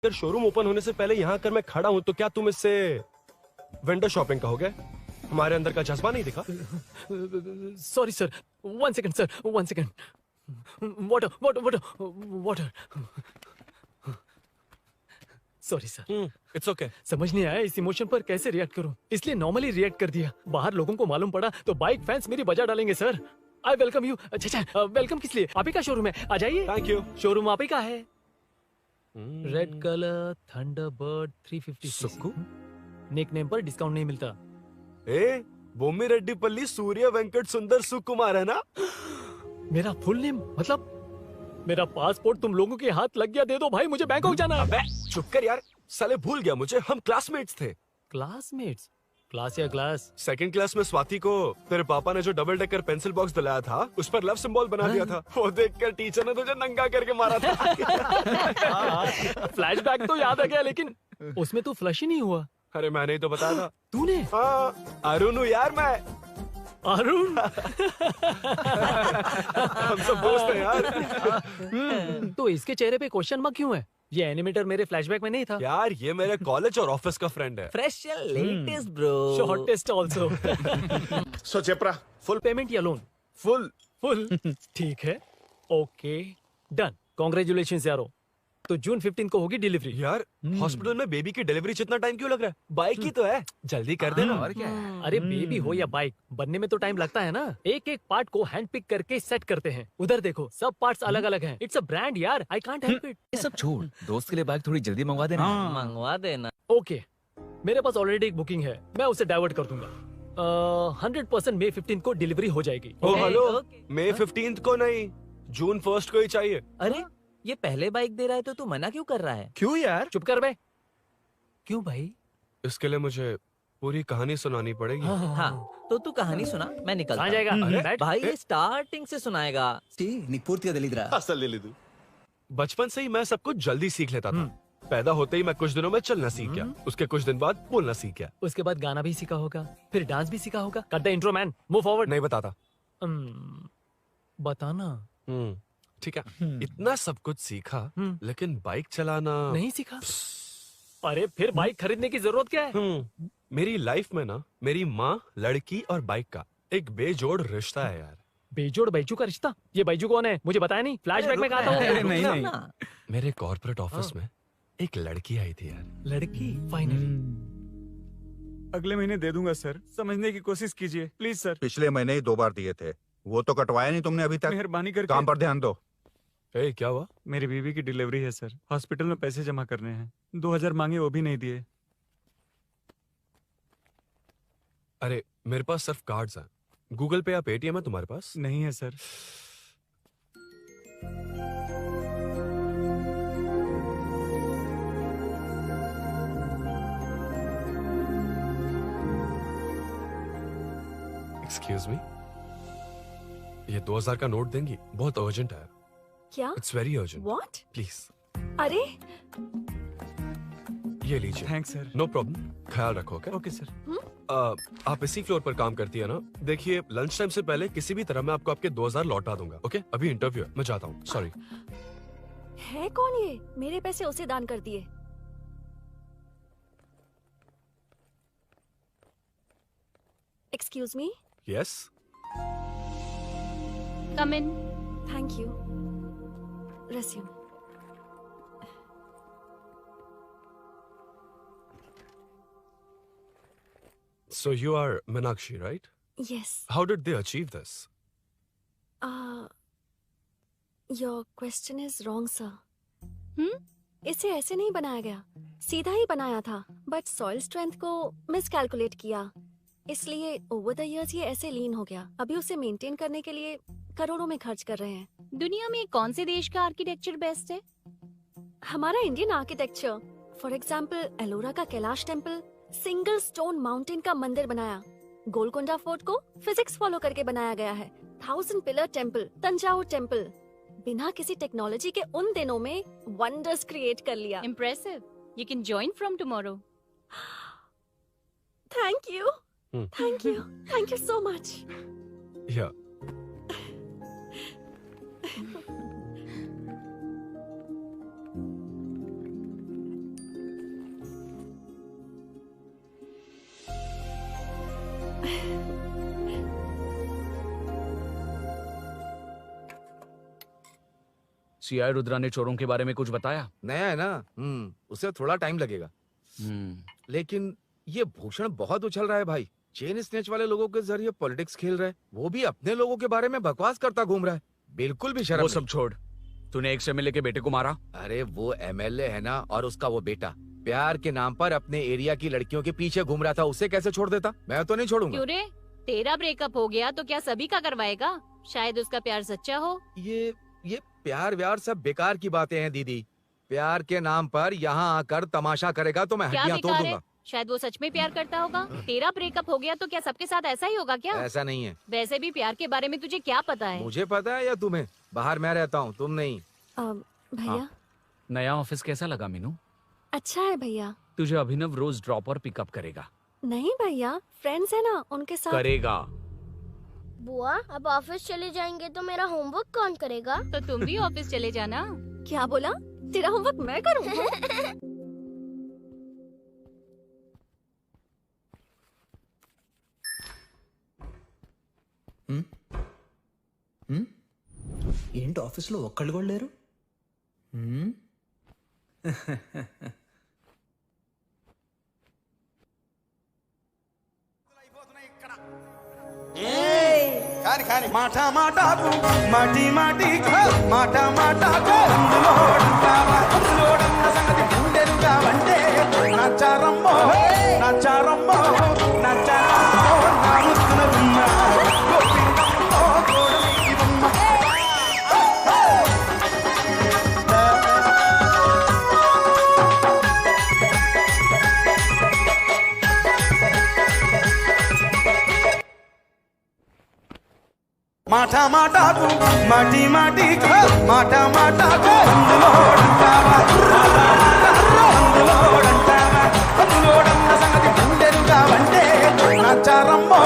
अगर showroom open होने से पहले यहाँ कर मैं खड़ा हूँ तो क्या तुम इससे वेंडर शॉपिंग कहोगे? हमारे अंदर का जज्बा नहीं दिखा? Sorry sir, 1 second sir, 1 second. Water water water water. Sorry sir. It's okay. समझ नहीं आया इस इमोशन पर कैसे रिएक्ट करूं, इसलिए नॉर्मली रिएक्ट कर दिया। बाहर लोगों को मालूम पड़ा तो बाइक फैंस मेरी बजा डालेंगे सर। I welcome you. अच्छा, वेलकम किस लिए? आप ही का शोरूम है, आ जाइए। Thank you. शोरूम आप ही का है। Red colour Thunderbird 350 Sukku? Nickname पर डिस्काउंट नहीं मिलता। ए, बोम्मी रेड्डी पल्ली सूर्य वेंकट सुंदर सुकुमार है ना? मेरा फुल नेम मतलब मेरा पासपोर्ट तुम लोगों के हाथ लग गया, दे दो भाई, मुझे बैंकॉक जाना है। अबे चुप कर यार, साले भूल गया मुझे, हम क्लासमेट्स थे। क्लासमेट्स? क्लास या क्लास? सेकंड क्लास में स्वाति को तेरे पापा ने जो डबल डेकर पेंसिल बॉक्स दिलाया था उस पर लव सिंबल बना दिया था। वो देखकर टीचर ने तुझे नंगा करके मारा था। फ्लैशबैक तो याद आ गया, लेकिन उसमें तो फ्लश ही नहीं हुआ। अरे मैंने ही तो बताया था। तूने? हाँ, अरुण हूँ यार मैं। अरुण? हम सब दोस्त हैं यार। तो इसके चेहरे पे क्वेश्चन मार्क क्यों है? ये एनिमेटर मेरे फ्लैशबैक में नहीं था। यार ये मेरे कॉलेज और ऑफिस का फ्रेंड है। Fresh and latest, bro. Shortest also. So चेपरा फुल पेमेंट या लोन? फुल। फुल। ठीक है, ओके, डन। कांग्रेचुलेशंस यारो। तो जून 15 को होगी डिलीवरी। यार हॉस्पिटल में बेबी की डिलीवरी जितना टाइम क्यों लग रहा है? बाइक ही तो है, जल्दी कर देना। और क्या है? अरे बेबी हो या बाइक, बनने में तो टाइम लगता है ना। एक एक पार्ट को हैंड पिक करके सेट करते हैं। उधर देखो, सब पार्ट्स अलग अलग हैं। इट्स अ ब्रांड यार, आई कांट हेल्प इट। ये सब छोड़, दोस्त के लिए बाइक थोड़ी जल्दी मंगवा देना। मंगवा देना। ओके, मेरे पास ऑलरेडी एक बुकिंग है, मैं उसे डाइवर्ट कर दूंगा। 100% मई 15 को डिलीवरी हो जाएगी। ओ हेलो, ओके। मई 15 को नहीं, जून 1 को ही चाहिए। अरे ये पहले बाइक दे रहा है तो तू मना क्यों कर रहा है? क्यों यार? चुप कर बे। क्यों भाई? इसके लिए मुझे पूरी कहानी सुनानी पड़ेगी। हाँ, तो तू कहानी सुना, मैं निकलता कहाँ हूँ। जाएगा? बैठ। भाई ये स्टार्टिंग से सुनाएगा। నీకు పూర్తిగా తెలియదురా. అసలు తెలీదు. बचपन से ही मैं सब कुछ जल्दी सीख लेता था। पैदा होते ही मैं कुछ दिनों में चलना सीख गया, उसके कुछ दिन बाद बोलना सीख गया। उसके बाद गाना भी सीखा होगा, फिर डांस भी सीखा होगा। Cut the intro man, move forward. नहीं बताता। बताना। ठीक है, इतना सब कुछ सीखा लेकिन बाइक चलाना नहीं सीखा? अरे फिर बाइक खरीदने की जरूरत क्या है? मेरी लाइफ में ना मेरी माँ, लड़की और बाइक का एक बेजोड़ रिश्ता है यार। बेजोड़ बैजू का रिश्ता? ये बैजू कौन है? मुझे बताया नहीं। फ्लैशबैक में कहा था वो। अरे नहीं नहीं. ना। मेरे कॉर्पोरेट ऑफिस में एक लड़की आई थी यार। लड़की? फाइनली। अगले महीने दे दूंगा सर, समझने की कोशिश कीजिए प्लीज सर। पिछले महीने ही 2 बार दिए थे, वो तो कटवाया नहीं तुमने अभी तक। मेहरबानी करके। काम पर ध्यान दो। ए, क्या हुआ? मेरी बीवी की डिलीवरी है सर, हॉस्पिटल में पैसे जमा करने हैं। 2000 मांगे, वो भी नहीं दिए। अरे मेरे पास सिर्फ कार्ड्स हैं। गूगल पे या पेटीएम है तुम्हारे पास? नहीं है सर। एक्सक्यूज मी, ये 2000 का नोट देंगी? बहुत अर्जेंट है। क्या? It's very urgent. What? Please अरे ये लीजिए। Thanks sir. नो प्रॉब्लम, ख्याल रखो। ओके? Okay sir. आप इसी फ्लोर पर काम करती है ना? देखिए लंच टाइम से पहले किसी भी तरह मैं आपको आपके 2000 लौटा दूंगा। ओके? अभी इंटरव्यू है, मैं जाता हूँ। सॉरी। है कौन ये? मेरे पैसे उसे दान कर दिए। Excuse me. Yes. Come in. Thank you. Resume. So you are Meenakshi, right? Yes. How did they achieve this? Your question is wrong, sir. इसे ऐसे नहीं बनाया गया, सीधा ही बनाया था, बट सॉइल स्ट्रेंथ को मिसकैलकुलेट किया, इसलिए ओवर द इयर्स ये ऐसे लीन हो गया। अभी उसे मेंटेन करने के लिए करोड़ों में खर्च कर रहे हैं। दुनिया में कौन से देश का आर्किटेक्चर बेस्ट है? हमारा Indian architecture. For example Ellora का Kailash temple, single stone mountain का मंदिर बनाया। गोलकोंडा फोर्ट को फिजिक्स फॉलो करके बनाया गया है। 1000 पिलर टेम्पल, तंजावुर टेम्पल, बिना किसी टेक्नोलॉजी के उन दिनों में वंडर्स क्रिएट कर लिया। Impressive. You can join from tomorrow. Thank you, thank you, thank you so much. Yeah. CI Rudra ने चोरों के बारे में कुछ बताया? नया है ना, उसे थोड़ा टाइम लगेगा। लेकिन ये भूषण बहुत उछल रहा है भाई। चेन स्नेच वाले लोगों के जरिए पॉलिटिक्स खेल रहा है, वो भी अपने लोगों के बारे में बकवास करता घूम रहा है। बिल्कुल भी शर्म वो नहीं। सब छोड़, तूने एक एमएलए के बेटे को मारा? अरे वो एमएलए है ना, और उसका वो बेटा प्यार के नाम पर अपने एरिया की लड़कियों के पीछे घूम रहा था, उसे कैसे छोड़ देता? मैं तो नहीं छोड़ूंगा। क्यों रे, तेरा ब्रेकअप हो गया तो क्या सभी का करवाएगा? शायद उसका प्यार सच्चा हो। ये प्यार व्यार सब बेकार की बातें हैं दीदी। प्यार के नाम पर यहाँ आकर तमाशा करेगा तो मैं क्या हड्डियां तोड़ बेकार है? दूंगा। शायद वो सच में प्यार करता होगा। तेरा ब्रेकअप हो गया तो क्या सबके साथ ऐसा ही होगा क्या? ऐसा नहीं है। वैसे भी प्यार के बारे में तुझे क्या पता है? मुझे पता है या तुम्हें? बाहर मैं रहता हूँ, तुम नहीं। भैया नया ऑफिस कैसा लगा मीनू? अच्छा है भैया। तुझे अभिनव रोज ड्रॉप और पिकअप करेगा? नहीं भैया, फ्रेंड्स है ना, उनके साथ करेगा। बुआ अब ऑफिस चले जाएंगे तो मेरा होमवर्क कौन करेगा? तो तुम भी ऑफिस चले जाना। क्या बोला? तेरा होमवर्क मैं करूँगा? ఏంటి ఆఫీస్లో ఒక్కళ్ళు కూడా లేరు? కాని కాని మాట మాటకు మాటి మాటికు మాట మాటకు అందులోడన్న సంగతి గుండెలుగా వంటే నచ్చారమ్మో నచ్చారమ్మో నచ్చారమ్మో నా ముద్దున గుమ్మ గోపిందమ్మో గోడమి బొమ్మ మాట మాటకు మాటి మాటికు మాట మాటకు అందులోడన్న సంగతి గుండెలుగా వంటే నచ్చారమ్మో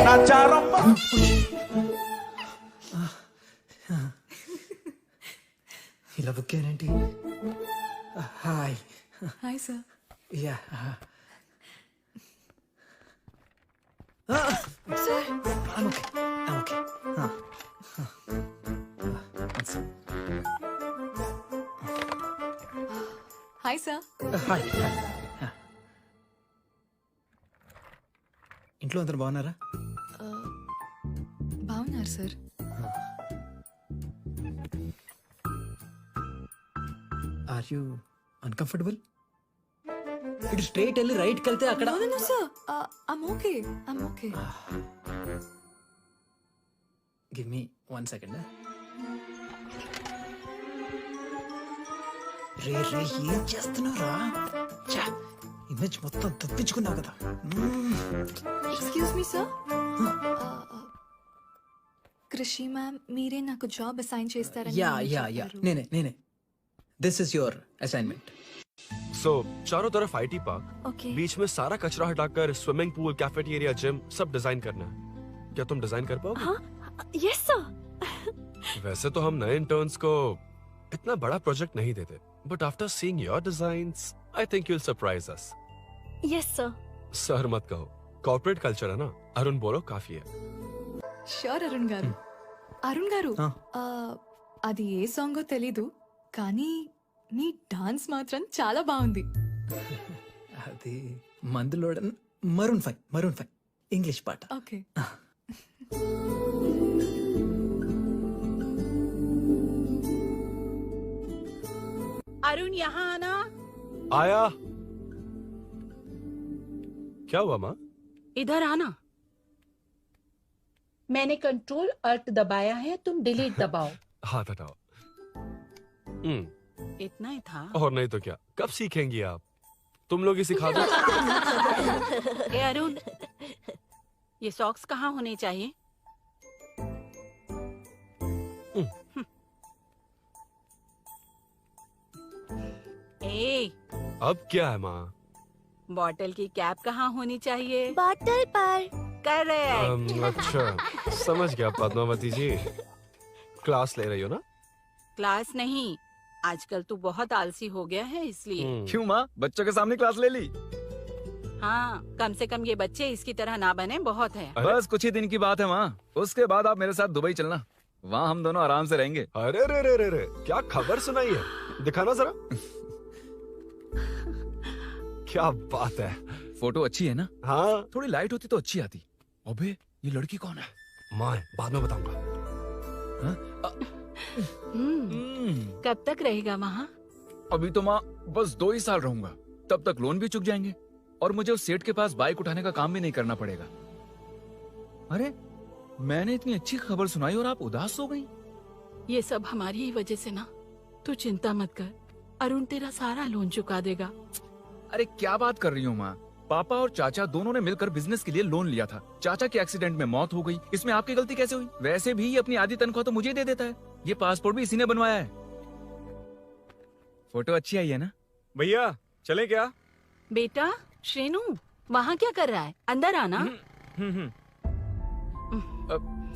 నచ్చారమ్మో. ఇలా బుక్ ఏంటి? Hi. Hi sir. Yeah. Sir I'm okay. Hi sir. Hi. ఇంట్లో అందరు బాగున్నారా? బాగున్నారు సార్. Are you uncomfortable? ఇటు స్ట్రైట్ వెళ్ళి రైట్కి వెళ్తే అక్కడ. No sir, I'm okay. I'm okay. Give me 1 second. రే రే ఏం చేస్తున్నావురా? ఇమేజ్ మొత్తం తప్పించుకున్నావు కదా. Excuse me sir. Krishi ma'am మీరే నాకు జాబ్ అసైన్ చేస్తారని యా మీరు యా యా చెప్పారు. నేనే. This is your assignment. So चारों तरफ आईटी पार्क, ओके। बीच में सारा कचरा हटाकर स्विमिंग पूल, कैफेटेरिया, जिम सब डिजाइन करना है। क्या तुम डिजाइन कर पाओगे? हाँ, यस सर। वैसे तो हम नए इंटर्न्स को इतना बड़ा प्रोजेक्ट नहीं देते, but after seeing your designs I think you will surprise us. Yes sir. Sir मत कहो, कॉर्पोरेट कल्चर है ना। अरुण बोलो, काफी है। షూర్ అరుణ్ గారు. అరుణ్ గారు, అది ఏ సాంగో తెలీదు కానీ మీ డాన్స్ మాత్రం చాలా బాగుంది. అది మందులో మరూన్ 5 ఇంగ్లీష్ పాట. ఓకే. अरुण यहाँ आना. आया. क्या हुआ माँ? इधर आना. मैंने कंट्रोल अल्ट दबाया है, तुम डिलीट दबाओ. हाथ हटाओ. इतना ही था. और नहीं तो क्या, कब सीखेंगी आप? तुम लोग ही सिखा दो. ए अरुण, ये सॉक्स कहाँ होने चाहिए? ए, अब क्या है माँ? बॉटल की कैप कहाँ होनी चाहिए? बॉटल पर. करेक्ट. अच्छा, समझ गया पद्मावती जी. क्लास ले रही हो ना? क्लास नहीं, आजकल तू बहुत आलसी हो गया है इसलिए. क्यों माँ, बच्चों के सामने क्लास ले ली? हाँ, कम से कम ये बच्चे इसकी तरह ना बने, बहुत है. बस कुछ ही दिन की बात है माँ, उसके बाद आप मेरे साथ दुबई चलना. वहाँ हम दोनों आराम से रहेंगे। अरे रे रे रे रे, क्या खबर सुनाई है, दिखाना जरा। क्या बात है। फोटो अच्छी है ना? हाँ। थोड़ी लाइट होती तो अच्छी आती। अबे ये लड़की कौन है? माँ है, बाद में बताऊंगा। कब तक रहेगा वहाँ? अभी तो माँ बस 2 ही साल रहूंगा, तब तक लोन भी चुक जाएंगे और मुझे उस सेठ के पास बाइक उठाने का काम भी नहीं करना पड़ेगा। अरे मैंने इतनी अच्छी खबर सुनाई और आप उदास हो गई। ये सब हमारी ही वजह से ना। तू चिंता मत कर, अरुण तेरा सारा लोन चुका देगा। अरे क्या बात कर रही हो माँ? पापा और चाचा दोनों ने मिलकर बिजनेस के लिए लोन लिया था। चाचा के एक्सीडेंट में मौत हो गई, इसमें आपकी गलती कैसे हुई? वैसे भी अपनी आधी तनख्वाह तो मुझे दे देता है। ये पासपोर्ट भी इसी ने बनवाया है। फोटो अच्छी आई है ना? भैया चले क्या? बेटा श्रेनु, वहाँ क्या कर रहा है? अंदर आना।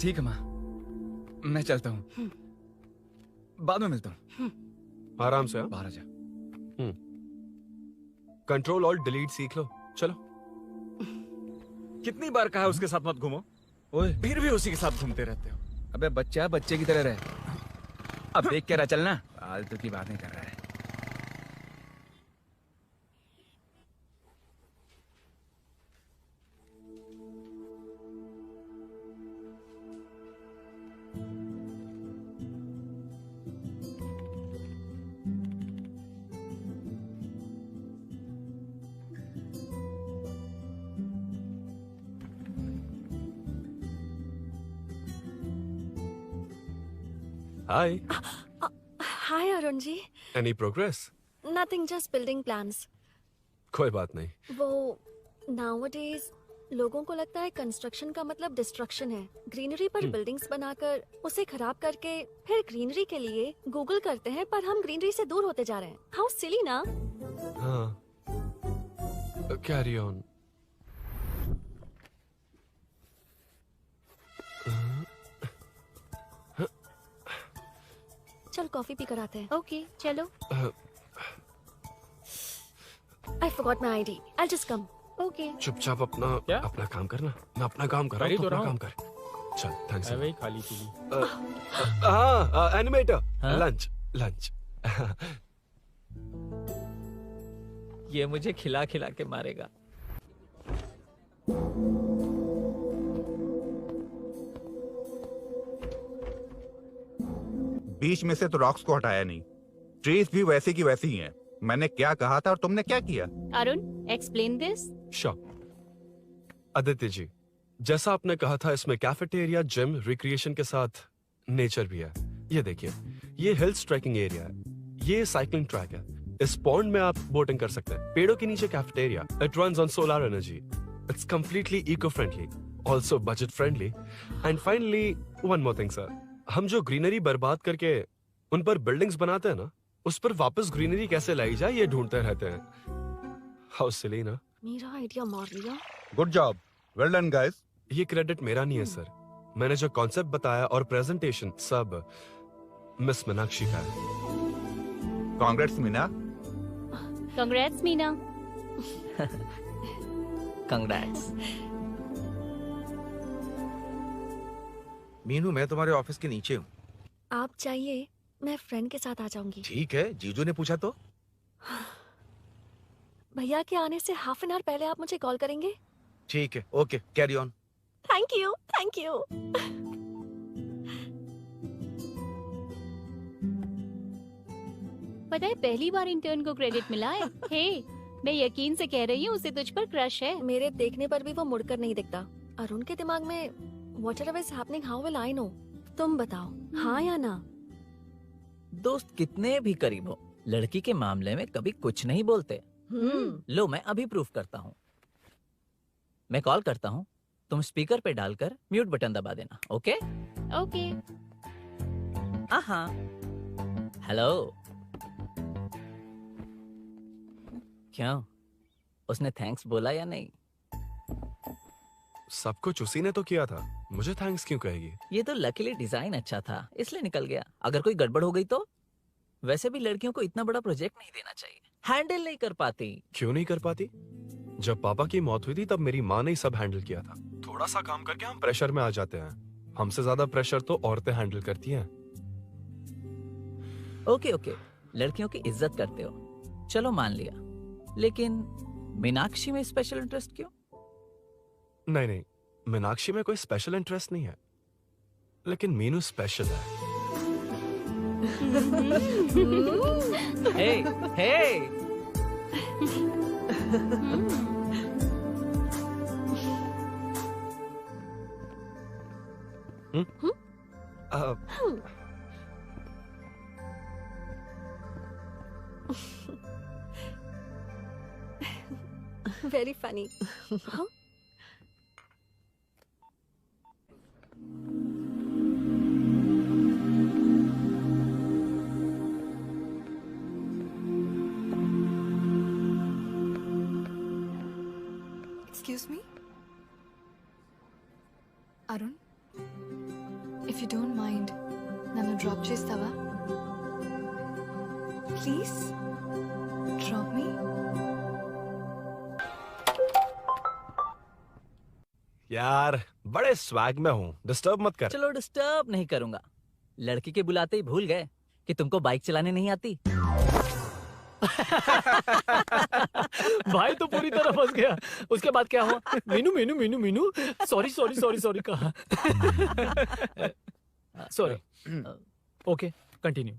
ठीक है माँ, मैं चलता हूँ, बाद में मिलता हूँ। आराम से। बाहर आ जा। कंट्रोल ऑल्ट डिलीट सीख लो। चलो। कितनी बार कहा उसके साथ मत घूमो, ओए फिर भी उसी के साथ घूमते रहते हो। अबे बच्चा बच्चे की तरह रहे। अब देख के रहा चलना, फालतू की बातें कर रहा है। Hi. Hi Arun ji. Any progress? Nothing, just building plans. कोई बात नहीं। वो नाउअडेज लोगों को लगता है कंस्ट्रक्शन का मतलब डिस्ट्रक्शन है। ग्रीनरी पर बिल्डिंग्स बनाकर उसे खराब करके फिर ग्रीनरी के लिए गूगल करते हैं, पर हम ग्रीनरी से दूर होते जा रहे हैं। हाउ सिली ना। हाँ, कैरी ऑन। चल कॉफी पी कर आते हैं। ओके चलो। I forgot my ID. I'll just come. Okay. चुपचाप अपना काम करना। मैं अपना काम कर रहा हूँ, तो अपना काम कर। चल, थैंक्स। वही खाली पीली। हाँ, एनिमेटर। Lunch lunch. ये मुझे खिला खिला के मारेगा। बीच में से तो रॉक्स को हटाया नहीं, ट्रीज भी वैसी की वैसी ही हैं। मैंने क्या कहा था और तुमने क्या किया? Arun, explain this. Sure. Aditya ji, जैसा आपने कहा था, इसमें कैफेटेरिया, जिम, रिक्रिएशन के साथ नेचर भी है। ये देखिए, ये हिल्स ट्रैकिंग एरिया है, ये साइकिलिंग ट्रैक है। इस पॉन्ड में आप बोटिंग कर सकते हैं। पेड़ों के नीचे cafeteria, it runs on solar energy. It's completely eco friendly, also budget friendly. And finally one more thing sir, हम जो ग्रीनरी बर्बाद करके उन पर बिल्डिंग्स बनाते हैं ना, उस पर वापस ग्रीनरी कैसे लाई जाए ये ढूंढते रहते हैं। हाउ सिली ना। मेरा आइडिया मार लिया। Good job, well done guys. ये क्रेडिट मेरा नहीं है सर, मैंने जो कॉन्सेप्ट बताया और प्रेजेंटेशन सब मिस मीनाक्षी का है। Congrats Meena. Congrats Meena. Congrats. Meenu, मैं तुम्हारे ऑफिस के नीचे हूँ। आप चाहिए मैं फ्रेंड के साथ आ जाऊंगी। ठीक है, जीजू ने पूछा तो। भैया के आने से हाफ एन आवर पहले आप मुझे कॉल करेंगे? ठीक है, okay, carry on. Thank you, thank you. पता है पहली बार इंटर्न को क्रेडिट मिला है। हे, मैं यकीन से कह रही हूँ, उसे तुझ पर क्रश है। मेरे देखने पर भी वो मुड़कर नहीं दिखता। अरुण के दिमाग में whatever is happening, how will I know? तुम बताओ, हाँ या ना? दोस्त कितने भी करीब हो, लड़की के मामले में कभी कुछ नहीं बोलते। लो मैं अभी प्रूफ करता हूँ। मैं कॉल करता हूँ, तुम स्पीकर पे डालकर म्यूट बटन दबा देना। ओके? ओके। हाँ। हेलो। क्यों, उसने थैंक्स बोला या नहीं? सब कुछ उसी ने तो किया था, मुझे थैंक्स क्यों कहेगी? ये तो लकीली डिजाइन अच्छा था, इसलिए निकल गया। अगर कोई गड़बड़ हो गई तो? वैसे भी लड़कियों को इतना बड़ा प्रोजेक्ट नहीं देना चाहिए, हैंडल नहीं कर पाती। क्यों नहीं कर पाती? जब पापा की मौत हुई थी तब मेरी माँ ने ही सब हैंडल किया था। थोड़ा सा काम करके हम प्रेशर में आ जाते हैं। हमसे ज्यादा प्रेशर तो औरतें हैंडल करती हैं। ओके ओके, लड़कियों की इज्जत करते हो, चलो मान लिया। लेकिन मीनाक्षी में स्पेशल इंटरेस्ट क्यों? नहीं नहीं, मीनाक्षी में कोई स्पेशल इंटरेस्ट नहीं है, लेकिन मीनू स्पेशल है। हे हे Very funny. Huh? Excuse me? Arun? If you don't mind, nanu drop chestava? Please? Drop me? यार बड़े स्वैग में हूँ, डिस्टर्ब मत कर। चलो डिस्टर्ब नहीं करूंगा। लड़की के बुलाते ही भूल गए कि तुमको बाइक चलाने नहीं आती। भाई तो पूरी तरह फंस गया। उसके बाद क्या हुआ? Meenu Meenu Meenu Meenu sorry sorry sorry sorry कहा। सॉरी। Okay continue.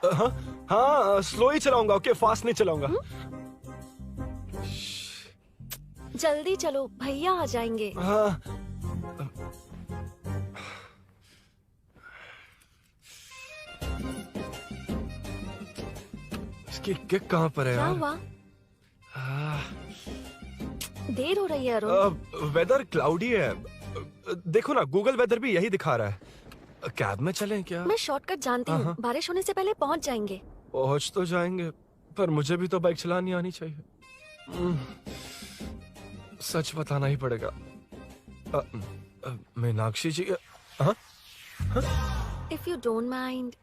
हाँ हाँ, स्लो ही चलाऊंगा, ओके, फास्ट नहीं चलाऊंगा। जल्दी चलो, भैया आ जाएंगे। हाँ। इसकी किक कहाँ पर है क्या यार? हुआ? देर हो रही है अरुण। वेदर क्लाउडी है, देखो ना, गूगल वेदर भी यही दिखा रहा है। कैब में चलें क्या? मैं शॉर्टकट जानती हूँ, बारिश होने से पहले पहुँच जाएंगे। पहुँच तो जाएंगे, पर मुझे भी तो बाइक चलानी आनी चाहिए। सच बताना ही पड़ेगा। मीनाक्षी जी, If you don't mind,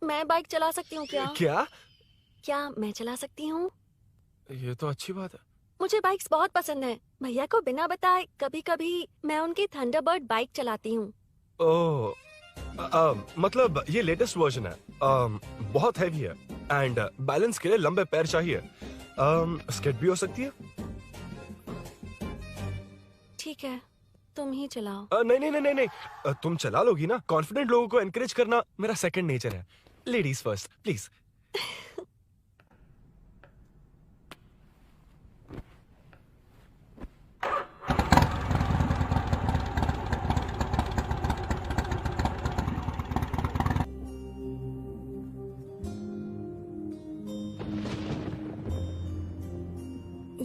मैं बाइक चला सकती हूँ क्या? क्या मैं चला सकती हूँ? ये तो अच्छी बात है। मुझे बाइक्स बहुत पसंद है। भैया को बिना बताए कभी कभी मैं उनकी थंडरबर्ड बाइक चलाती हूँ। ओह, मतलब ये लेटेस्ट वर्जन है, बहुत हैवी है एंड बैलेंस के लिए लंबे पैर चाहिए। स्किड भी हो सकती है। ठीक है, तुम ही चलाओ। नहीं नहीं नहीं नहीं नहीं, तुम चला लोगी ना। कॉन्फिडेंट लोगों को एनकरेज करना मेरा सेकंड नेचर है। Ladies first please.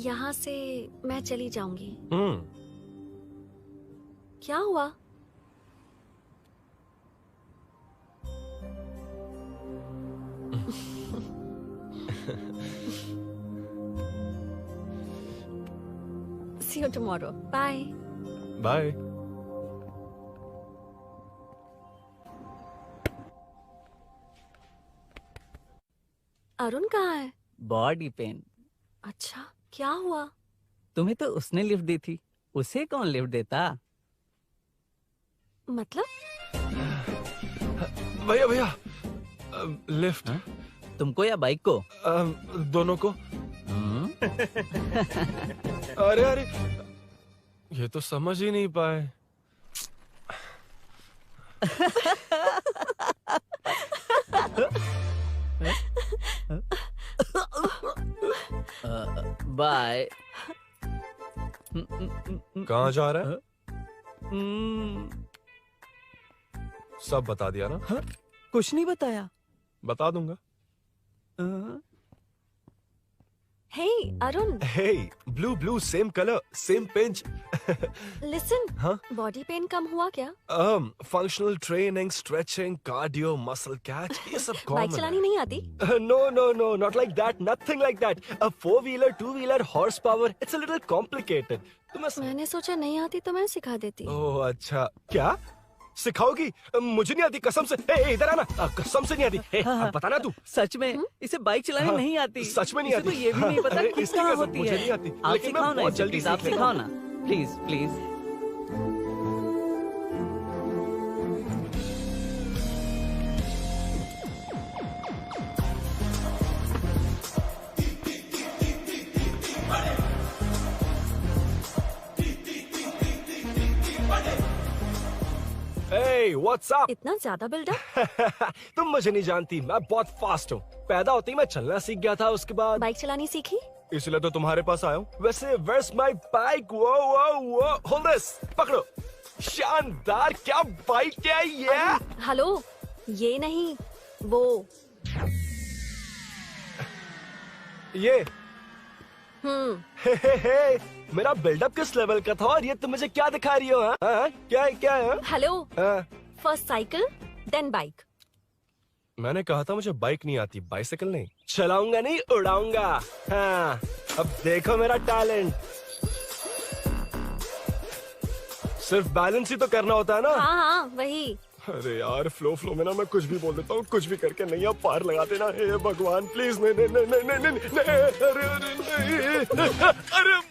यहाँ से मैं चली जाऊंगी। क्या हुआ? See you tomorrow. Bye. Bye. Arun कहाँ है? Body pain. अच्छा, क्या हुआ? तुम्हें तो उसने लिफ्ट दी थी, उसे कौन लिफ्ट देता? मतलब? भैया भैया, लिफ्ट। तुमको या बाइक को? दोनों को। अरे अरे, ये तो समझ ही नहीं पाए। बाय। कहाँ जा रहा है? सब बता दिया ना? कुछ नहीं बताया। बता दूंगा। Hey, Arun. Hey, blue, same color, same pinch. Listen. हाँ? Body pain कम हुआ क्या? Functional training, stretching, cardio, muscle catch, ये सब common बाइक चलानी नहीं आती? No, not like that, nothing like that. A 4-wheeler, 2-wheeler, horsepower, it's a little complicated. मैंने सोचा नहीं आती तो मैं सिखा देती। ओह अच्छा, क्या? सिखाओगी? मुझे नहीं आती कसम से। इधर आना, कसम से नहीं आती। बताना तू। सच में इसे बाइक चलानी नहीं आती। सच में नहीं आती। तो ये भी नहीं पता कि कहाँ होती मुझे है। नहीं आती। आप लेकिन मैं सिखाओ ना, बहुत जल्दी प्लीज आप सीख सिखाओ ना, please please. Hey, what's up? इतना ज्यादा बिल्डअप? तुम मुझे नहीं जानती, मैं बहुत फास्ट हूँ। पैदा होते ही मैं चलना सीख गया था, उसके बाद बाइक चलानी सीखी? इसलिए तो तुम्हारे पास आया हूँ। वैसे where's my bike? वो hold this, पकड़ो। शानदार, क्या बाइक है ये? हेलो, ये नहीं, वो। ये हे, मेरा बिल्डअप किस लेवल का था और ये तुम मुझे क्या दिखा रही हो? हाँ? क्या है? हेलो, हाँ? First cycle then bike. मैंने कहा था मुझे बाइक नहीं आती, बाइसाइकिल नहीं। चलाऊंगा नहीं, उड़ाऊंगा। हाँ, अब देखो मेरा टैलेंट। सिर्फ बैलेंस ही तो करना होता है ना? हाँ, वही। अरे यार, फ्लो में ना मैं कुछ भी बोल देता हूँ, कुछ भी करके नहीं आप पार लगा देना। हे भगवान प्लीज, नहीं, अरे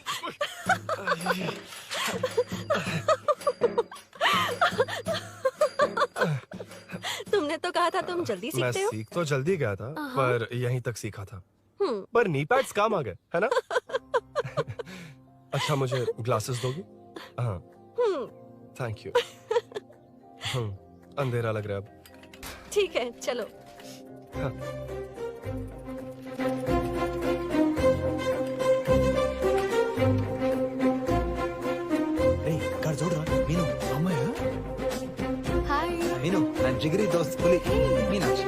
तुमने तो कहा था तुम जल्दी मैं सीखते हो। सीख तो जल्दी गया था, पर यहीं तक सीखा था। हम्म। पर नी पैड्स काम आ गए, है ना? अच्छा, मुझे ग्लासेस दोगी? हाँ, थैंक यू। अंधेरा लग रहा है अब। ठीक है, चलो। हाँ। कर जोड़ रहा मीनू अमय हाय मीनू ನನ್ನ ಜಿಗರಿ ದೋಸ್ತ್ ಹುಲಿ ಮೀನಾಕ್ಷಿ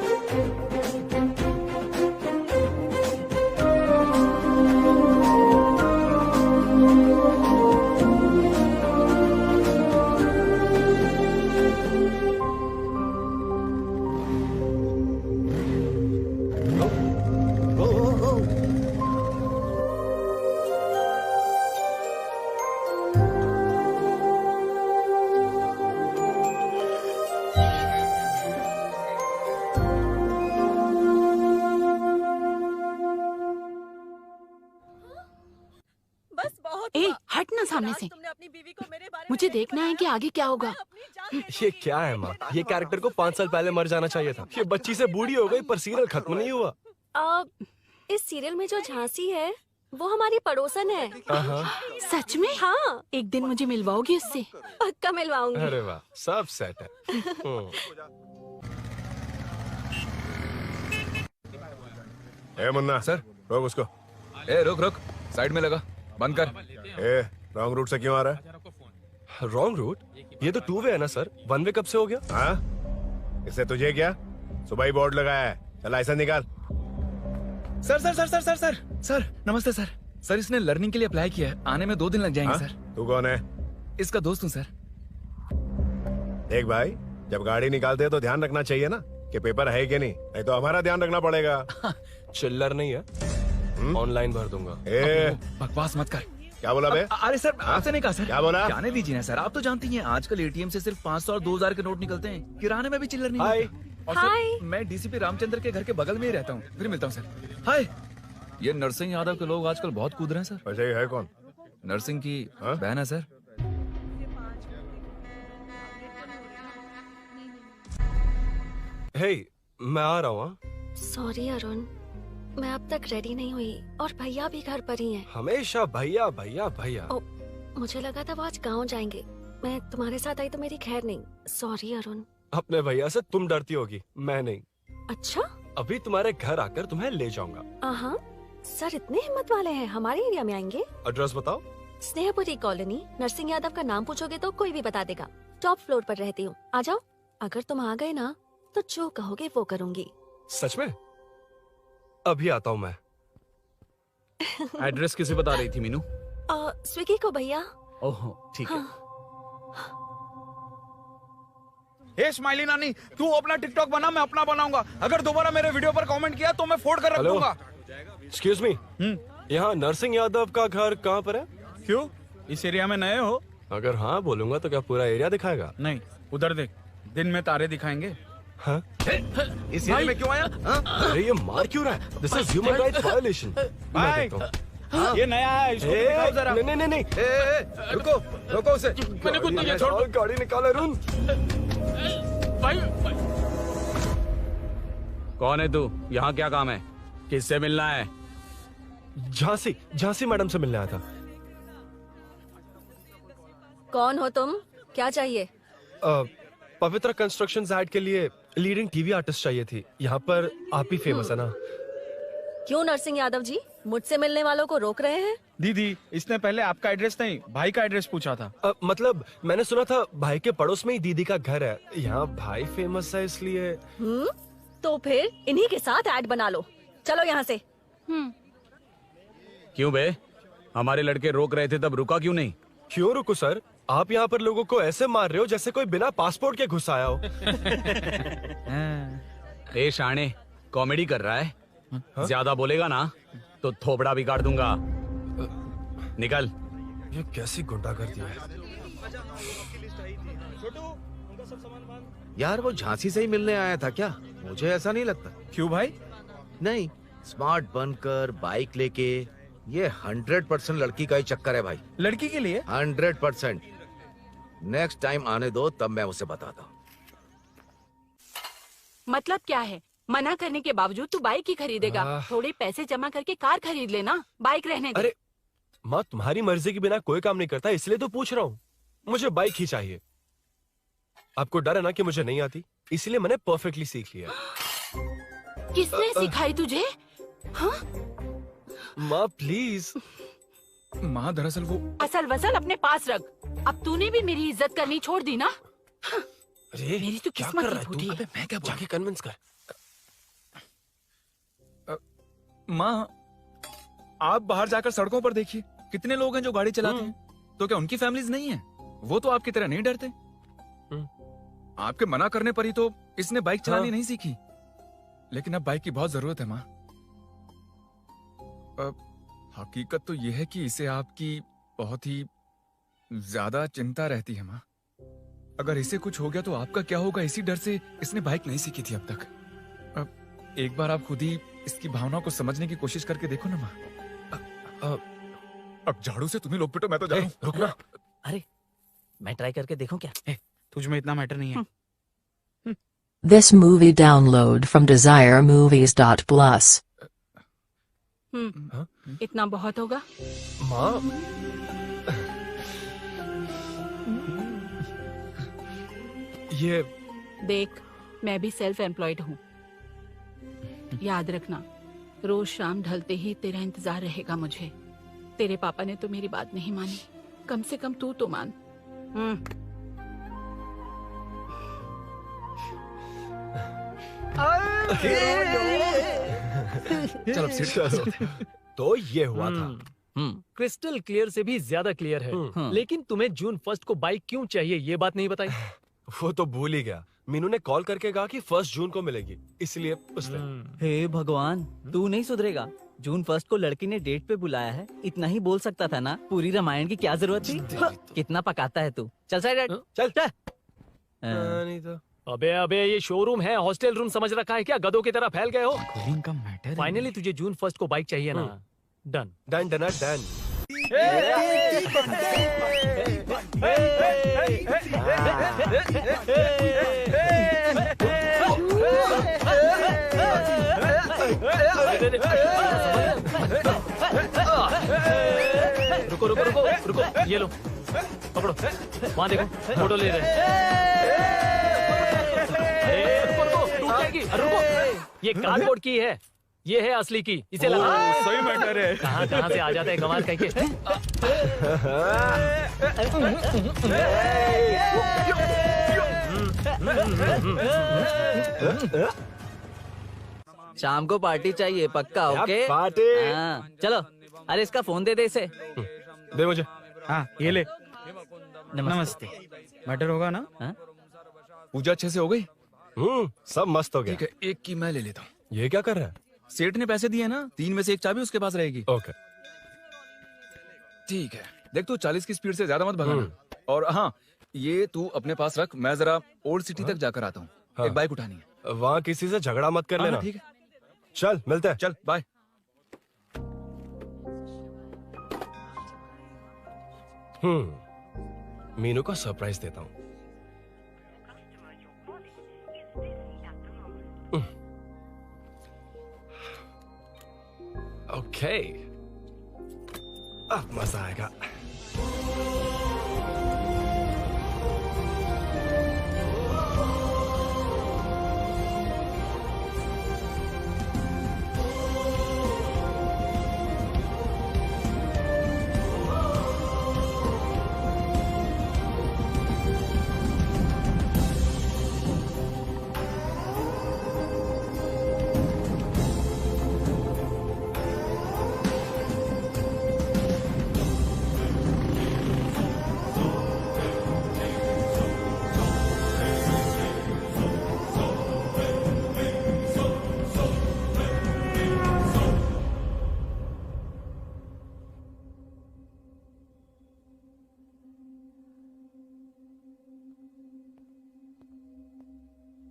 ए, हट ना सामने से। मुझे देखना है कि आगे क्या होगा। ये क्या है माँ? ये कैरेक्टर को 5 साल पहले मर जाना चाहिए था। ये बच्ची से बूढ़ी हो गई पर सीरियल खत्म नहीं हुआ। इस सीरियल में जो झांसी है वो हमारी पड़ोसन है। सच में? हाँ। एक दिन मुझे मिलवाओगी उससे? पक्का मिलवाऊंगी। अरे वाह, सब सेट है। ए मुन्ना सर, रोक उसको। ए रुक, साइड में लगा, बंद कर। ए रॉन्ग रूट से क्यों आ रहा है? Wrong route? ये तो 2 वे है ना सर, 1 वे कब से हो गया? हाँ, इससे तुझे क्या? सुबह ही बोर्ड लगाया है, चल लाइसेंस निकाल। सर नमस्ते सर। सर इसने लर्निंग के लिए अप्लाई किया है, आने में 2 दिन लग जाएंगे। हाँ? सर तू कौन है? इसका दोस्त हूँ सर। देख भाई, जब गाड़ी निकालते हैं तो ध्यान रखना चाहिए ना कि पेपर है कि नहीं तो हमारा ध्यान रखना पड़ेगा। चिल्लर नहीं है, ऑनलाइन भर दूंगा। बकवास मत कर। क्या बोला बे? अरे सर, आपसे नहीं कहा सर। क्या बोला? जाने दीजिए ना सर, आप तो जानती हैं आजकल एटीएम से सिर्फ 500 और 2000 के नोट निकलते हैं, किराने में भी चिल्लर नहीं हाय। मिलता। और सर, मैं डीसीपी रामचंद्र के घर के बगल में ही रहता हूँ, फिर मिलता हूँ सर। हाय। ये नरसिंह यादव के लोग आजकल बहुत कूद रहे हैं सर। अच्छा, ये है कौन? नरसिंह की बहन है सर। हे, मैं आ रहा हूँ। सॉरी अरुण, मैं अब तक रेडी नहीं हुई और भैया भी घर पर ही हैं। हमेशा भैया भैया भैया। ओ, मुझे लगा था वो आज गाँव जाएंगे। मैं तुम्हारे साथ आई तो मेरी खैर नहीं। सॉरी अरुण। अपने भैया से तुम डरती होगी, मैं नहीं। अच्छा? अभी तुम्हारे घर आकर तुम्हें ले जाऊंगा। हाँ, सर इतने हिम्मत वाले हैं, हमारे एरिया में आएंगे। एड्रेस बताओ। स्नेहपुरी कॉलोनी। नरसिंह यादव का नाम पूछोगे तो कोई भी बता देगा। टॉप फ्लोर पर रहती हूँ, आ जाओ। अगर तुम आ गए ना तो जो कहोगे वो करूँगी। सच में? अभी आता हूँ मैं। एड्रेस किसे बता रही थी मीनू? स्विगी को भैया। ओहो, ठीक है। हे स्माइली नानी, तू अपना टिकटॉक बना, मैं अपना बनाऊंगा। अगर दोबारा मेरे वीडियो पर कमेंट किया तो मैं फोड़ कर रख हेलो? दूंगा। एक्सक्यूज मी, यहाँ नरसिंह यादव का घर कहाँ पर है? क्यों, इस एरिया में नए हो? अगर हाँ बोलूंगा तो क्या पूरा एरिया दिखाएगा? नहीं, उधर देख, दिन में तारे दिखाएंगे। हाँ? इस एरिया में क्यों आया? अरे ये मार क्यों रहा है? This is human rights violation. भाई, ये नया है, इसको दिखाओ जरा। नहीं। रुको उसे। मैंने कुछ नहीं किया, छोड़। गाड़ी निकाल अरुण। कौन है तू? यहाँ क्या काम है? किससे मिलना है? झांसी मैडम से मिलने आया था। पवित्र कंस्ट्रक्शंस ऐड के लिए लीडिंग टीवी आर्टिस्ट चाहिए थी। यहाँ पर आप ही फेमस है ना? क्यों नरसिंह यादव जी मुझसे मिलने वालों को रोक रहे हैं? दीदी, इसने पहले आपका एड्रेस नहीं, भाई का एड्रेस पूछा था। मतलब मैंने सुना था भाई के पड़ोस में ही दीदी का घर है। यहाँ भाई फेमस है इसलिए। तो फिर इन्हीं के साथ ऐड बना लो। चलो यहाँ से। क्यों बे? हमारे लड़के रोक रहे थे तब रुका क्यों नहीं? क्यों रुको सर? आप यहाँ पर लोगों को ऐसे मार रहे हो जैसे कोई बिना पासपोर्ट के घुस आया हो। ए शाणे, कॉमेडी कर रहा है? ज्यादा बोलेगा ना तो थोपड़ा भी काट दूंगा। निकल। ये कैसी गुंडागर्दी है? यार वो झांसी से ही मिलने आया था क्या? मुझे ऐसा नहीं लगता। क्यों भाई? नहीं, स्मार्ट बनकर बाइक लेके, ये 100% लड़की का ही चक्कर है भाई। लड़की के लिए? 100%। नेक्स्ट टाइम आने दो, तब मैं उसे बताता हूँ। मतलब क्या है? मना करने के बावजूद तू बाइक ही खरीदेगा? थोड़े पैसे जमा करके कार खरीद लेना, बाइक रहने दे। अरे माँ, तुम्हारी मर्जी के बिना कोई काम नहीं करता, इसलिए तो पूछ रहा हूँ। मुझे बाइक ही चाहिए। आपको डर है ना कि मुझे नहीं आती, इसलिए मैंने परफेक्टली सीख लिया। किसने सिखाई तुझे? हाँ? माँ प्लीज। माँ दरअसल वो असल वसल अपने पास रख। अब तूने भी मेरी इज्जत करनी छोड़ दी ना? अरे मेरी तो क्या किस्मत कर ही रहा है फूटी तू? है। अबे मैं क्या बोल? जाके कन्विंस कर। माँ, आप बाहर जाकर सड़कों पर देखिए, कितने लोग हैं जो गाड़ी चलाते हैं। तो क्या उनकी फैमिलीज नहीं है? वो तो आपकी तरह नहीं डरते। आपके मना करने पर ही तो इसने बाइक चलानी नहीं सीखी। लेकिन अब बाइक की बहुत जरूरत है माँ। हकीकत तो यह है कि इसे आपकी बहुत ही ज्यादा चिंता रहती है माँ। अगर इसे कुछ हो गया तो आपका क्या होगा, इसी डर से इसने बाइक नहीं सीखी थी अब तक। अब एक बार आप खुद ही इसकी भावनाओं को समझने की कोशिश करके देखो ना माँ। अब झाड़ू से तुम्हें लोग पिटो, मैं तो जा रहा हूं। रुकना। अरे मैं ट्राई करके देखूं क्या? तुझ में इतना मैटर नहीं है। This movie download from desiremovies.plus. इतना बहुत होगा? माँ, ये देख, मैं भी सेल्फ एम्प्लॉयड हूँ। याद रखना, रोज शाम ढलते ही तेरा इंतजार रहेगा मुझे। तेरे पापा ने तो मेरी बात नहीं मानी, कम से कम तू तो मान। चलो चलो। तो ये हुआ था। क्रिस्टल क्लियर से भी ज्यादा क्लियर है। लेकिन तुम्हें जून 1 को बाइक क्यों चाहिए, ये बात नहीं बताई। वो तो भूल ही गया। मीनू ने कॉल करके कहा कि 1 जून को मिलेगी, इसलिए उसने। हे भगवान, तू नहीं सुधरेगा। जून 1 को लड़की ने डेट पे बुलाया है, इतना ही बोल सकता था ना। पूरी रामायण की क्या जरूरत थी? कितना पकाता है तू। चल साइड चल। नहीं तो अबे अबे, ये शोरूम है, हॉस्टल रूम समझ रखा है क्या? गधों की तरह फैल गए हो। का मैटर। फाइनली तुझे जून 1 को बाइक चाहिए ना? Done done done done. रुको रुको रुको रुको, ये लो पकड़ो। वहाँ देखो, फोटो ले रहे हैं। रुको रुको, टूट जाएगी। रुको, ये कार्डबोर्ड की है, ये है असली की। इसे लगा। सही मैटर है। कहाँ कहाँ से आ जाते हैं कमाल कहीं के। शाम को पार्टी चाहिए पक्का? Okay party. हाँ, चलो। अरे इसका फोन दे दे इसे। दे मुझे। हाँ ये ले। नमस्ते। मैटर होगा ना? पूजा अच्छे से हो गई? सब मस्त हो गया। ठीक है, एक की मैं ले लेता हूँ। ये क्या कर रहा है? सेठ ने पैसे दिए ना, 3 में से 1 चाबी उसके पास रहेगी। ओके ठीक है। देख तू 40 की स्पीड से ज्यादा मत भगाना। और हाँ, ये तू अपने पास रख, मैं जरा ओल्ड सिटी तक जाकर आता हूँ। एक बाइक उठानी है। वहाँ किसी से झगड़ा मत कर लेना। ठीक है, चल मिलते हैं। चल बाय। मीनू को सरप्राइज देता हूँ। ओके, अब मजा आएगा।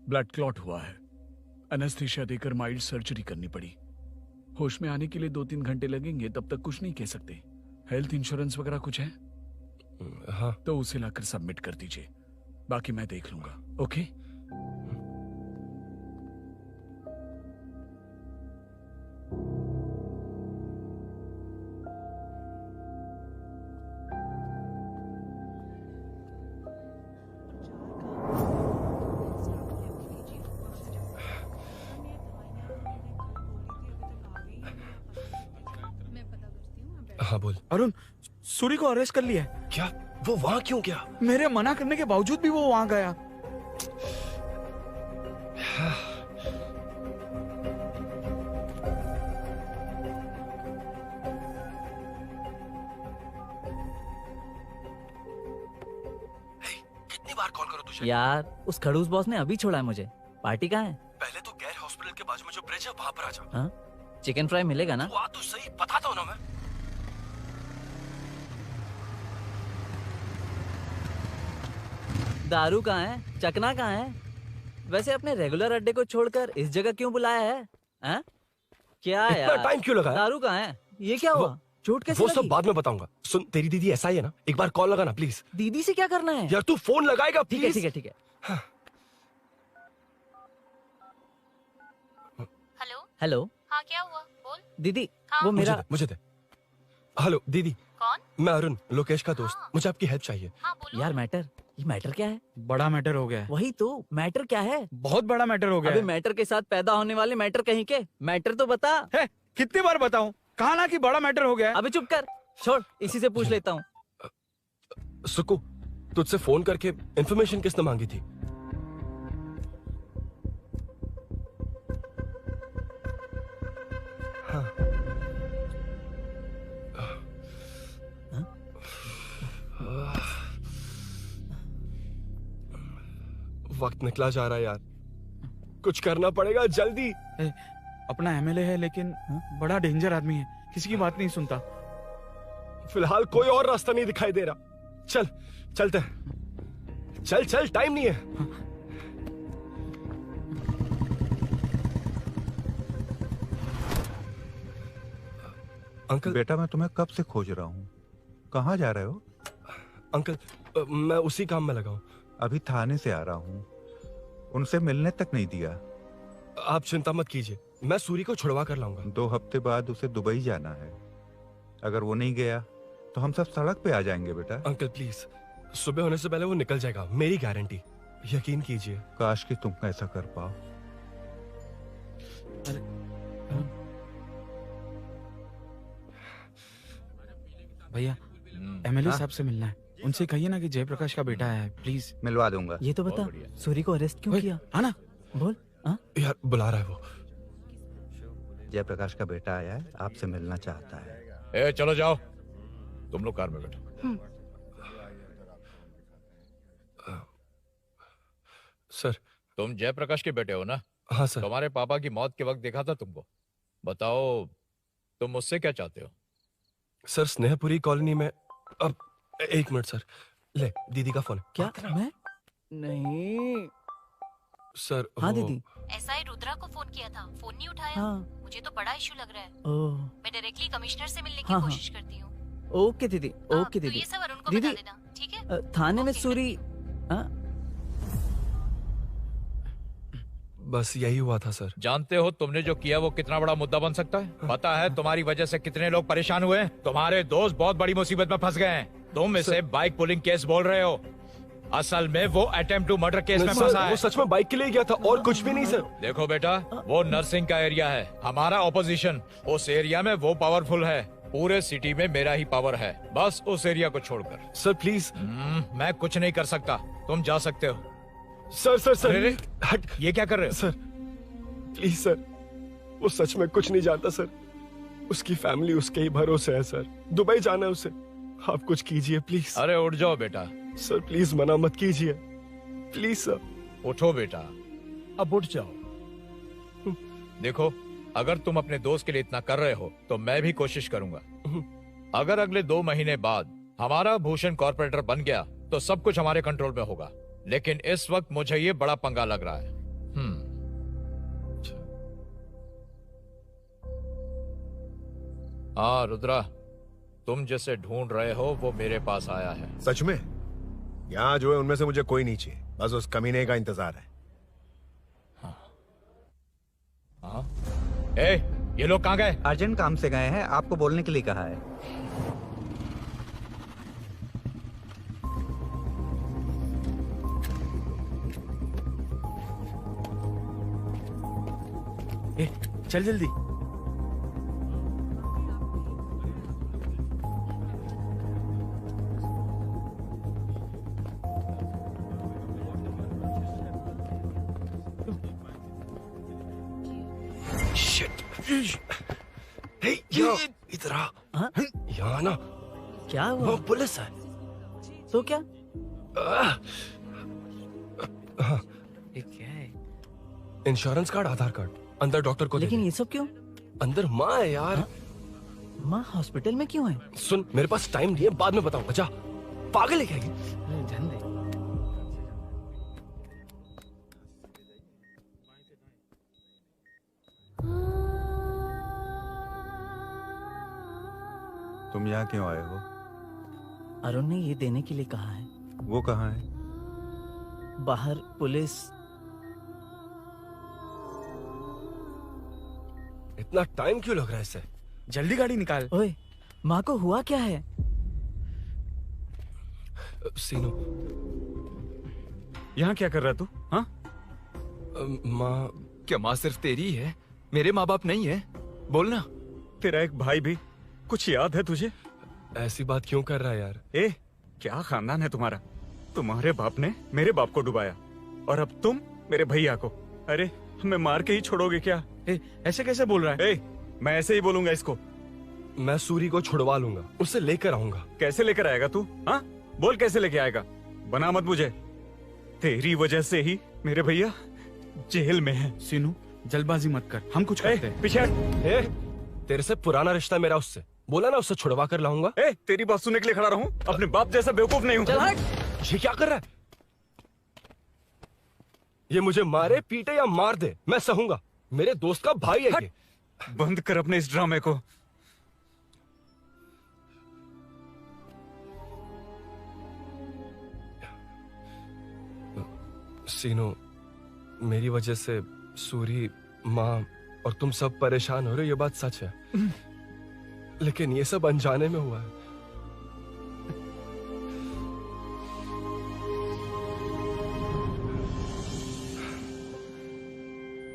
ब्लड क्लॉट हुआ है। एनेस्थीसिया देकर माइल्ड सर्जरी करनी पड़ी। होश में आने के लिए 2-3 घंटे लगेंगे, तब तक कुछ नहीं कह सकते। हेल्थ इंश्योरेंस वगैरह कुछ है? हाँ। तो उसे लाकर सबमिट कर दीजिए, बाकी मैं देख लूंगा। ओके? हाँ बोल। अरुण, सूरी को अरेस्ट कर लिया है। क्या? वो वहां क्यों गया? मेरे मना करने के बावजूद भी वो वहां गया। कितनी बार कॉल करो तुझे? यार उस खड़ूस बॉस ने अभी छोड़ा है मुझे। पार्टी कहाँ है? पहले तो गैर हॉस्पिटल के बाजू में जो ब्रिज है वहां पर आ जा। हाँ? चिकन फ्राई मिलेगा ना? तू आ तो सही, बताता हूँ ना मैं। दारू कहाँ है? चकना कहाँ है? वैसे अपने रेगुलर अड्डे को छोड़कर इस जगह क्यों बुलाया है? हाँ? क्या इतना यार? टाइम क्यों लगाया? दारू कहाँ है? ये क्या हुआ? चोट कैसे वो लगी? सब बाद में बताऊंगा। सुन, तेरी दीदी ऐसा ही है ना, एक बार कॉल लगाना प्लीज। दीदी से क्या करना है? यार तू फोन लगाएगा ठीक है प्लीज? ठीक है ठीक है। हेलो हेलो हाँ क्या हुआ बोल। दीदी, हाँ। वो मेरा मुझे दे। हेलो दीदी। कौन? मैं अरुण, लोकेश का दोस्त। मुझे आपकी हेल्प चाहिए। यार मैटर, ये मैटर क्या है? बड़ा मैटर हो गया है। वही तो, मैटर क्या है? बहुत बड़ा मैटर हो गया अबे है। मैटर के साथ पैदा होने वाले मैटर कहीं के, मैटर तो बता। है, कितनी बार बताऊं? कहा ना कि बड़ा मैटर हो गया है। अबे चुप कर, छोड़, इसी से पूछ लेता हूँ। सुकू, तुझसे फोन करके इन्फॉर्मेशन किसने मांगी थी? हाँ। वक्त निकला जा रहा है यार, कुछ करना पड़ेगा जल्दी। अपना एमएलए है लेकिन बड़ा डेंजर आदमी है, किसी की बात नहीं सुनता। फिलहाल कोई और रास्ता नहीं दिखाई दे रहा। चल चलते हैं, चल चल, टाइम नहीं है। अंकल। बेटा मैं तुम्हें कब से खोज रहा हूँ, कहाँ जा रहे हो? अंकल मैं उसी काम में लगा हूँ। अभी थाने से आ रहा हूँ, उनसे मिलने तक नहीं दिया। आप चिंता मत कीजिए, मैं सूरी को छुड़वा कर लाऊंगा। 2 हफ्ते बाद उसे दुबई जाना है, अगर वो नहीं गया तो हम सब सड़क पे आ जाएंगे बेटा। अंकल प्लीज, सुबह होने से पहले वो निकल जाएगा, मेरी गारंटी, यकीन कीजिए। काश कि तुम ऐसा कर पाओ। भैया, एमएलए साहब से मिलना है, उनसे कहिए ना कि जयप्रकाश का बेटा है, प्लीज। मिलवा दूंगा। ये तो बता, सूरी को अरेस्ट क्यों किया? आना बोल। यार बुला रहा है वो। जयप्रकाश का बेटा आया है, आपसे मिलना चाहता है। ए चलो जाओ, तुम लोग कार में बैठो। सर। तुम जयप्रकाश के बेटे हो ना? हाँ सर। तुम्हारे पापा की मौत के वक्त देखा था तुमको। बताओ तुम मुझसे क्या चाहते हो? सर स्नेहपुरी कॉलोनी में, अब 1 मिनट सर, ले दीदी का फोन। क्या? मैं नहीं सर। हाँ दीदी। एसआई रुद्रा को फोन किया था, फोन नहीं उठाया। हाँ। मुझे तो बड़ा इशू लग रहा है। ओह। मैं डायरेक्टली कमिश्नर से मिलने की हाँ, कोशिश करती हूँ। ओके दीदी, ओके तो दीदी। ये सब अरुण को दीदी, बता देना, ठीक है? थाने में सूरी। बस यही हुआ था सर। जानते हो तुमने जो किया वो कितना बड़ा मुद्दा बन सकता है? पता है तुम्हारी वजह से कितने लोग परेशान हुए हैं? तुम्हारे दोस्त बहुत बड़ी मुसीबत में फंस गए हैं। तुम इसे बाइक पुलिंग केस बोल रहे हो, असल में वो अटेम्प्ट टू मर्डर केस में फंसा है। वो सच में बाइक के लिए गया था और कुछ भी नहीं सर। देखो बेटा, वो नर्सिंग का एरिया है, हमारा ऑपोजिशन उस एरिया में वो पावरफुल है। पूरे सिटी में मेरा ही पावर है, बस उस एरिया को छोड़कर। Sir please. मैं कुछ नहीं कर सकता, तुम जा सकते हो। Sir sir sir. अरे, हट, ये क्या कर रहे हो? सर प्लीज सर, वो सच में कुछ नहीं जानता सर, उसकी फैमिली उसके ही भरोसे है सर, दुबई जाना है उसे, आप कुछ कीजिए प्लीज। अरे उठ जाओ बेटा। सर प्लीज मना मत कीजिए, प्लीज सर। उठो बेटा, अब उठ जाओ। देखो, अगर तुम अपने दोस्त के लिए इतना कर रहे हो तो मैं भी कोशिश करूंगा। अगर अगले 2 महीने बाद हमारा भूषण कॉर्पोरेटर बन गया तो सब कुछ हमारे कंट्रोल में होगा, लेकिन इस वक्त मुझे ये बड़ा पंगा लग रहा है। हाँ रुद्रा, तुम जिसे ढूंढ रहे हो वो मेरे पास आया है। सच में? यहाँ जो है उनमें से मुझे कोई नहीं चाहिए, बस उस कमीने का इंतजार है। हाँ? ए, ये लोग कहाँ गए? अर्जेंट काम से गए हैं, आपको बोलने के लिए कहा है। ए, चल जल्दी। इधर आ। यहाँ ना क्या हुआ? वो पुलिस है। तो क्या? हाँ, ये क्या है? इंश्योरेंस कार्ड, आधार कार्ड, अंदर डॉक्टर को। लेकिन ये सब क्यों? अंदर माँ है यार। हाँ? माँ हॉस्पिटल में क्यों है? सुन, मेरे पास टाइम नहीं है, बाद में बताऊंगा। जा, पागल है क्या ये? जान दे। तुम यहाँ क्यों आए हो? अरुण ने ये देने के लिए कहा है। वो कहाँ है? बाहर पुलिस। इतना टाइम क्यों लग रहा है इसे? जल्दी गाड़ी निकाल। ओए, माँ को हुआ क्या है? सीनू, यहाँ क्या कर रहा तू? हाँ? माँ। क्या माँ सिर्फ तेरी ही है? मेरे माँ बाप नहीं है? बोलना। तेरा एक भाई भी। कुछ याद है तुझे? ऐसी बात क्यों कर रहा है यार? ए, क्या खानदान है तुम्हारा? तुम्हारे बाप ने मेरे बाप को डुबाया और अब तुम मेरे भैया को। अरे, हमें मार के ही छोड़ोगे क्या? ऐसे कैसे बोल रहा है? मैं ऐसे ही बोलूंगा इसको। मैं सूरी को छुड़वा लूंगा, उसे लेकर आऊंगा। कैसे लेकर आएगा तू? हाँ, बोल कैसे लेके आएगा? बना मत मुझे। तेरी वजह से ही मेरे भैया जेल में है। सीनू, जल्दबाजी मत कर, हम कुछ करते हैं। पीछे हट। तेरे से पुराना रिश्ता मेरा उससे। बोला ना उससे छुड़वा कर लाऊंगा। तेरी बात सुनने के लिए खड़ा रहूं? अपने बाप जैसा बेवकूफ नहीं हूं। चल हट। ये क्या कर रहा है? ये मुझे मारे, पीटे या मार दे, मैं सहूंगा। मेरे दोस्त का भाई है ये। बंद कर अपने इस ड्रामे को। सीनो, मेरी वजह से सूरी, माँ और तुम सब परेशान हो रहे हो, ये बात सच है। लेकिन ये सब अनजाने में हुआ है।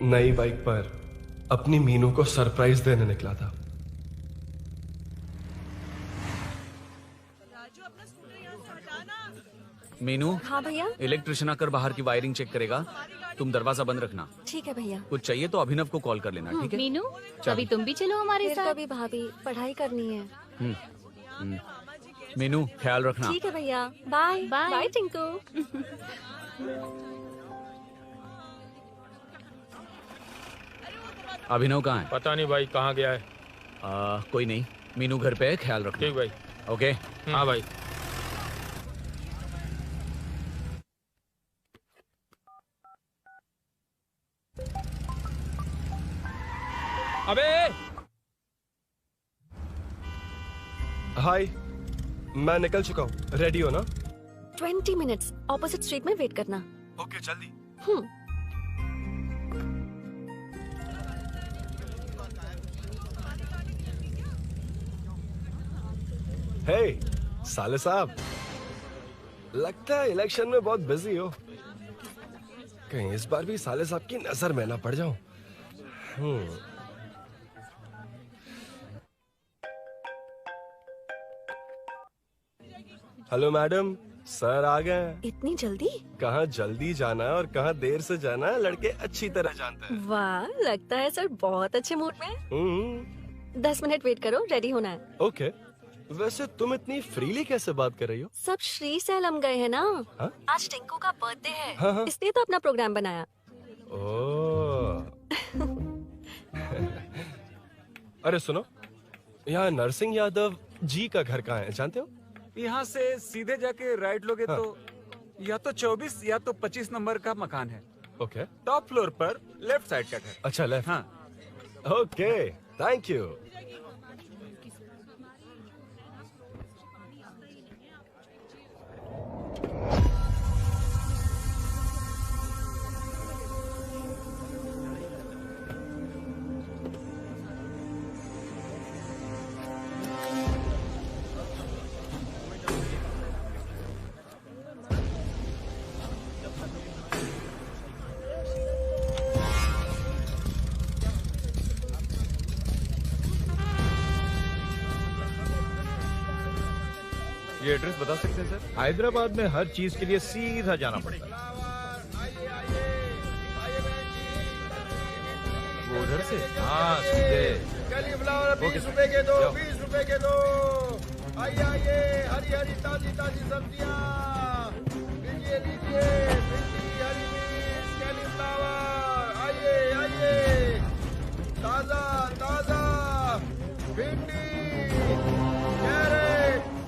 नई बाइक पर अपनी मीनू को सरप्राइज देने निकला था। मीनू। हाँ भैया। इलेक्ट्रिशियन आकर बाहर की वायरिंग चेक करेगा, तुम दरवाजा बंद रखना। ठीक है भैया। कुछ चाहिए तो अभिनव को कॉल कर लेना, ठीक है? मीनू, अभी तुम भी चलो हमारे साथ। कभी भाभी, पढ़ाई करनी है। मीनू, ख्याल रखना। ठीक है भैया, बाय बाय। बाय टिंकू। अभिनव कहाँ है? पता नहीं भाई, कहाँ गया है। कोई नहीं, मीनू घर पे है, ख्याल रखना। ठीक भाई। ओके। हाँ भाई। अबे हाय, मैं निकल चुका हूँ, रेडी हो ना? 20 मिनट्स ऑपोजिट स्ट्रीट में वेट करना। ओके, जल्दी। हे साले साहब, लगता है इलेक्शन में बहुत बिजी हो। कहीं इस बार भी साले साहब की नजर में ना पड़ जाऊं। हेलो मैडम, सर आ गए। इतनी जल्दी? कहाँ जल्दी जाना है और कहाँ देर से जाना है, लड़के अच्छी तरह जानते हैं। वाह, लगता है सर बहुत अच्छे मूड में हैं। 10 मिनट वेट करो, रेडी होना है। ओके। वैसे तुम इतनी फ्रीली कैसे बात कर रही हो? सब श्री सैलम गए हैं ना। हा? आज टिंकू का बर्थडे है। हाँ। इसलिए तो अपना प्रोग्राम बनाया। ओह। अरे सुनो, यहाँ नरसिंह यादव जी का घर कहाँ है, जानते हो? यहाँ से सीधे जाके राइट लोगे तो या तो 24 या तो 25 नंबर का मकान है। ओके। टॉप फ्लोर पर लेफ्ट साइड का घर। अच्छा, लेफ्ट। हाँ। Okay, thank you. ये एड्रेस बता सकते हैं सर? हैदराबाद में हर चीज के लिए सीधा जाना पड़ेगा। वो उधर से? हाँ सीधे। कैलीफ्लावर 20 रुपए के दो, 20 रुपए के दो। आइए आइए, हरी हरी ताजी ताजी सब्जियाँ लीजिए लीजिए। भिंडी, हरी मिर्च, कैलीफ्लावर, आइए आइए। ताजा ताजा भिंडी, कैरेट।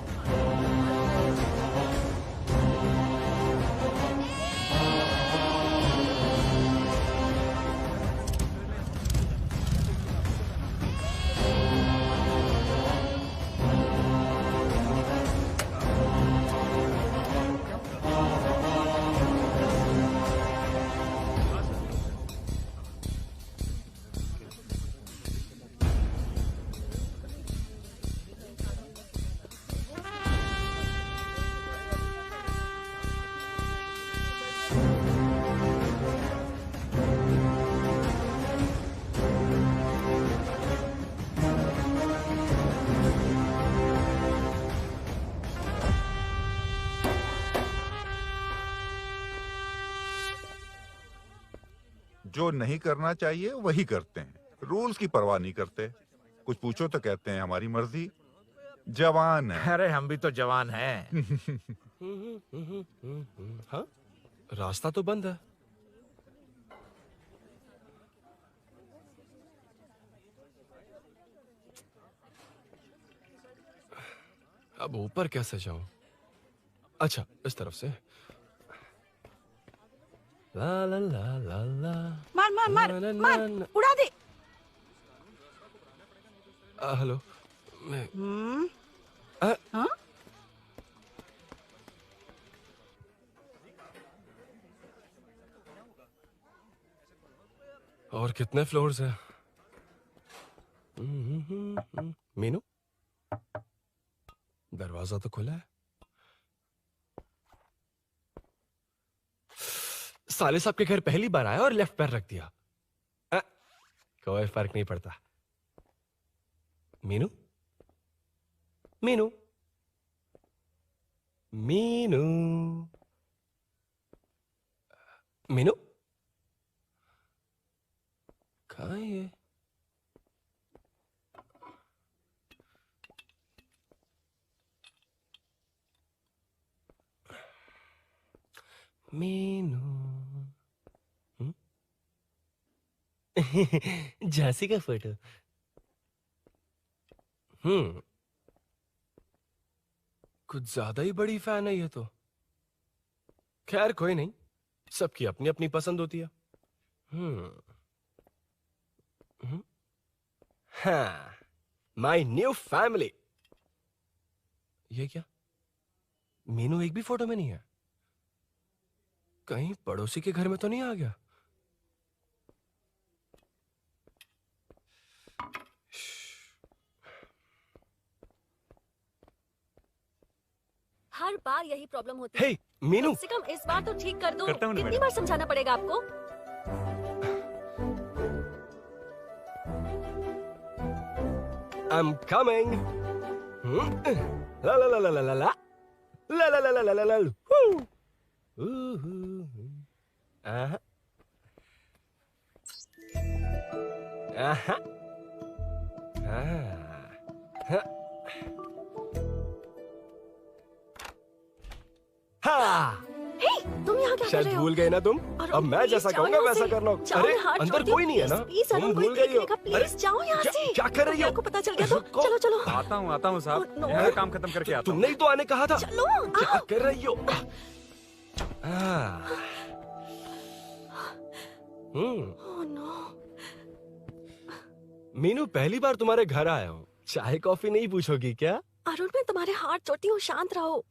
जो नहीं करना चाहिए वही करते हैं, रूल्स की परवाह नहीं करते। कुछ पूछो तो कहते हैं हमारी मर्जी। जवान है। अरे हम भी तो जवान हैं। हाँ, रास्ता तो बंद है। अब ऊपर कैसे जाऊं? अच्छा, इस तरफ से। ला ला ला ला ला। मार मार मार मार, उड़ा दे। हेलो, मैं हाँ? और कितने फ्लोर्स हैं? मीनू, दरवाजा तो खुला है। साले साहब के घर पहली बार आया और लेफ्ट पैर रख दिया। कोई फर्क नहीं पड़ता। मीनू, मीनू, मीनू, मीनू, कहाँ है ये? मीनू, झांसी का फोटो। कुछ ज्यादा ही बड़ी फैन है ये तो। खैर कोई नहीं, सबकी अपनी अपनी पसंद होती है। हाँ, माई न्यू फैमिली। ये क्या? मीनू एक भी फोटो में नहीं है। कहीं पड़ोसी के घर में तो नहीं आ गया? हर बार यही प्रॉब्लम होती है। हे, मीनू। कम से कम इस बार तो ठीक कर दो। करता हूँ ना कितनी मैडम। बार समझाना पड़ेगा आपको? I'm coming. La la la la la la la. La la la la la la la. Woo. Aha. Aha. हाँ। हे, तुम यहाँ क्या कर शायद रहे हो? भूल गए ना तुम। अरुण, अब मैं प्लीज जैसा जाओ कहूंगा यहाँ वैसा से। करना। जाओ, अरे हाथ अंदर छोड़ कोई नहीं है ना? दो, प्लीज, तुम अरुण, भूल कोई गई हो। देखेगा, प्लीज जाओ यहाँ से। क्या कर रही हो? आपको पता चल गया तो चलो चलो। आता हूँ साहब। मेरा काम खत्म करके आता हूँ। तुमने ही तो आने कहा था। चलो, क्या कर रही हो? Oh no. मीनू, पहली बार तुम्हारे घर आया हूँ। चाय कॉफी नहीं पूछोगी क्या? अरुण, मैं तुम्हारे हाथ जोड़ती हूँ, शांत रहो।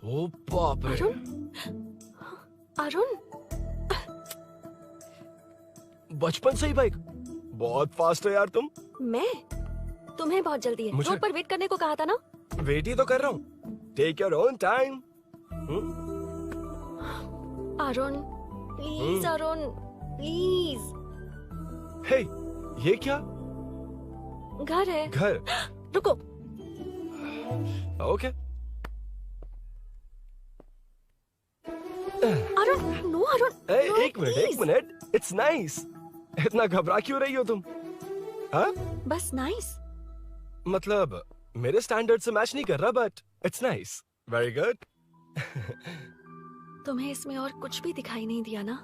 ओ बाप रे। अरुण, बचपन से ही बाइक। बहुत फास्ट है यार तुम। मैं? तुम्हें बहुत जल्दी है। मुझे- रोड पर वेट करने को कहा था ना? वेट ही तो कर रहा हूँ। Take your own time. Arun, please Arun. Please. Hey, ये क्या? घर है। घर? रुको। ओके। अरुण, नो अरुण। एक मिनट, इट्स नाइस। इतना घबरा क्यों रही हो तुम? हाँ? बस नाइस। मतलब मेरे स्टैंडर्ड से मैच नहीं कर रहा, but it's nice. Very good. तुम्हें इसमें और कुछ भी दिखाई नहीं दिया ना?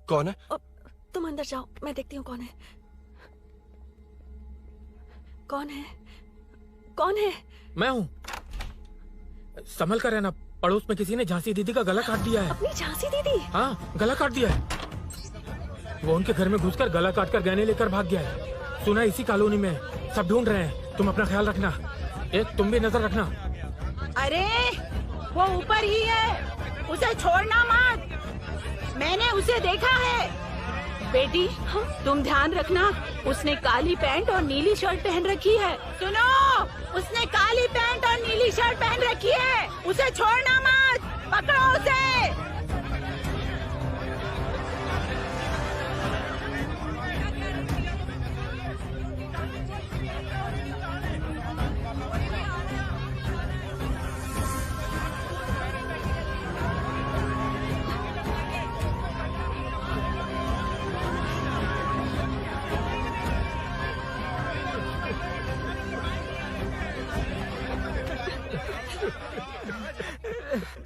कौन है? तुम अंदर जाओ, मैं देखती हूँ कौन है। कौन है? कौन है? मैं हूँ। संभल कर रहना, पड़ोस में किसी ने झांसी दीदी का गला काट दिया है। अपनी झांसी दीदी? हाँ, गला काट दिया है। वो उनके घर में घुसकर गला काट कर गहने लेकर भाग गया है। सुना इसी कॉलोनी में, सब ढूंढ रहे हैं। तुम अपना ख्याल रखना। तुम भी नजर रखना। अरे वो ऊपर ही है, उसे छोड़ना मत। मैंने उसे देखा है। बेटी, तुम ध्यान रखना, उसने काली पैंट और नीली शर्ट पहन रखी है। सुनो, उसने काली पैंट और नीली शर्ट पहन रखी है। उसे छोड़ना मत, पकड़ो उसे।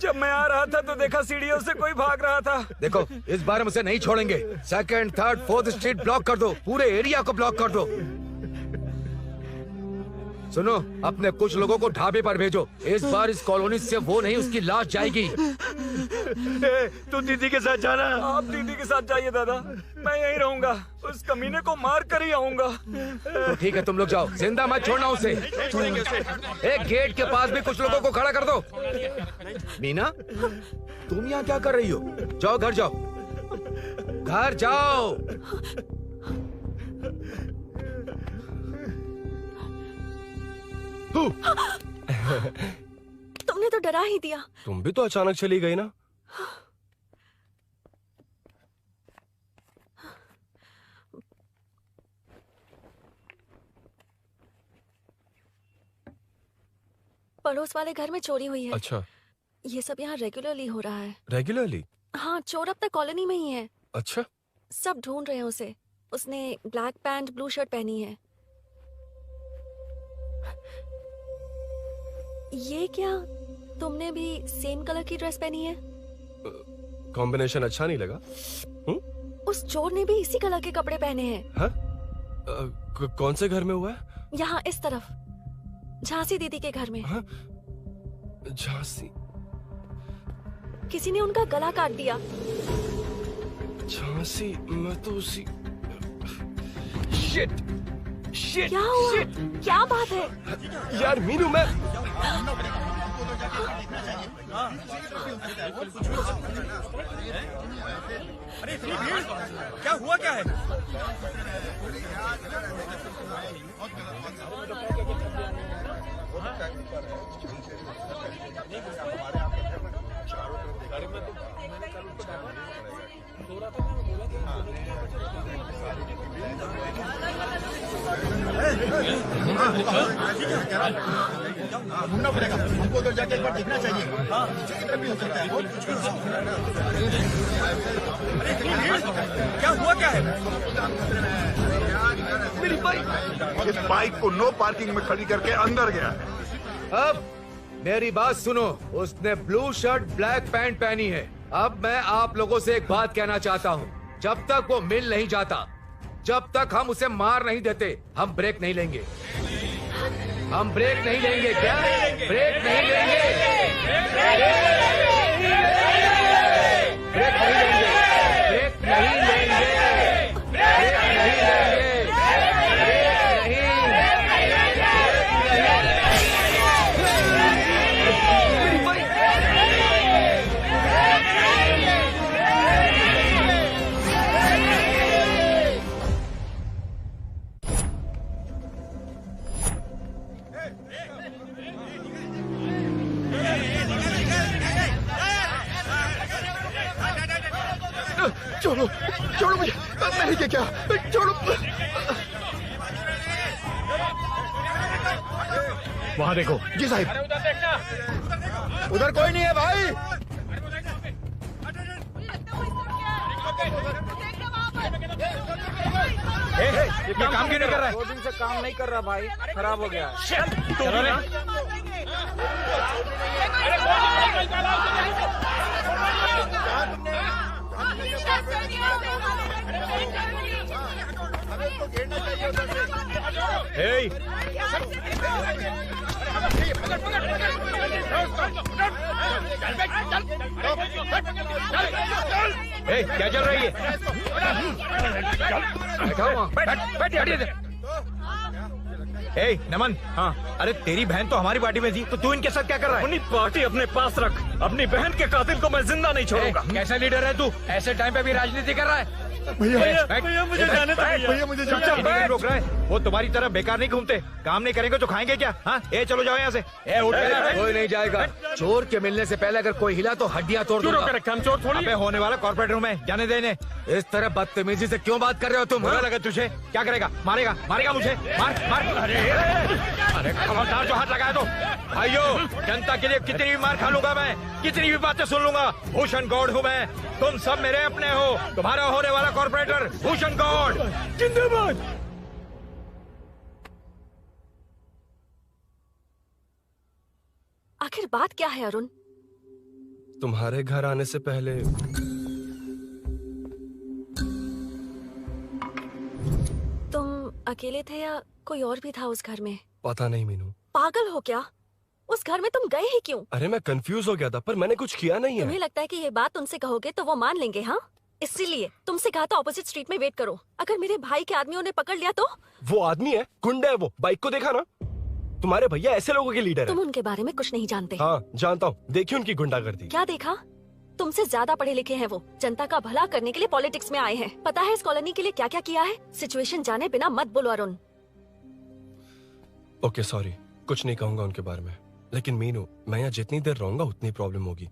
जब मैं आ रहा था तो देखा सीढ़ियों से कोई भाग रहा था। देखो, इस बार हम उसे नहीं छोड़ेंगे। Second, third, fourth street block कर दो, पूरे एरिया को ब्लॉक कर दो। सुनो, अपने कुछ लोगों को ढाबे पर भेजो। इस बार इस कॉलोनी से वो नहीं, उसकी लाश जाएगी। तू दीदी के साथ जाना। आप दीदी के साथ जाइए दादा, मैं यहीं रहूंगा। उस कमीने को मार कर ही आऊंगा। तो ठीक है, तुम लोग जाओ, जिंदा मत छोड़ना उसे। एक गेट के पास भी कुछ लोगों को खड़ा कर दो। मीना, तुम यहाँ क्या कर रही हो? जाओ घर जाओ, घर जाओ। तुमने तो डरा ही दिया। तुम भी तो अचानक चली गई ना। पड़ोस वाले घर में चोरी हुई है। अच्छा। ये सब यहाँ रेगुलरली हो रहा है। रेगुलरली? हाँ, चोर अब तक कॉलोनी में ही है। अच्छा। सब ढूंढ रहे हैं उसे। उसने ब्लैक पैंट ब्लू शर्ट पहनी है। ये क्या, तुमने भी सेम कलर की ड्रेस पहनी है? कॉम्बिनेशन अच्छा नहीं लगा? उस चोर ने भी इसी कलर के कपड़े पहने हैं। हाँ? कौन से घर में हुआ है? यहाँ इस तरफ, झांसी दीदी के घर में। हाँ? झांसी? किसी ने उनका गला काट दिया। झांसी? मैं तो उसी। शिट! शिट! क्या हुआ? शिट! क्या बात है? यार मीनू, मैं अरे क्या हुआ, क्या है? ढूंढना पड़ेगा हमको, उधर जाके एक बार देखना चाहिए। हाँ, पीछे की तरफ भी हो सकता है। अरे क्या हुआ, क्या है? मेरी बाइक, इस बाइक को नो पार्किंग में खड़ी करके अंदर गया है। अब मेरी बात सुनो, उसने ब्लू शर्ट ब्लैक पैंट पहनी है। अब मैं आप लोगों से एक बात कहना चाहता हूँ, जब तक वो मिल नहीं जाता जब तक हम उसे मार नहीं देते हम ब्रेक नहीं लेंगे। हम ब्रेक नहीं लेंगे। क्या ब्रेक नहीं लेंगे? ब्रेक नहीं लेंगे। ब्रेक नहीं लेंगे। ब्रेक नहीं लेंगे। छोड़ो छोड़ो मुझे, मैंने क्या छोड़ो। वहाँ देखो। जी साहब। उधर कोई नहीं है भाई। ये काम क्यों नहीं कर रहा है? 2 दिन से काम नहीं कर रहा भाई, खराब हो गया। क्या चल रही है? नमन। हाँ, अरे तेरी बहन तो हमारी पार्टी में थी, तो तू इनके साथ क्या कर रहा है? अपनी पार्टी अपने पास रख, अपनी बहन के कातिल को मैं जिंदा नहीं छोड़ूंगा। कैसा लीडर है तू? ऐसे टाइम पे भी राजनीति कर रहा है? भैया मुझे जाने दो भैया, मुझे जाने दो। रोक रहा है? वो तुम्हारी तरह बेकार नहीं घूमते, काम नहीं करेंगे तो खाएंगे क्या? हाँ, चलो जाओ यहाँ से। कोई नहीं जाएगा। चोर के मिलने से पहले अगर कोई हिला तो हड्डियां तोड़ दूंगा। चोर थोड़ी होने वाला कॉर्पोरेट रूम है, जाने देने। इस तरह बदतमीजी से क्यों बात कर रहे हो तुम? बुरा लगा तुझे? क्या करेगा? मारेगा? मारेगा मुझे? मार मार। अरे खबरदार जो हाथ लगाया तो। भाइयों, जनता के लिए कितनी भी मार खा लूंगा मैं, कितनी भी बातें सुन लूंगा। भूषण गौड़ हूँ मैं, तुम सब मेरे अपने हो। तुम्हारा होने वाला कॉर्पोरेटर भूषण गौड़ जिंदाबाद। आखिर बात क्या है अरुण? तुम्हारे घर आने से पहले तुम अकेले थे या कोई और भी था उस घर में? पता नहीं मीनू। पागल हो क्या? उस घर में तुम गए ही क्यों? अरे मैं कंफ्यूज हो गया था, पर मैंने कुछ किया नहीं है। तुम्हें लगता है कि ये बात उनसे कहोगे तो वो मान लेंगे? हाँ, इसलिए तुमसे कहा था ऑपोजिट स्ट्रीट में वेट करो। अगर मेरे भाई के आदमियों ने पकड़ लिया तो? वो आदमी है, गुंडा है वो। बाइक को देखा ना? तुम्हारे भैया ऐसे लोगों के लीडर तुम है। उनके बारे में कुछ नहीं जानते। हाँ जानता हूँ, देखिए उनकी गुंडागर्दी। क्या देखा? तुमसे ज्यादा पढ़े लिखे हैं वो। जनता का भला करने के लिए पॉलिटिक्स में आए हैं। पता है इस कॉलोनी के लिए क्या क्या किया है? सिचुएशन जाने बिना मत बोलो अरुण। ओके सॉरी, कुछ नहीं कहूंगा उनके बारे में। लेकिन मीनू, मैं यहाँ जितनी देर रहूंगा उतनी प्रॉब्लम होगी।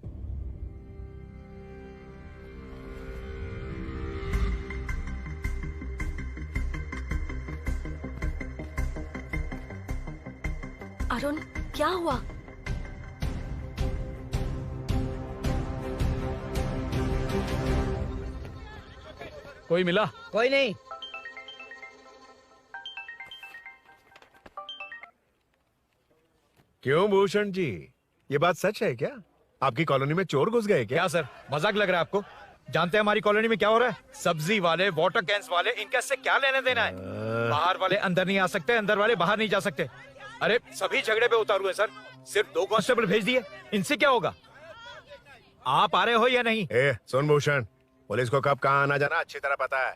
अरुण, क्या हुआ? कोई मिला? कोई नहीं। क्यों भूषण जी, ये बात सच है क्या? आपकी कॉलोनी में चोर घुस गए क्या? सर, मजाक लग रहा है आपको? जानते हैं हमारी कॉलोनी में क्या हो रहा है? सब्जी वाले, वाटर कैंस वाले, इनका से क्या लेने देना है? बाहर वाले अंदर नहीं आ सकते, अंदर वाले बाहर नहीं जा सकते। अरे सभी झगड़े पे उतारू है सर। सिर्फ 2 कांस्टेबल भेज दिए, इनसे क्या होगा? आप आ रहे हो या नहीं? सुन भूषण, पुलिस को कब कहाँ आना जाना अच्छी तरह पता है।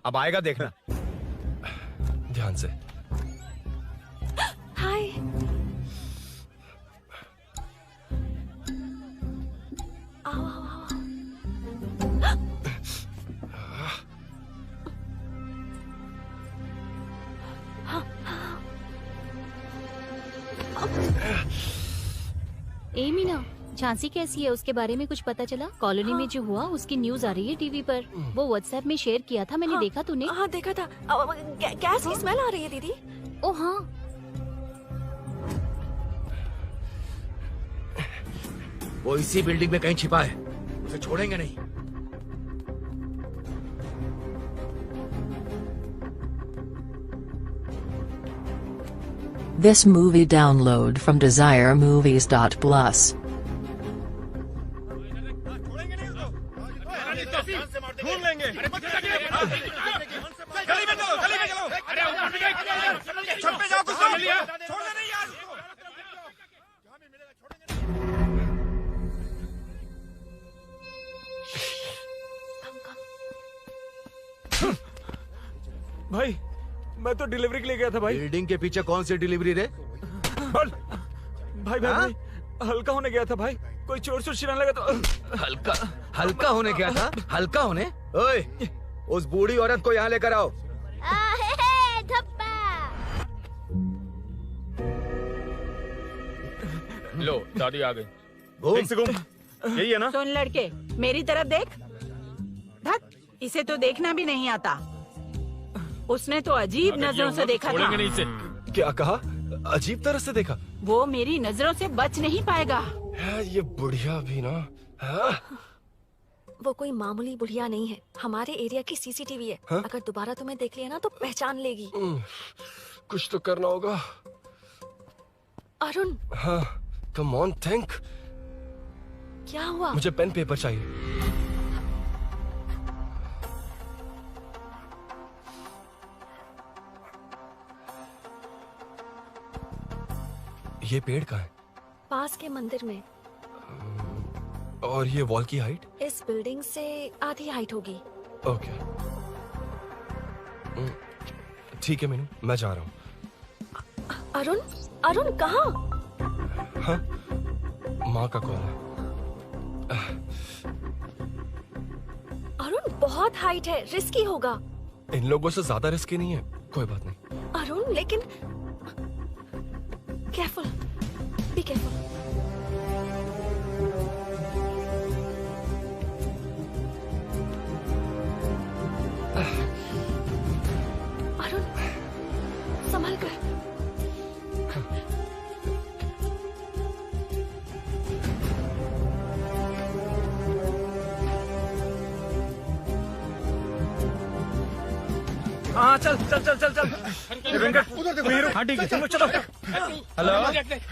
अब आएगा देखना। ध्यान से। हाय। आओ आओ आओ। ए मीना, झांसी कैसी है? उसके बारे में कुछ पता चला? कॉलोनी में जो हुआ उसकी न्यूज आ रही है टीवी पर। वो व्हाट्सएप में शेयर किया था, मैंने देखा। तूने? हाँ देखा था। गैस की स्मेल आ रही है दीदी। ओ हाँ। वो इसी बिल्डिंग में कहीं छिपा है, उसे छोड़ेंगे नहीं। This movie download from DesireMovies.plus. ढूंढ लेंगे। गली में चलो। छत पे जाओ, कुछ छोड़ दे नहीं यार उसको। भाई मैं तो डिलीवरी के लिए गया था भाई। बिल्डिंग के पीछे कौन सी डिलीवरी रे? भाई हल्का होने गया था भाई, कोई चोर चिल्लाने लगा तो हल्का होने गया था? हल्का होने? ओए, उस बूढ़ी औरत को यहाँ लेकर आओ। लो दादी आ गई। यही है ना? सुन लड़के, मेरी तरफ देख। धत, इसे तो देखना भी नहीं आता। उसने तो अजीब नजरों से देखा था। नहीं इसे। क्या कहा? अजीब तरह से देखा? वो मेरी नजरों से बच नहीं पाएगा। ये बुढ़िया भी ना। वो कोई मामूली बुढ़िया नहीं है, हमारे एरिया की सीसीटीवी है। अगर दोबारा तुम्हें देख लिया ना तो पहचान लेगी। कुछ तो करना होगा। अरुण। हाँ, कम ऑन थिंक। क्या हुआ? मुझे पेन पेपर चाहिए। ये पेड़ का है? पास के मंदिर में। और ये वॉल की हाइट? इस बिल्डिंग से आधी हाइट होगी। ओके, ठीक है मीनू, मैं जा रहा हूँ। अरुण, अरुण कहाँ? हाँ, माँ का कॉल है। अरुण बहुत हाइट है, रिस्की होगा। इन लोगों से ज्यादा रिस्की नहीं है, कोई बात नहीं। अरुण लेकिन केयरफुल, बी केयरफुल। अरुण संभल कर। हाँ चल चल चल चल चल। उधर देखो। हाँ ठीक है, चलो चलो। हेलो,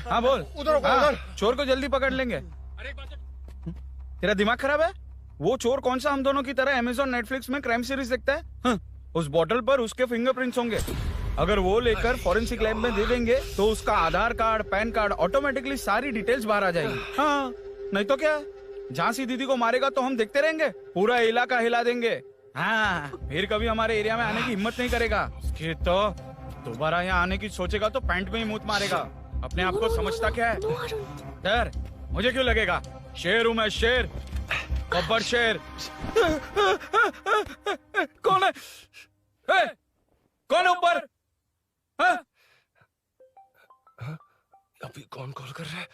हाँ बोल। उधर चोर को जल्दी पकड़ लेंगे। तेरा दिमाग खराब है? वो चोर कौन सा हम दोनों की तरह अमेज़न नेटफ्लिक्स में क्राइम सीरीज देखता है? उस बॉटल पर उसके फिंगरप्रिंट्स होंगे। अगर वो लेकर फॉरेंसिक लैब में दे देंगे तो उसका आधार कार्ड, पैन कार्ड, ऑटोमेटिकली सारी डिटेल्स बाहर आ जाएगी। हाँ, नहीं तो क्या? झांसी दीदी को मारेगा तो हम देखते रहेंगे, पूरा इलाका हिला देंगे। हाँ, फिर कभी हमारे एरिया में आने की हिम्मत नहीं करेगा। कि तो दोबारा यहाँ आने की सोचेगा तो पैंट में ही मूत मारेगा। अपने आप को समझता क्या है? डर मुझे क्यों लगेगा? शेर हूँ मैं, शेर, गब्बर शेर। कौन है? कौन है ऊपर? अभी कौन कॉल कर रहा है?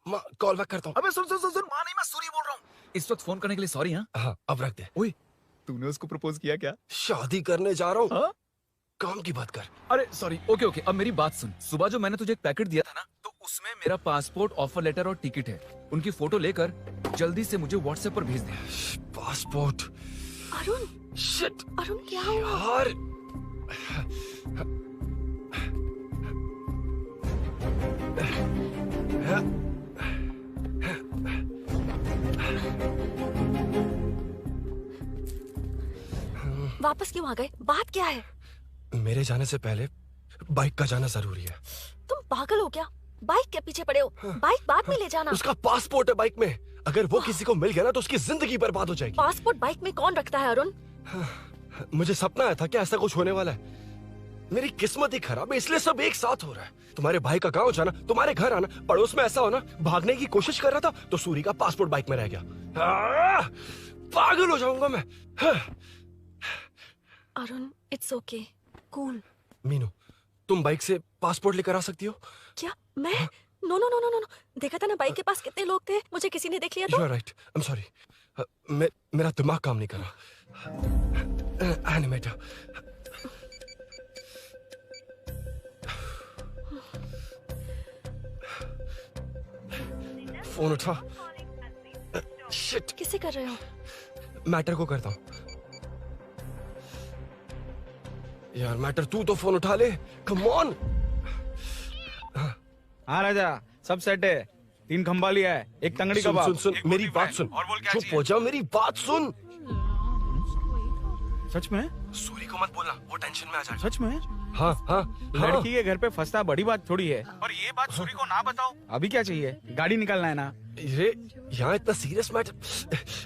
माँ, कॉल बैक करता हूँ। अबे सुन सुन सुन सुन, माँ नहीं, मैं सूरी बोल रहा हूँ। इस वक्त फोन करने के लिए सॉरी। हाँ, अब रख दे। ओए, तूने उसको प्रपोज किया क्या? शादी करने जा रहा हूँ। काम की बात कर। अरे सॉरी, ओके ओके, अब मेरी बात सुन। सुबह जो मैंने तुझे एक पैकेट दिया था ना, तो उसमें मेरा पासपोर्ट, ऑफर लेटर और टिकट है। उनकी फोटो लेकर जल्दी से मुझे व्हाट्सएप पर भेज दे। पासपोर्ट? अरुण, शिट, अरुण क्या हुआ? यार, वापस क्यों आ गए? बात क्या है? मेरे जाने से पहले बाइक का जाना जरूरी है। तुम पागल हो क्या? बाइक के पीछे पड़े हो? बाइक बाद में ले जाना। उसका पासपोर्ट है बाइक में, अगर वो किसी को मिल गया ना तो उसकी जिंदगी बर्बाद हो जाएगी। पासपोर्ट बाइक में कौन रखता है अरुण? मुझे सपना आया था क्या ऐसा कुछ होने वाला है। मेरी किस्मत ही खराब है, इसलिए सब एक साथ हो रहा है। तुम्हारे भाई का गांव जाना, तुम्हारे घर आना, पड़ोस में ऐसा होना। भागने की कोशिश कर रहा था तो सूरी का पासपोर्ट बाइक में रह गया। पागल हो जाऊंगा मैं। Arun, it's okay, cool. Meenu, तुम बाइक से पासपोर्ट लेकर आ सकती हो? क्या मैं? No no no no no, देखा था ना बाइक के पास कितने लोग थे, मुझे किसी ने देख लिया तो। You are right. I'm sorry. मेरा दिमाग काम नहीं कर रहा। एनिमेटर। फोन उठा। शिट। किससे कर रहे हो? मैटर को करता हूँ। यार मैटर, तू तो फोन उठा ले। Come on. हाँ राजा, सब सेट है। 3 खंबा लिया है, एक तंगड़ी सुन कबाब। सुन सुन, मेरी बात सुन। चुप हो जा, मेरी बात सुन। सच में? सूरी को मत बोलना, वो टेंशन में आ जाएगा। सच में? हाँ हाँ। लड़की के घर पे फंसना बड़ी बात थोड़ी है, और ये बात सूरी को ना बताओ। अभी क्या चाहिए? गाड़ी निकालना है ना? ये यहाँ इतना सीरियस मैटर,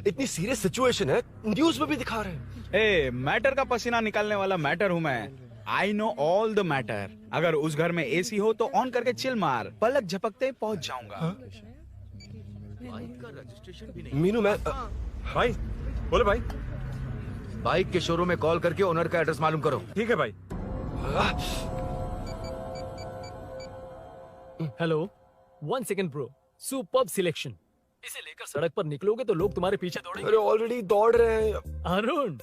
इतनी सीरियस सिचुएशन है, न्यूज में भी दिखा रहे हैं। ए, मैटर का पसीना निकालने वाला मैटर हूँ मैं। I know all the matter. अगर उस घर में एसी हो तो ऑन करके चिल मार, पलक झपकते ही पहुंच जाऊंगा। मीनू मैं भाई बोले भाई। बाइक के शोरूम में कॉल करके ओनर का एड्रेस मालूम करो। ठीक है भाई। Hello, 1 second bro. Superb selection. इसे लेकर सड़क पर निकलोगे तो लोग तुम्हारे पीछे दौड़ेंगे। अरे ऑलरेडी दौड़ रहे हैं। Arun,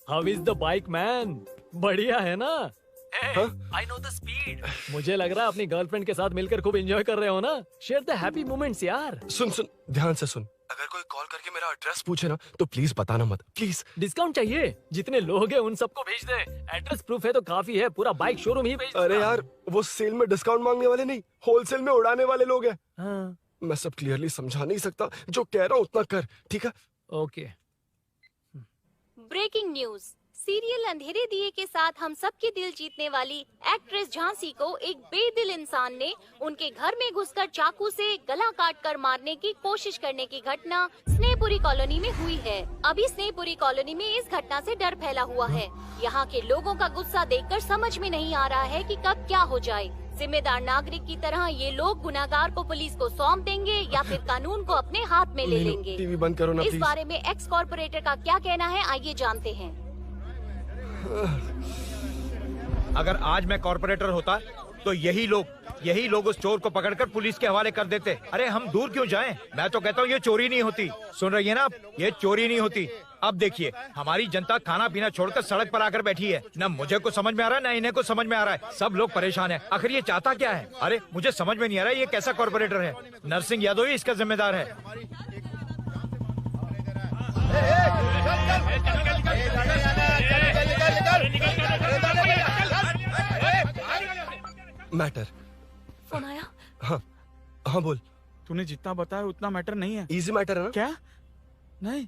how is the bike man? बढ़िया है ना? I know the speed. मुझे लग रहा है अपनी गर्लफ्रेंड के साथ मिलकर खूब एंजॉय कर रहे हो ना? शेयर द हैप्पी मोमेंट्स यार। सुन सुन, ध्यान से सुन। अगर कोई कॉल करके मेरा एड्रेस पूछे ना तो प्लीज बताना मत, प्लीज। डिस्काउंट चाहिए? जितने लोग हैं उन सबको भेज दे। एड्रेस प्रूफ है तो काफी है, पूरा बाइक शोरूम ही भेज दे। अरे यार, वो सेल में डिस्काउंट मांगने वाले नहीं, होलसेल में उड़ाने वाले लोग हैं। हाँ। मैं सब क्लियरली समझा नहीं सकता, जो कह रहा हूँ उतना कर, ठीक है? ओके। Breaking news. सीरियल अंधेरे दिए के साथ हम सबके दिल जीतने वाली एक्ट्रेस झांसी को एक बेदिल इंसान ने उनके घर में घुसकर चाकू से गला काटकर मारने की कोशिश करने की घटना स्नेहपुरी कॉलोनी में हुई है। अभी स्नेहपुरी कॉलोनी में इस घटना से डर फैला हुआ है। यहाँ के लोगों का गुस्सा देखकर समझ में नहीं आ रहा है कि कब क्या हो जाए। जिम्मेदार नागरिक की तरह ये लोग गुनाहगार को पुलिस को सौंप देंगे या फिर कानून को अपने हाथ में ले लेंगे। टीवी बंद करो ना इस प्लीज। बारे में एक्स कॉर्पोरेटर का क्या कहना है, आइए जानते हैं। अगर आज मैं कॉर्पोरेटर होता तो यही लोग उस चोर को पकड़कर पुलिस के हवाले कर देते। अरे हम दूर क्यों जाएं? मैं तो कहता हूँ ये चोरी नहीं होती। सुन रही है ना आप? ये चोरी नहीं होती। अब देखिए, हमारी जनता खाना पीना छोड़कर सड़क पर आकर बैठी है। न मुझे को समझ में आ रहा है, न इन्हें को समझ में आ रहा है। सब लोग परेशान हैं। आखिर ये चाहता क्या है? अरे मुझे समझ में नहीं आ रहा है, ये कैसा कॉर्पोरेटर है? नरसिंह यादव ही इसका जिम्मेदार है। मैटर। फोन आया? हाँ हाँ बोल। तूने जितना बताया उतना मैटर नहीं है। इजी मैटर है ना? क्या? नहीं,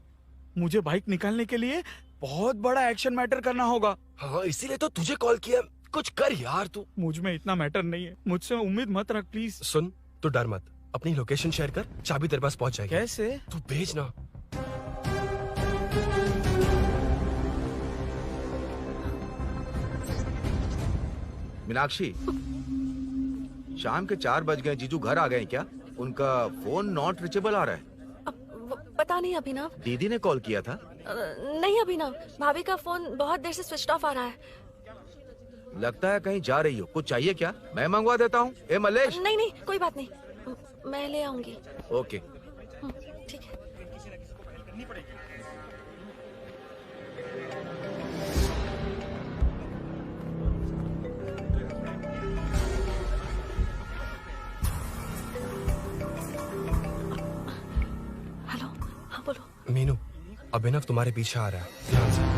मुझे बाइक निकालने के लिए बहुत बड़ा एक्शन मैटर करना होगा। हाँ, इसीलिए तो तुझे कॉल किया। कुछ कर यार तू। मुझ में इतना मैटर नहीं है, मुझसे उम्मीद मत रख प्लीज। सुन, तू डर मत, अपनी लोकेशन शेयर कर, चाबी तेरे पास पहुंच जाएगी। कैसे? तू भेज ना। मीनाक्षी, शाम के 4 बज गए, जीजू घर आ गए क्या? उनका फोन नॉट रिचेबल आ रहा है। पता नहीं अभिनव। दीदी ने कॉल किया था? नहीं अभिनव, भाभी का फोन बहुत देर से स्विच ऑफ आ रहा है। लगता है कहीं जा रही हो। कुछ चाहिए क्या? मैं मंगवा देता हूँ। ए मलेश। नहीं नहीं, कोई बात नहीं, मैं ले आऊंगी। ओके ठीक है। हेलो, हाँ बोलो। मीनू, अभिनव तुम्हारे पीछे आ रहा है, ध्यान से।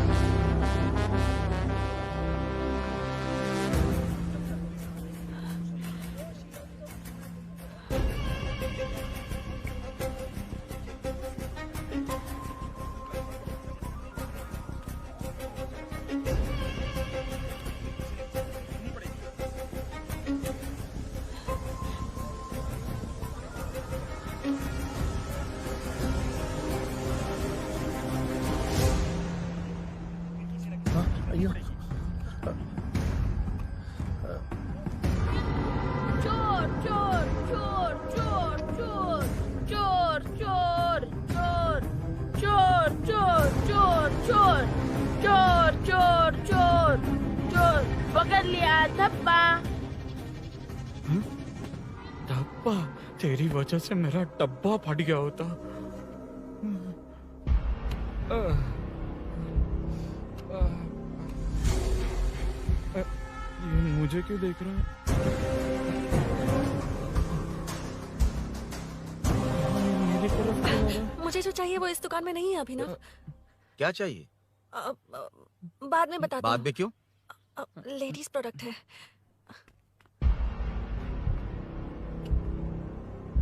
चोर चोर चोर चोर चोर चोर चोर चोर चोर चोर चोर चोर चोर चोर चोर पकड़ लिया धप्पा। डब्बा? तेरी वजह से मेरा डब्बा फट गया होता। ये मुझे क्यों देख रहा है? मेरी तरफ क्यों आ रहा है? मुझे जो चाहिए वो इस दुकान में नहीं है अभिनव। क्या चाहिए? बाद में बताती बाद में क्यों? लेडीज प्रोडक्ट है।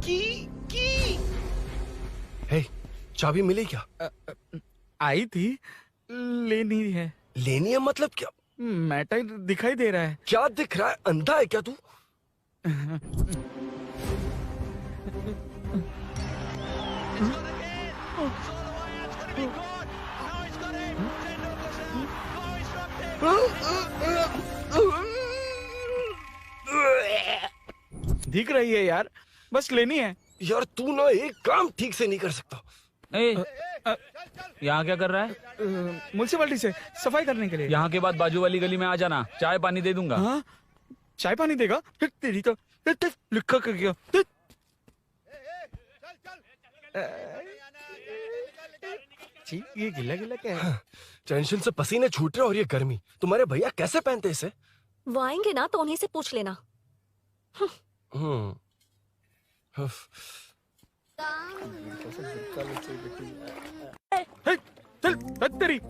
की हे, चाबी मिली क्या? आई थी, लेनी है। लेनी है मतलब क्या? मैटर दिखाई दे रहा है। क्या दिख रहा है? अंधा है क्या तू? दिख रही है यार, बस लेनी है। यार तू ना एक काम ठीक से नहीं कर सकता। यहाँ क्या कर रहा है? म्युनिसिपैलिटी से सफाई करने के लिए। यहाँ के बाद बाजू वाली गली में आ जाना, चाय पानी दे दूंगा। हाँ? चाय पानी देगा? तेरी तो लिखा कर गया। ये गिला गिला क्या है? टेंशन से पसीने छूट रहे और ये गर्मी, तुम्हारे भैया कैसे पहनते इसे? वो आएंगे ना तो उन्हीं से पूछ लेना।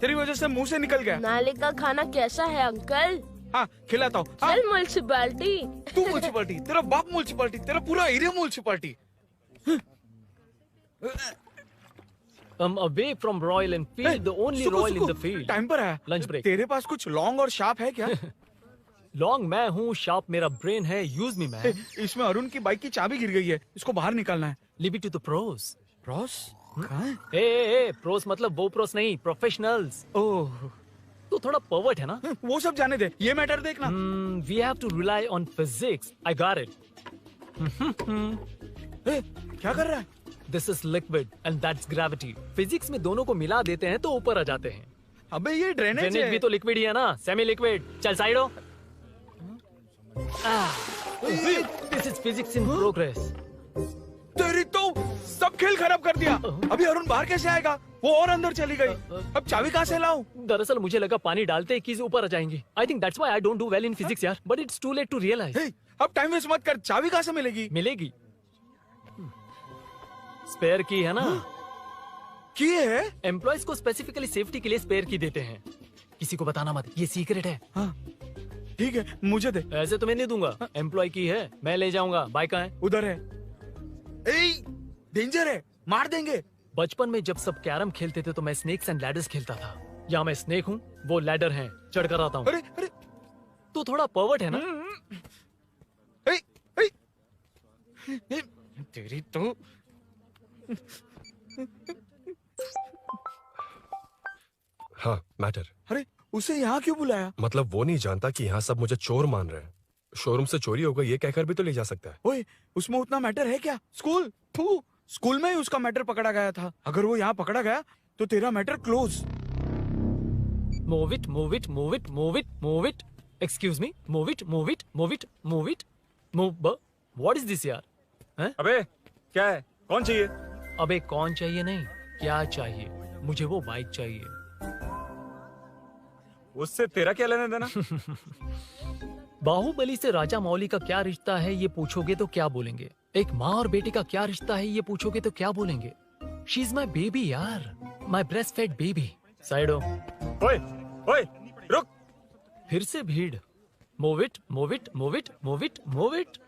तेरी वजह से मुंह से निकल गया। नाले का खाना कैसा है अंकल? हाँ खिलाता हूँ। चल म्युनिसिपैलिटी। तू म्युनिसिपैलिटी, तेरा बाप म्युनिसिपैलिटी, तेरा पूरा area municipality. I'm away from Royal Enfield, the only Royal in the field. Time पर आया। Lunch break. तेरे पास कुछ लॉन्ग और शार्प है क्या? लॉन्ग मैं हूँ, शार्प मेरा ब्रेन है, यूज मी मैन। इसमें अरुण की बाइक की चाबी गिर गई है, इसको बाहर निकालना है। Leave it to the pros. Pros? कहाँ है? ए प्रोस मतलब वो प्रोस नहीं, प्रोफेशनल्स। ओह, तू थोड़ा पर्वर्ट है ना? वो सब जाने दे, ये मैटर देखना। We have to rely on physics. I got it. क्या कर रहा है? This is liquid and that's gravity. Physics में दोनों को मिला देते हैं तो ऊपर आ जाते हैं। अबे ये ड्रेनेज है। भी तो लिक्विड ही है ना, सेमी लिक्विड। चल साइड हो। This is physics in progress. तेरी तो सब खेल खराब कर दिया। अभी अरुण बाहर कैसे आएगा? वो और अंदर चली गई। अब चाबी कहाँ से लाऊं? दरअसल मुझे लगा पानी डालते ही कीज ऊपर आ जाएंगी। I think that's why I don't do well in physics यार। But it's too late to realize. अब टाइम वेस्ट मत कर, चाबी कहाँ से मिलेगी? मिलेगी। स्पेयर की है ना? की है? एम्प्लॉयज को स्पेसिफिकली सेफ्टी के लिए स्पेयर की देते हैं। किसी को बताना मत, ये सीक्रेट है। हाँ, ठीक है, मुझे दे। ऐसे तो मैं नहीं दूंगा। एम्प्लॉय की है, मैं ले जाऊंगा। बाइक कहाँ है? उधर है। डेंजर है, मार देंगे। बचपन में जब सब कैरम खेलते थे तो मैं स्नेक्स एंड लैडर्स खेलता था। यहाँ मैं स्नेक हूँ, वो लैडर है, चढ़ कर आता हूँ। अरे अरे, तू थोड़ा पर्वर्ट है ना? तेरी तो हाँ मैटर। अरे उसे यहाँ क्यों बुलाया? मतलब वो नहीं जानता कि यहाँ सब मुझे चोर मान रहे हैं। शोरूम से चोरी होगा ये कहकर भी तो ले जा सकता है। ओए, उसमें उतना मैटर है क्या? स्कूल में ही उसका मैटर पकड़ा गया था। अगर वो यहाँ पकड़ा गया तो तेरा matter close. Move it, move it, move it, move it, move it. Excuse me, move it, move it, move it, move it, move. What is this यार? अबे क्या है? कौन चाहिए? अबे कौन चाहिए नहीं, क्या चाहिए? मुझे वो बाइक चाहिए। उससे तेरा क्या लेना देना? बाहुबली से राजा मौली का क्या रिश्ता है ये पूछोगे तो क्या बोलेंगे? एक माँ और बेटे का क्या रिश्ता है ये पूछोगे तो क्या बोलेंगे? शी इज माई बेबी यार, my breast fed baby. Side हो। ओए, ओए, रुक। फिर से भीड़। Move it, move it, move it, move it, move it.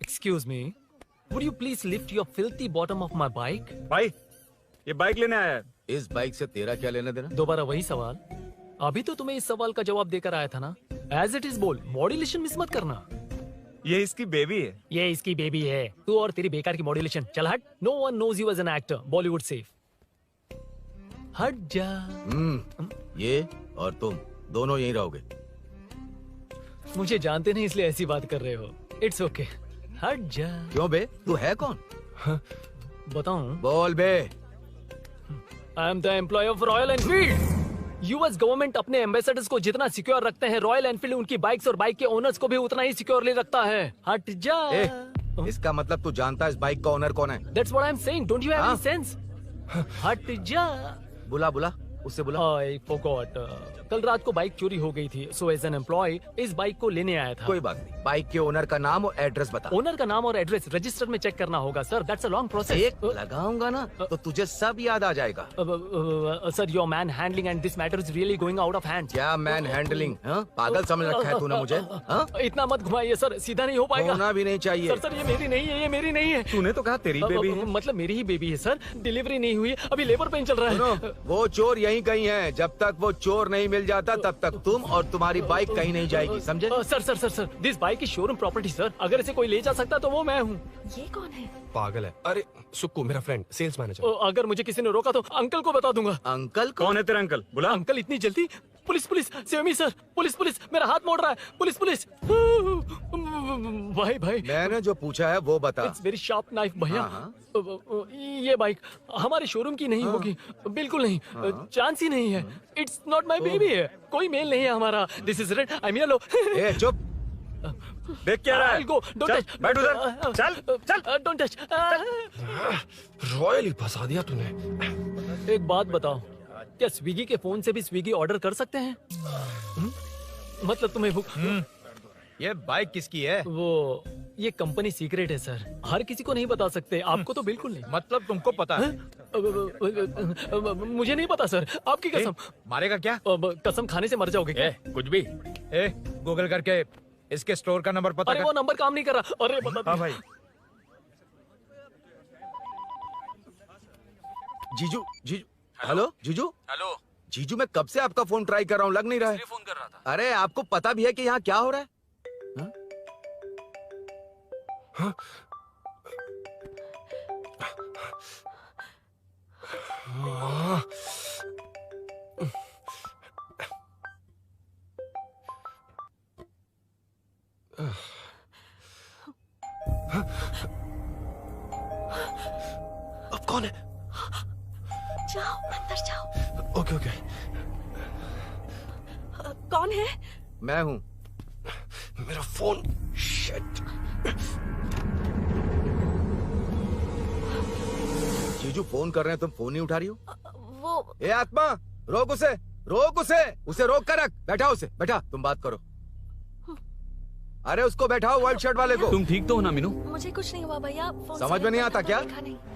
Excuse me, would you please lift your filthy bottom of my bike? भाई, ये बाइक लेने आया है। इस बाइक से तेरा क्या लेना देना? दोबारा वही सवाल। अभी तो तुम्हें इस सवाल का जवाब देकर आया था ना। एज इट इज बोल, मॉड्यूलेशन मिस मत करना। ये इसकी बेबी है। ये इसकी बेबी है। तू और तेरी बेकार की मॉड्यूलेशन। चल हट। No one knows you as an actor. Bollywood safe. हट जा। ये और तुम दोनों यहीं रहोगे। मुझे जानते नहीं इसलिए ऐसी बात कर रहे हो। It's okay. हट जा। क्यों बे? तू है कौन? बताऊं? बोल बे। I am the employ of Royal Enfield. US government अपने एम्बेसडर्स को जितना सिक्योर रखते हैं, रॉयल एनफील्ड उनकी बाइक्स और बाइक के ओनर्स को भी उतना ही सिक्योरली रखता है। हट जा। इसका मतलब तू जानता है इस बाइक का ओनर कौन है? That's what I'm saying. Don't you have any sense? हट जा। बुला उससे बुला। I forgot. कल रात को बाइक चोरी हो गई थी, सो एज एन एम्प्लॉय इस बाइक को लेने आया था। कोई बात नहीं, बाइक के ओनर का नाम और एड्रेस बता। ओनर का नाम और एड्रेस रजिस्टर में चेक करना होगा sir, that's a long process. एक लगाऊंगा ना तो तुझे सब याद आ जाएगा। Sir your man handling and this matter is really going out of hand. क्या मैन हैंडलिंग? पागल समझ रखा है तूने मुझे? इतना मत घुमाइए सर, सीधा नहीं हो पाएगा। होना भी नहीं चाहिए। सर ये मेरी नहीं है, ये मेरी नहीं है। तूने तो कहा तेरी बेबी है। मतलब मेरी ही बेबी है सर, डिलीवरी नहीं हुई, अभी लेबर पेन चल रहा है। वो चोर यहीं कहीं है, जब तक वो चोर नहीं मिल जाता तब तक तुम और तुम्हारी बाइक कहीं नहीं जाएगी, समझे? Sir this bike is showroom property sir, अगर इसे कोई ले जा सकता तो वो मैं हूँ। ये कौन है? पागल है। अरे सुक्कू मेरा फ्रेंड, सेल्स मैनेजर। अगर मुझे किसी ने रोका तो अंकल को बता दूंगा। अंकल? कौन है तेरा अंकल? बुला। अंकल इतनी जल्दी? Police save me sir, police मेरा हाथ मोड़ रहा है, पुलिस। भाई मैंने जो पूछा है वो बता। इट्स वेरी शार्प नाइफ भैया। ये बाइक हमारे शोरूम की नहीं होगी, बिल्कुल नहीं, चांस ही नहीं है। इट्स नॉट माय बेबी है, कोई मेल नहीं है हमारा। This is red, I am yellow. ए चुप, देख क्या रहा है? गो, डोंट टच, बैठ उधर, चल, डोंट टच। रॉयली फंसा दिया तूने। एक बात बताओ, क्या स्विगी के फोन से भी स्विगी ऑर्डर कर सकते हैं? मतलब तुम्हें ये बाइक किसकी है? वो ये कंपनी सीक्रेट है सर, हर किसी को नहीं बता सकते। आपको तो बिल्कुल नहीं। मतलब तुमको पता है? मुझे नहीं पता सर, आपकी कसम। मारेगा क्या? कसम खाने से मर जाओगे क्या? कुछ भी। गूगल करके इसके स्टोर का नंबर पता अरे वो नंबर काम नहीं कर रहा। अरे बता। हाँ भाई। जीजू, हेलो जीजू, मैं कब से आपका फोन ट्राई कर रहा हूँ, लग नहीं रहा है। फोन कर रहा था। अरे आपको पता भी है कि यहाँ क्या हो रहा है? हाँ? अब कौन है? जाओ अंदर जाओ। ओके। कौन है? मैं हूँ। मेरा फोन। शिट। जीजू फोन कर रहे हैं, तुम फोन नहीं उठा रही हो? वो ए आत्मा, रोक उसे रोक कर रख। बैठा उसे, बैठा, तुम बात करो। अरे उसको बैठाओ, व्हाइट शर्ट वाले को। तुम ठीक तो हो ना मीनू? मुझे कुछ नहीं हुआ भैया। समझ में नहीं आता क्या?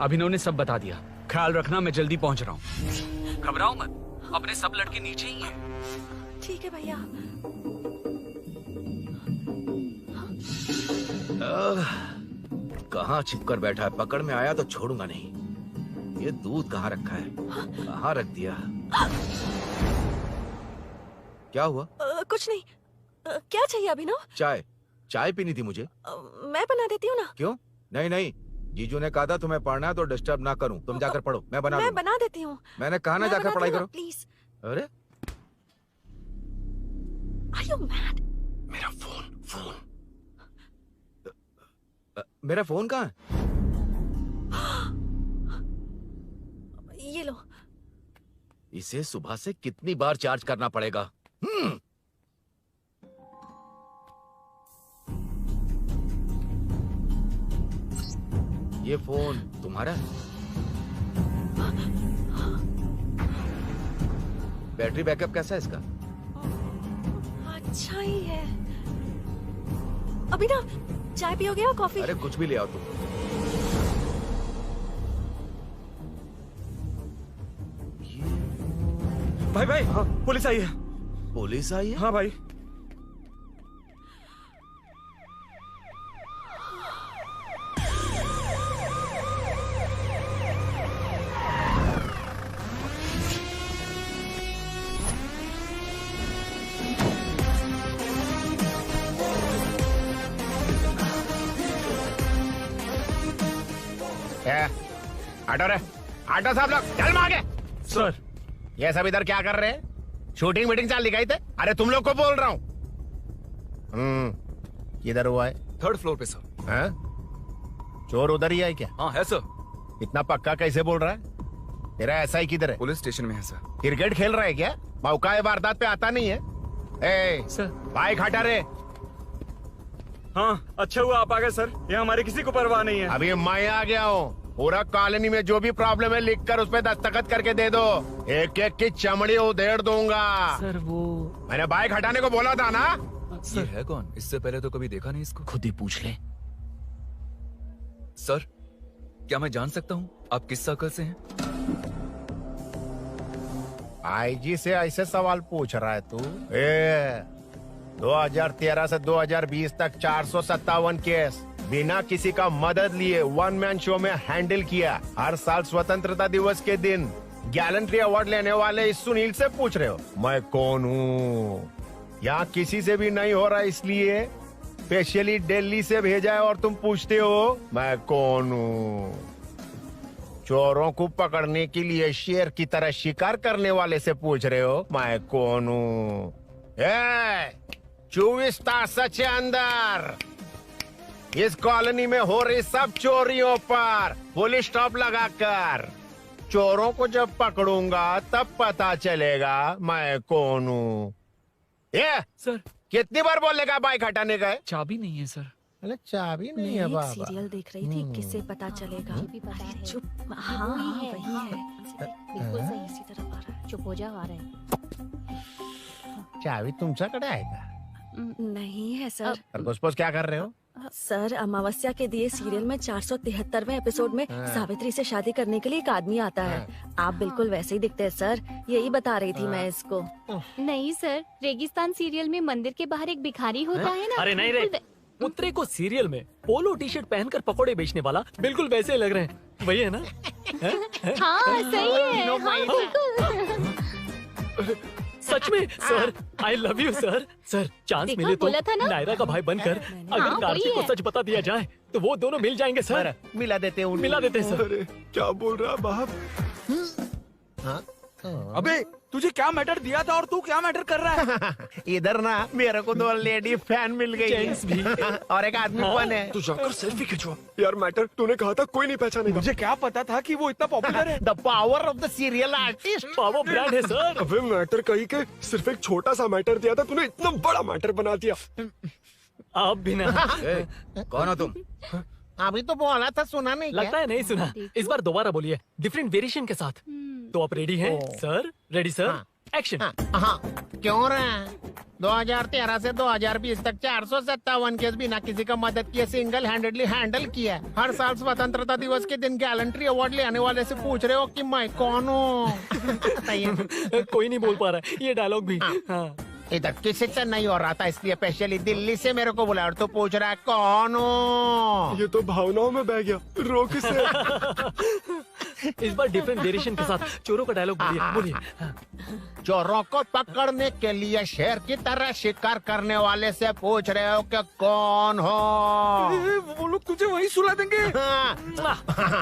अभिनव ने सब बता दिया, ख्याल रखना, मैं जल्दी पहुंच रहा हूँ। घबराओ मत, अपने सब लड़के नीचे ही हैं। ठीक है भैया। कहाँ छिप कर बैठा है, पकड़ में आया तो छोड़ूंगा नहीं। ये दूध कहाँ रखा है, कहाँ रख दिया? क्या हुआ? कुछ नहीं। क्या चाहिए अभिनव? चाय पीनी थी मुझे। मैं बना देती हूँ ना। क्यों? नहीं, जीजू ने कहा था तुम्हें पढ़ना है तो डिस्टर्ब ना करूं, तुम जाकर पढ़ो, मैं बना देती हूँ। मैंने कहा ना जाकर पढ़ाई करो प्लीज। अरे Are you mad? मेरा फोन। मेरा फोन कहाँ है? ये लो। इसे सुबह से कितनी बार चार्ज करना पड़ेगा? ये फोन तुम्हारा है? बैटरी बैकअप कैसा है इसका? अच्छा ही है। अभिनव, चाय पियोगे या कॉफी? अरे कुछ भी ले आओ तुम। भाई हाँ, पुलिस आई है। पुलिस आई है? हाँ भाई। आटो साहब लोग चल मांगे। सर ये सब इधर क्या कर रहे हैं? शूटिंग मीटिंग चाल दिखाई थे? अरे तुम लोग को बोल रहा हूँ। किधर हुआ है? 3rd फ्लोर पे सर। हैं? चोर उधर ही है क्या? हाँ है सर। इतना पक्का कैसे बोल रहा है? तेरा ऐसा ही किधर है? पुलिस स्टेशन में है सर। क्रिकेट खेल रहा है क्या? मौका है वारदात पे आता नहीं है। ए सर बाइक हटा रे। हाँ अच्छा हुआ आप आ गए सर, ये हमारे किसी को परवाह नहीं है। अभी मैं आ गया हूँ। पूरा कॉलोनी में जो भी प्रॉब्लम है लिख कर उस पे दस्तखत करके दे दो। एक एक की चमड़ी उधेड़ दूंगा। सर वो मैंने बाइक हटाने को बोला था ना। ये है कौन? इससे पहले तो कभी देखा नहीं इसको। खुद ही पूछ ले। सर, क्या मैं जान सकता हूँ आप किस सर्कल से हैं? आईजी से ऐसे सवाल पूछ रहा है तू? 2013 से 2020 तक 457 केस बिना किसी का मदद लिए वन मैन शो में हैंडल किया। हर साल स्वतंत्रता दिवस के दिन गैलेंट्री अवार्ड लेने वाले इस सुनील से पूछ रहे हो मैं कौन हूँ? यहाँ किसी से भी नहीं हो रहा, इसलिए स्पेशली दिल्ली से भेजा है और तुम पूछते हो मैं कौन हूँ? चोरों को पकड़ने के लिए शेर की तरह शिकार करने वाले से पूछ रहे हो मैं कौन हूँ? 24 तास के अंदर इस कॉलोनी में हो रही सब चोरियों पर पुलिस स्टॉप लगाकर चोरों को जब पकड़ूंगा तब पता चलेगा मैं कौन हूँ। सर कितनी बार बोलेगा बाइक हटाने का? चाबी नहीं है सर। अरे चाबी नहीं मैं है एक बाबा। सीरियल देख रही थी, किससे पता चलेगा? अरे चुप, हाँ वही है। बिल्कुल सही, इसी तरफ आ रहा है। चुप हो जाओ, आ रहा है। चाबी तुमच्याकडे आहे का? नहीं है सर। खरगोश क्या कर रहे हो? सर, अमावस्या के दिए सीरियल में 473वें एपिसोड में हाँ। सावित्री से शादी करने के लिए एक आदमी आता है। आप बिल्कुल वैसे ही दिखते हैं सर, यही बता रही थी मैं इसको। नहीं सर, रेगिस्तान सीरियल में मंदिर के बाहर एक भिखारी होता है ना। अरे नहीं रे, पुत्रे को सीरियल में पोलो टी शर्ट पहनकर पकोड़े बेचने वाला बिल्कुल वैसे ही लग रहे हैं। वही है ना? हाँ सही है, हाँ बिल्कुल। सच में sir, I love you sir. Sir chance देखा, मिले तो बोला था ना? नायरा का भाई बनकर अगर हाँ, कार्तिक वही को है। सच बता दिया जाए तो वो दोनों मिल जाएंगे सर। मिला देते हैं मिला देते हैं सर। अरे क्या बोल रहा है बाप? अबे तुझे क्या मैटर दिया था और तू क्या मैटर कर रहा है? इधर ना मेरे को 2 लेडी फैन मिल गई जेंट्स भी। और एक आदमी कौन है? तू जाकर सेल्फी खिंचवा। यार मैटर तूने कहा था कोई नहीं पहचानेगा। मुझे क्या पता था कि वो इतना पॉपुलर है। The power of the serial artist. Power brand है सर। अबे मैटर कहीं के सिर्फ एक छोटा सा मैटर दिया था, तूने इतना बड़ा मैटर बना दिया। आप भी ना। कौन हो तुम? अभी तो बोला था, सुना नहीं लगता है नहीं सुना। इस बार दोबारा बोलिए, डिफरेंट वेरिएशन के साथ। तो आप रेडी हैं सर? Ready sir? एक्शन। हाँ, क्यों रहा? 2013 से 2020 तक 457 केस बिना किसी का मदद किए सिंगल हैंडेडली हैंडल किया। हर साल स्वतंत्रता दिवस के दिन गैलेंट्री अवार्ड लेने वाले से पूछ रहे हो कि मैं कौन हूँ? कोई नहीं बोल पा रहा है ये डायलॉग भी। हाँ। इधर किसी से नहीं हो रहा था, इसलिए स्पेशली दिल्ली से मेरे को बुलाया और तू पूछ रहा है कौन हूँ? ये तो भावनाओं में बह गया। रोक इसे। इस बार डिफरेंट वेरिएशन के साथ चोरों का डायलॉग बोलिए। चोरों को पकड़ने के लिए शेर की तरह शिकार करने वाले से पूछ रहे हो कि कौन हो? वो लोग तुझे वही सुला देंगे।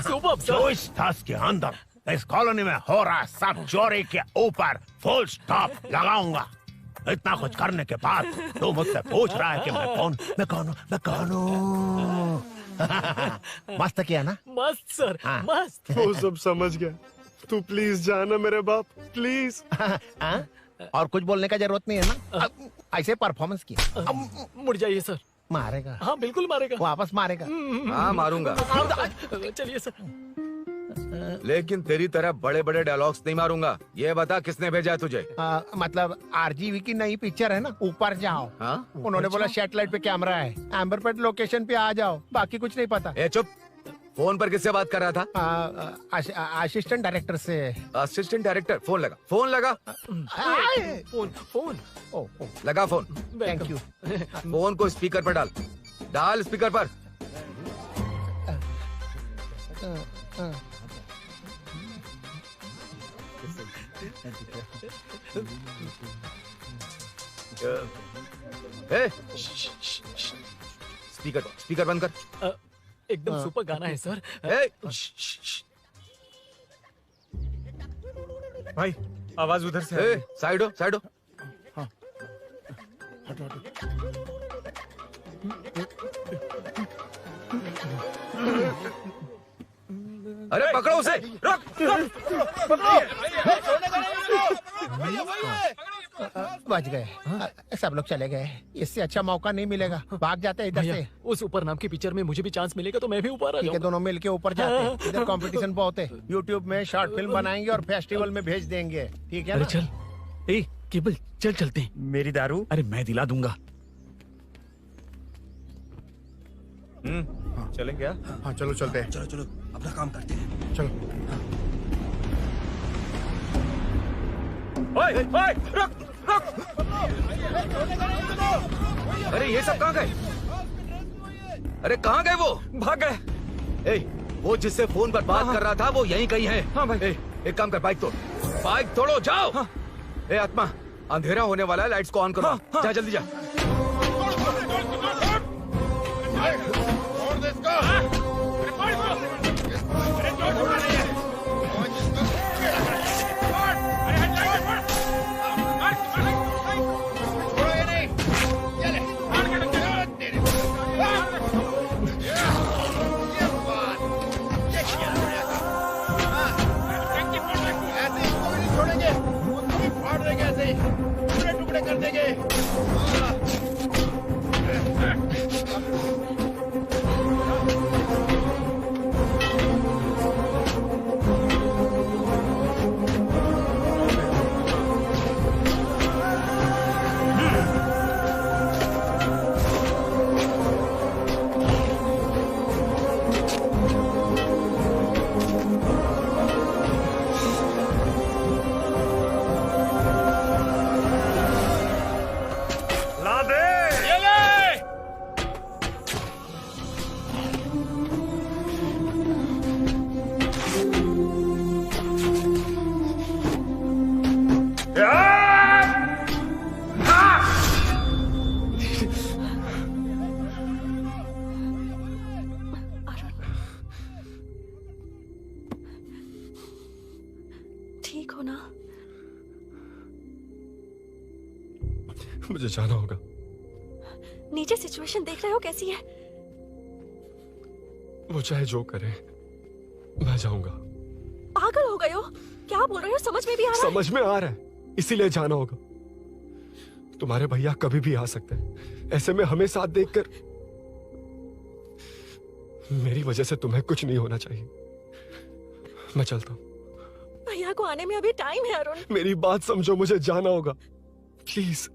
सुपर जो इस तास के अंदर इस कॉलोनी में हो रहा सब चोरी के ऊपर फुल स्टॉप लगाऊंगा। इतना कुछ करने के बाद तू मुझसे पूछ रहा है कि मैं कौन हूँ? मस्त किया ना? मस्त सर, मस्त। वो सब समझ गया। तू प्लीज जाना मेरे बाप, प्लीज। और कुछ बोलने का जरूरत नहीं है ना? ऐसे परफॉर्मेंस किया। मुड़ जाइए सर। मारेगा? हाँ बिल्कुल मारेगा। वापस मारेगा? हाँ मारूंगा। चलिए सर। लेकिन तेरी तरह बड़े बड़े डायलॉग्स नहीं मारूंगा। ये बता किसने भेजा है तुझे? मतलब आरजीवी की नई पिक्चर है ना, ऊपर जाओ। हाँ? उन्होंने बोला सैटेलाइट पे कैमरा है, एम्बरपेट लोकेशन पे आ जाओ, बाकी कुछ नहीं पता। ए चुप। फोन पर किससे बात कर रहा था? असिस्टेंट डायरेक्टर से। Assistant director? फोन लगा, फोन लगा। फोन लगा फोन। Thank you. फोन को स्पीकर पर डाल। डाल स्पीकर पर। स्पीकर बंद कर। एकदम सुपर गाना है सर। भाई आवाज उधर से। साइड हो, साइड हो। अरे पकड़ो उसे। रुक, बच गए। सब लोग चले गए। इससे अच्छा मौका नहीं मिलेगा। भाग जाते हैं इधर से। उस ऊपर नाम की पिक्चर में मुझे भी चांस मिलेगा तो मैं भी ऊपर आ ठीक है, जाऊंगा। दोनों मिलके ऊपर जाते हैं। इधर कंपटीशन बहुत है। यूट्यूब में शॉर्ट फिल्म बनाएंगे और फेस्टिवल में भेज देंगे। ठीक है अरे ना? चल। ए केबल चल चलते हैं। मेरी दारू? अरे मैं दिला दूंगा। चलें क्या? हाँ चलो चलते हैं। चलो चलो अपना काम करते हैं। चलो। ओए, ओए, रुक, रुक। अरे ये सब कहाँ गए? अरे कहाँ गए वो? भाग गए। ए, वो जिससे फोन पर बात कर रहा था वो यहीं कहीं है। हाँ भाई। एक काम कर, बाइक तोड़, बाइक तोड़ो, जाओ। ए आत्मा, अंधेरा होने वाला है, लाइट्स को ऑन करो। जा जल्दी जा। टुकड़े कर देंगे। ठीक हो ना? मुझे जाना होगा। नीचे सिचुएशन देख रहे हो कैसी है? वो चाहे जो करे, मैं जाऊंगा। पागल हो गए हो? क्या बोल रहे हो? समझ में भी आ रहा है? समझ में आ रहा है, इसीलिए जाना होगा। तुम्हारे भैया कभी भी आ सकते हैं, ऐसे में हमें साथ देखकर मेरी वजह से तुम्हें कुछ नहीं होना चाहिए। मैं चलता हूँ। भैया को आने में अभी टाइम है अरुण। मेरी बात समझो, मुझे जाना होगा। प्लीज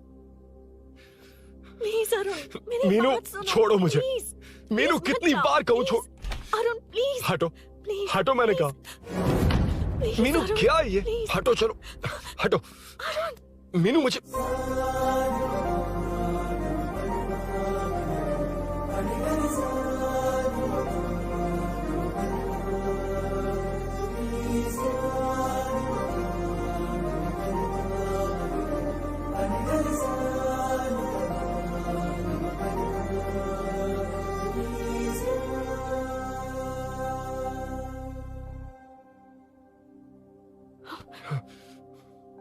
प्लीज अरुण, मेरी मीनू, बात सुनो। छोड़ो मुझे। प्लीज, मीनू, प्लीज कितनी मत बार जाओ, कहूँ, छोड़। प्लीज। अरुण प्लीज। हटो, प्लीज, हटो, मैंने कहा। प्लीज, मीनू अरुण, क्या है ये? प्लीज। हटो, चलो, हटो। मीनू मुझे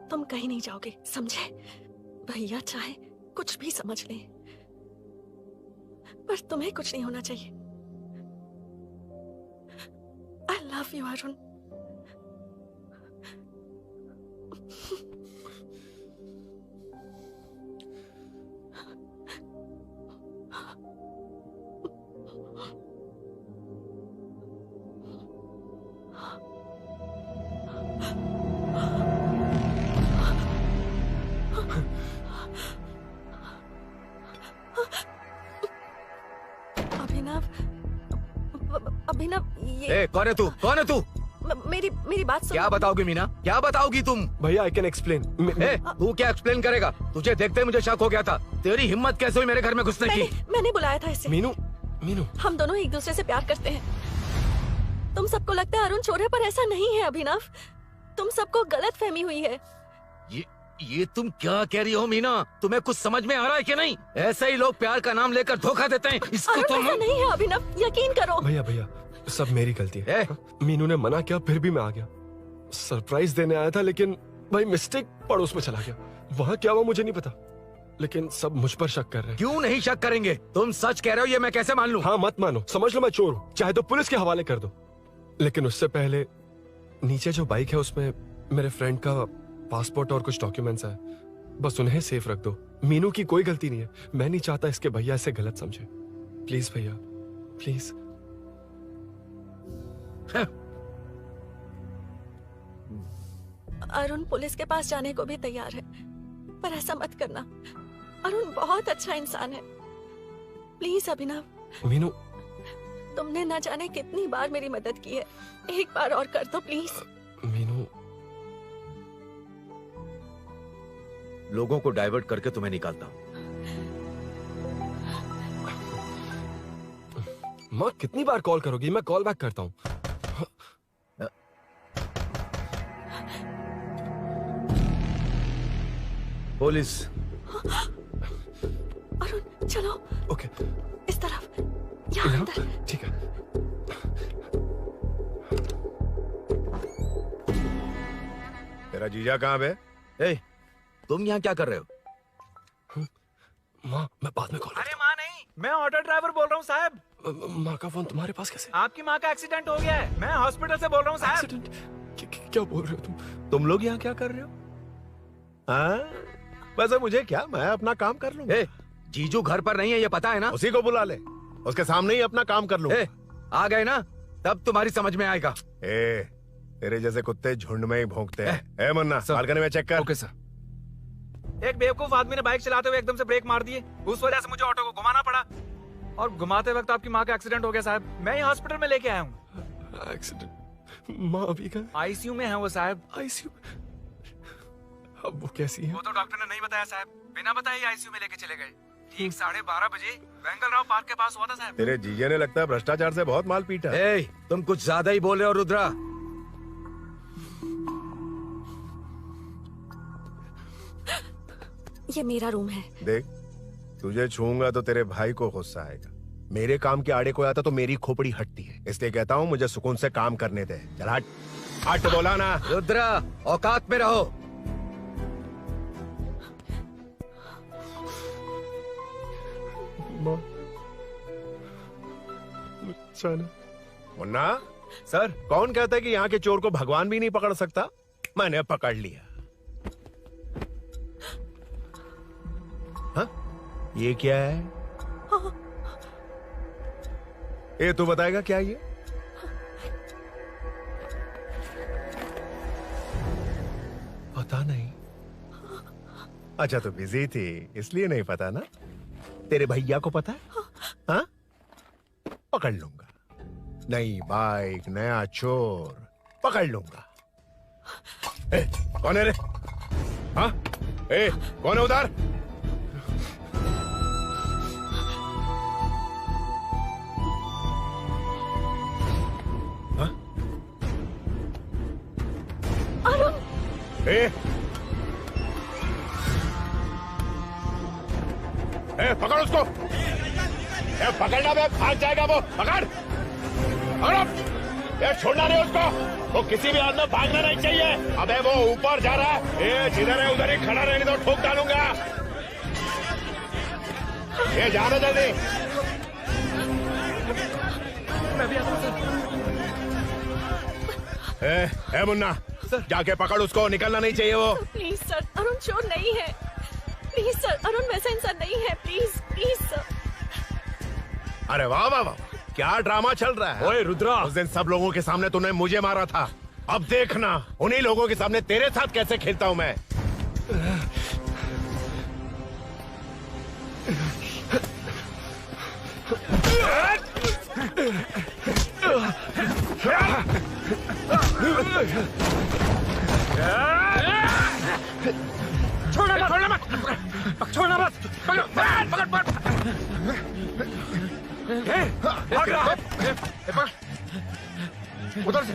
तुम कहीं नहीं जाओगे, समझे? भैया चाहे कुछ भी समझ ले, पर तुम्हें कुछ नहीं होना चाहिए। I love you Arun. Abhinav, Abhinav, ये कौन है तू? कौन है तू? मेरी बात सुनो। क्या बताओगी मीना? क्या बताओगी तुम? भैया, आई कैन एक्सप्लेन। तू क्या एक्सप्लेन करेगा? तुझे देखते ही मुझे शक हो गया था। तेरी हिम्मत कैसे हुई मेरे घर में घुसने की? मैंने बुलाया था इसे। मीनू, मीनू, हम दोनों एक दूसरे से प्यार करते हैं। तुम सबको लगता है अरुण चोर है, पर ऐसा नहीं है अभिनव। तुम सबको गलत फहमी हुई है। ये तुम क्या कह रही हो मीना? तुम्हें कुछ समझ में आ रहा है कि नहीं? ऐसे ही लोग प्यार का नाम लेकर धोखा देते हैं। इसको तुम ऐसा नहीं है अभिनव, यकीन करो। भैया, भैया, सब मेरी गलती है। मीनू ने मना किया, फिर भी मैं आ गया। सरप्राइज देने आया था, लेकिन भाई मिस्टेक पड़ोस में चला गया। वहाँ क्या हुआ मुझे नहीं पता, लेकिन सब मुझ पर शक कर रहे हैं। क्यों नहीं शक करेंगे? तुम सच कह रहे हो, ये मैं कैसे मान लूं? हाँ, मत मानो, समझ लो मैं चोर हूँ, चाहे तो पुलिस के हवाले कर दो। लेकिन उससे पहले नीचे जो बाइक है उसमें मेरे फ्रेंड का पासपोर्ट और कुछ डॉक्यूमेंट्स है, बस उन्हें सेफ रख दो। मीनू की कोई गलती नहीं है। मैं नहीं चाहता इसके भैया इसे गलत समझे। प्लीज भैया, प्लीज। अरुण पुलिस के पास जाने को भी तैयार है, पर ऐसा मत करना। अरुण बहुत अच्छा इंसान है। प्लीज अभिनव। मीनू, तुमने न जाने कितनी बार मेरी मदद की है, एक बार और कर दो प्लीज। मीनू, लोगों को डाइवर्ट करके तुम्हें निकालता हूँ। माँ कितनी बार कॉल करोगी? मैं कॉल बैक करता हूँ। पुलिस। अरुण चलो। ओके। इस तरफ। यहाँ अंदर। ठीक है। तेरा जीजा कहाँ पे? ए, तुम यहाँ क्या कर रहे हो? माँ, मैं बाद में कॉल। अरे माँ नहीं, मैं ऑटो ड्राइवर बोल रहा हूँ साहब। माँ का फोन तुम्हारे पास कैसे? आपकी माँ का एक्सीडेंट हो गया है, मैं हॉस्पिटल से बोल रहा हूँ साहब। क्या बोल रहे हो तुम? तुम लोग यहाँ क्या कर रहे हो? हाँ? वैसे मुझे क्या, मैं अपना काम कर लूंगा। जीजू घर पर नहीं है, ये पता है ना? उसी को बुला ले, उसके सामने ही अपना काम कर लूंगा। आ गए ना, तब तुम्हारी समझ में आएगा। तेरे जैसे कुत्ते झुंड में ही भौंकते हैं। मुन्ना, बालकनी में चेक कर। Okay sir. एक बेवकूफ आदमी ने बाइक चलाते हुए एकदम से ब्रेक मार दिए, उस वजह से मुझे ऑटो को घुमाना पड़ा और घुमाते वक्त आपकी माँ का एक्सीडेंट हो गया साहब। मैं ही हॉस्पिटल में लेके आया हूँ। एक्सीडेंट? माँ अभी कहाँ? आईसीयू में है वो साहब। आईसीयू? अब वो कैसी है? वो तो डॉक्टर ने नहीं बताया साहब, बिना बताए आईसीयू में लेके चले गए। ठीक 12:30 बजे वेंगलराव पार्क के पास हुआ था साहब। तेरे जीजे ने लगता है भ्रष्टाचार से बहुत माल पीटा। तुम कुछ ज्यादा ही बोल रहे हो रुद्रा। ये मेरा रूम है। देख, तुझे छूऊंगा तो तेरे भाई को गुस्सा आएगा। मेरे काम के आड़े को आता तो मेरी खोपड़ी हटती है, इसलिए कहता हूँ मुझे सुकून से काम करने दे। चल हट। हट बोला ना। रुद्रा, औकात में रहो। मुन्ना सर, कौन कहता है कि यहाँ के चोर को भगवान भी नहीं पकड़ सकता? मैंने पकड़ लिया। हाँ? ये क्या है? ये तू बताएगा क्या ये? पता नहीं। अच्छा, तो बिजी थी इसलिए नहीं पता ना? तेरे भैया को पता है? हाँ? पकड़ लूंगा। नई बाइक, नया चोर, पकड़ लूंगा। कौन है रे? हाँ? कौन है उधर? हाँ? अरुण! पकड़ उसको। पकड़ना, मैं भाग जाएगा वो। पकड़। छोड़ना नहीं उसको। वो किसी भी हाल में भागना नहीं चाहिए। अबे वो ऊपर जा रहा है। जिधर है उधर ही खड़ा रहने दो, ठोक डालूंगा। जाना जल्दी। मैं भी आता हूं। मुन्ना, जाके पकड़ उसको, निकलना नहीं चाहिए वो। प्लीज सर, अरुण चोर नहीं है। प्लीज सर, अरुण वैसा इंसान नहीं है। Please please sir. अरे वाह वाह वाह, क्या ड्रामा चल रहा है। ओए रुद्रा, उस दिन सब लोगों के सामने तूने मुझे मारा था, अब देखना उन्हीं लोगों के सामने तेरे साथ कैसे खेलता हूं मैं। छोड़ना मत, छोड़ना मत। पकड़, पकड़, पकड़। भाग रहा है। उधर से।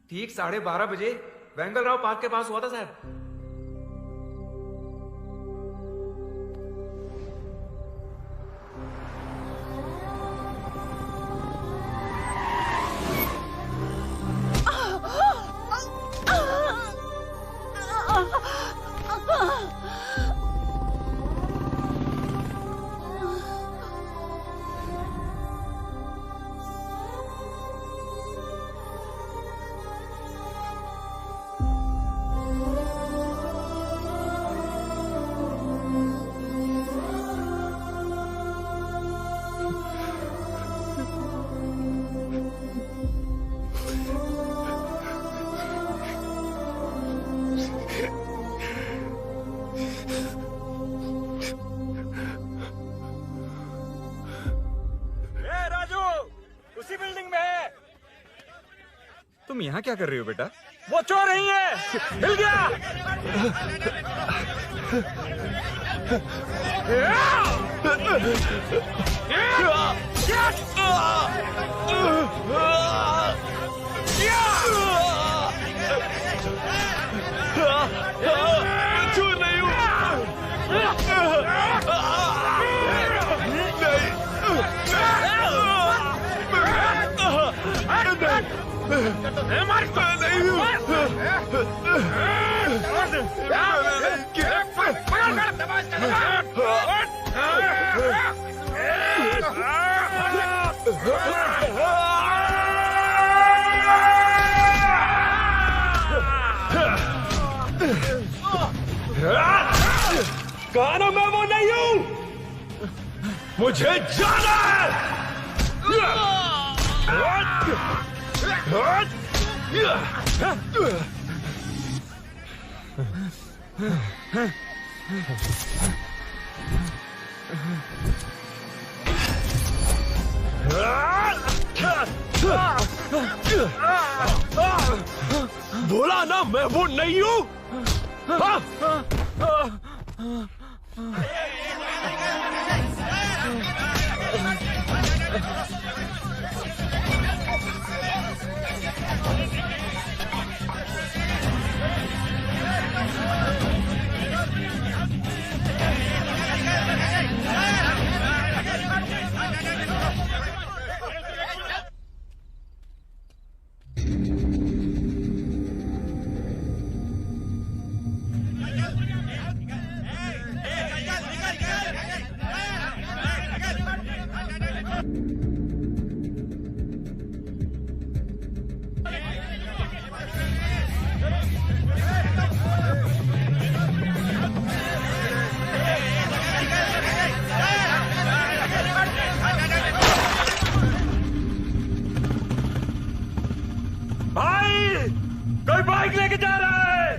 ठीक 12:30 बजे वेंगल राव पार्क के पास हुआ था साहब। तुम यहाँ क्या कर रही हो बेटा? वो चोर नहीं है, हिल गया। चोर नहीं हूँ। कहा ना मैं वो नहीं हूँ, मुझे जाना है। बोला ना मैं वो नहीं हूँ। भाई कोई बाइक लेके जा रहा है।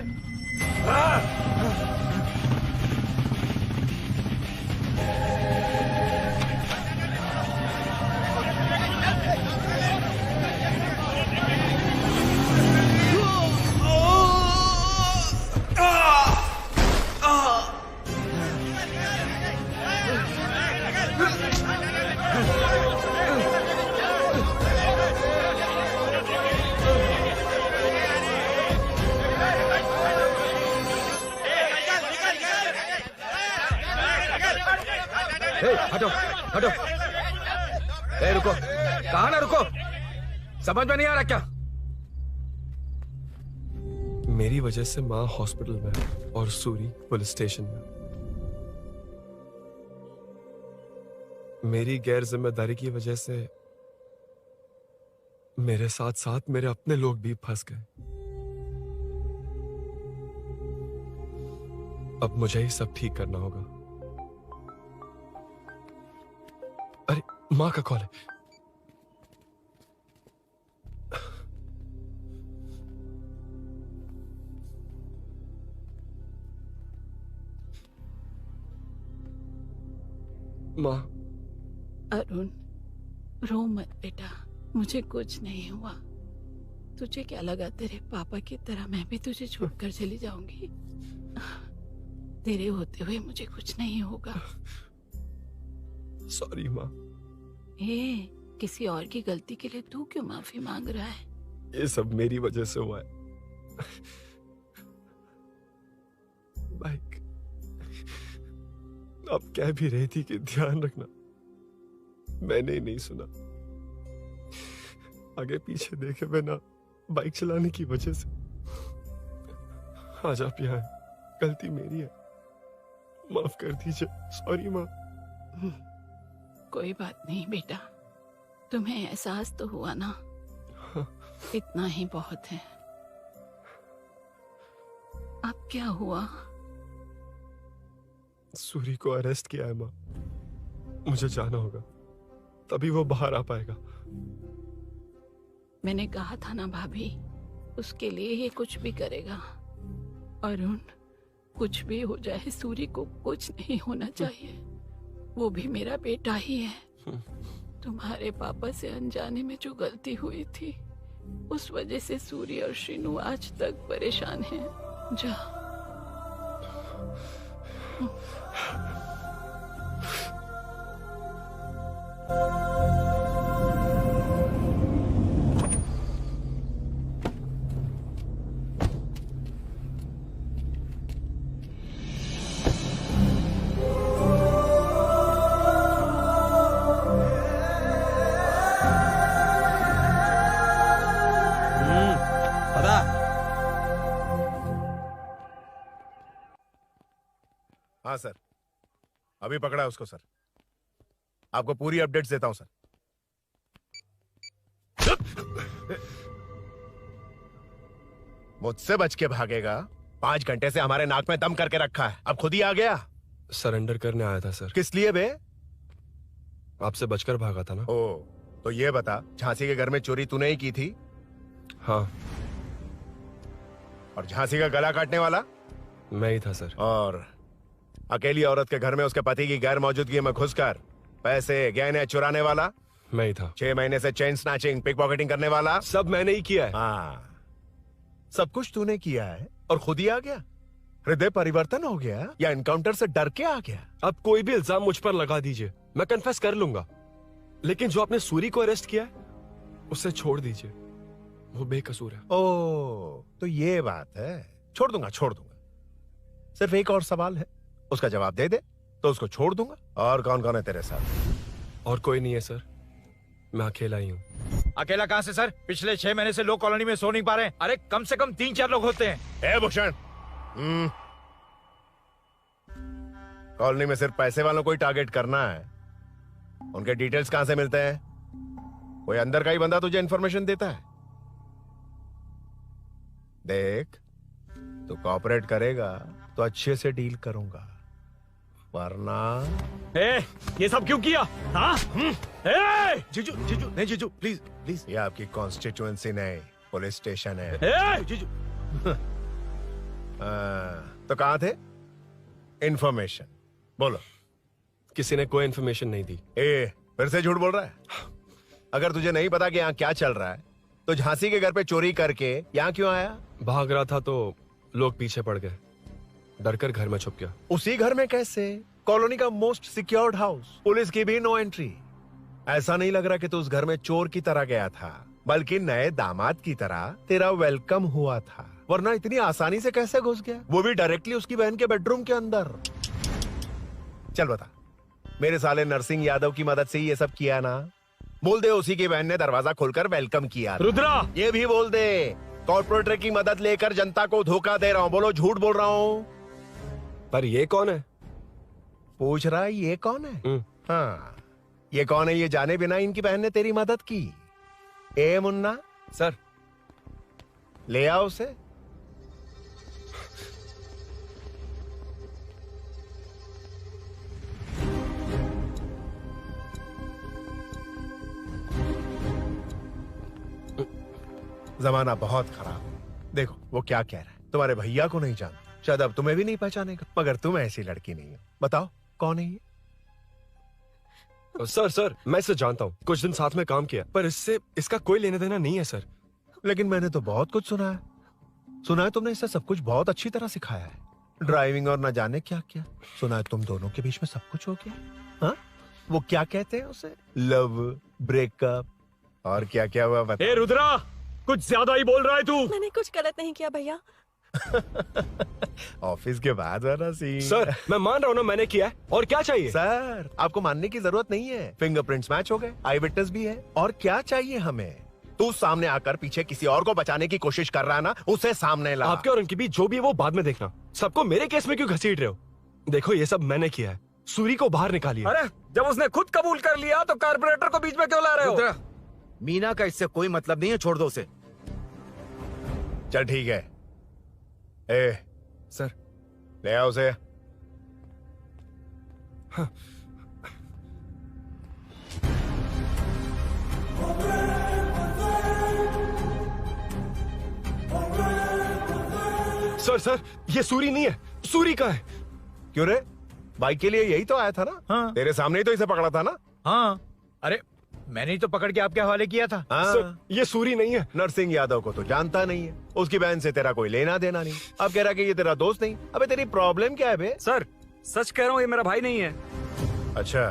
हटो हटो। रुको, कहा ना रुको, समझ में नहीं आ रहा क्या? मेरी वजह से माँ हॉस्पिटल में है और सूरी पुलिस स्टेशन में। मेरी गैर जिम्मेदारी की वजह से मेरे साथ साथ मेरे अपने लोग भी फंस गए। अब मुझे ही सब ठीक करना होगा। अरे माँ का कॉल है। माँ। अरुण, रो मत बेटा, मुझे कुछ नहीं हुआ। तुझे क्या लगा तेरे पापा की तरह मैं भी तुझे छोड़कर चली जाऊंगी? तेरे होते हुए मुझे कुछ नहीं होगा। सॉरी माँ। किसी और की गलती के लिए तू क्यों माफी मांग रहा है? ये सब मेरी वजह से हुआ है। बाइक अब कह भी रही थी कि ध्यान रखना, मैंने ही नहीं सुना। आगे पीछे देखे बिना बाइक चलाने की वजह से आज आप यहाँ हैं। गलती मेरी है, माफ कर दीजिए। सॉरी माँ। कोई बात नहीं बेटा, तुम्हें एहसास तो हुआ ना, इतना ही बहुत है। अब क्या हुआ? सूरी को अरेस्ट किया है माँ, मुझे जाना होगा, तभी वो बाहर आ पाएगा। मैंने कहा था ना भाभी, उसके लिए ये कुछ भी करेगा। अरुण, कुछ भी हो जाए सूरी को कुछ नहीं होना चाहिए, वो भी मेरा बेटा ही है। तुम्हारे पापा से अनजाने में जो गलती हुई थी, उस वजह से सूरी और शीनू आज तक परेशान हैं। जा। हाँ सर, अभी पकड़ा है उसको सर। आपको पूरी अपडेट्स देता हूं सर। मुझसे बच के भागेगा? 5 घंटे से हमारे नाक में दम करके रखा है, अब खुद ही आ गया। सरेंडर करने आया था सर। किस लिए बे? आपसे बचकर भागा था ना। ओ, तो ये बता, झांसी के घर में चोरी तूने ही की थी? हाँ। और झांसी का गला काटने वाला? मैं ही था सर। और अकेली औरत के घर में उसके पति की गैर मौजूदगी में घुसकर पैसे गहने चुराने वाला? मैं ही था। 6 महीने से चेन स्नैचिंग, पिक पॉकेटिंग करने वाला? सब मैंने ही किया है। हाँ, सब कुछ तूने किया है और खुद ही आ गया? हृदय परिवर्तन हो गया या एनकाउंटर से डर के आ गया? अब कोई भी इल्जाम मुझ पर लगा दीजिए, मैं कन्फेस कर लूंगा, लेकिन जो आपने सूरी को अरेस्ट किया है उसे छोड़ दीजिए, वो बेकसूर है। ओ, तो ये बात है। छोड़ दूंगा, छोड़ दूंगा। सिर्फ एक और सवाल है, उसका जवाब दे दे तो उसको छोड़ दूंगा। और कौन कौन है तेरे साथ? और कोई नहीं है सर, मैं अकेला ही हूँ। अकेला कहाँ से सर? पिछले 6 महीने से लोग कॉलोनी में सो नहीं पा रहे हैं। अरे कम से कम 3-4 लोग होते हैं। ए भूषण, कॉलोनी में सिर्फ पैसे वालों को ही टारगेट करना है। उनके डिटेल्स कहां से मिलते हैं? कोई अंदर का ही बंदा तुझे इंफॉर्मेशन देता है? देख, तू कोऑपरेट करेगा तो अच्छे से डील करूंगा, वरना ये सब क्यों किया? हाँ? जीजू, जीजू, नहीं जीजू, प्लीज प्लीज। ये आपकी कॉन्स्टिट्यूएंसी नहीं, पुलिस स्टेशन है। जीजू। तो कहाँ थे? इंफॉर्मेशन बोलो। किसी ने कोई इंफॉर्मेशन नहीं दी। फिर से झूठ बोल रहा है? अगर तुझे नहीं पता कि यहाँ क्या चल रहा है तो झांसी के घर पे चोरी करके यहाँ क्यों आया? भाग रहा था तो लोग पीछे पड़ गए, डरकर घर में छुप गया। उसी घर में कैसे? कॉलोनी का मोस्ट सिक्योर्ड हाउस, पुलिस की भी नो एंट्री। ऐसा नहीं लग रहा कि तू उस घर में चोर की तरह गया था, बल्कि नए दामाद की तरह तेरा वेलकम हुआ था। वरना इतनी आसानी से कैसे घुस गया, वो भी डायरेक्टली उसकी बहन के बेडरूम के अंदर? चल बता, मेरे साले नरसिंह यादव की मदद से ये सब किया ना? बोल दे उसी की बहन ने दरवाजा खोलकर वेलकम किया। रुद्रा, ये भी बोल दे कॉर्पोरेटर की मदद लेकर जनता को धोखा दे रहा हूँ। बोलो झूठ बोल रहा हूँ। पर ये कौन है? पूछ रहा है ये कौन है? हाँ, ये कौन है ये जाने बिना इनकी बहन ने तेरी मदद की। ए मुन्ना सर, ले आओ उसे। जमाना बहुत खराब है। देखो वो क्या कह रहा है, तुम्हारे भैया को नहीं जानता, शायद अब तुम्हें भी नहीं पहचानेगा, मगर तुम ऐसी लड़की नहीं हो। बताओ कौन है ये? सर सर, मैं इसे जानता हूँ, कुछ दिन साथ में काम किया, पर इससे इसका कोई लेना देना नहीं है सर। लेकिन मैंने तो बहुत कुछ सुना है। सुना है तुमने इसे सब कुछ बहुत अच्छी तरह सिखाया है, ड्राइविंग और न जाने क्या क्या। सुना है तुम दोनों के बीच में सब कुछ हो गया। हाँ, वो क्या कहते हैं उसे, लव, ब्रेकअप और क्या क्या हुआ बता। रुद्रा, कुछ ज्यादा ही बोल रहा है तू। मैंने कुछ गलत नहीं किया भैया। ऑफिस के बाद वाला सीन। सर मैं मान रहा हूँ ना मैंने किया है, और क्या चाहिए? सर आपको मानने की जरूरत नहीं है, फिंगरप्रिंट्स मैच हो गए, आई विटनेस भी है, और क्या चाहिए हमें? तू सामने आकर पीछे किसी और को बचाने की कोशिश कर रहा है ना, उसे सामने ला। आपके और उनके बीच जो भी है वो बाद में देखना। सबको मेरे केस में क्यों घसीट रहे हो? देखो ये सब मैंने किया है, सूरी को बाहर निकालिए। अरे जब उसने खुद कबूल कर लिया तो कारपोरेटर को बीच में क्यों ला रहे हो? रुद्रा, मीना का इससे कोई मतलब नहीं है, छोड़ दो उसे। चल ठीक है। ए सर ले आओ उसे। सर ये सूरी नहीं है, सूरी का है। क्यों रे? बाइक के लिए यही तो आया था ना? हाँ। तेरे सामने ही तो इसे पकड़ा था ना? हाँ, अरे मैंने ही तो पकड़ के आपके हवाले किया था। हाँ। सर ये सूरी नहीं है। नरसिंह यादव को तो जानता नहीं है, उसकी बहन से तेरा कोई लेना देना नहीं, अब कह रहा कि ये तेरा दोस्त नहीं। अबे तेरी प्रॉब्लम क्या है बे? सर सच कह रहा हूँ, ये मेरा भाई नहीं है। अच्छा,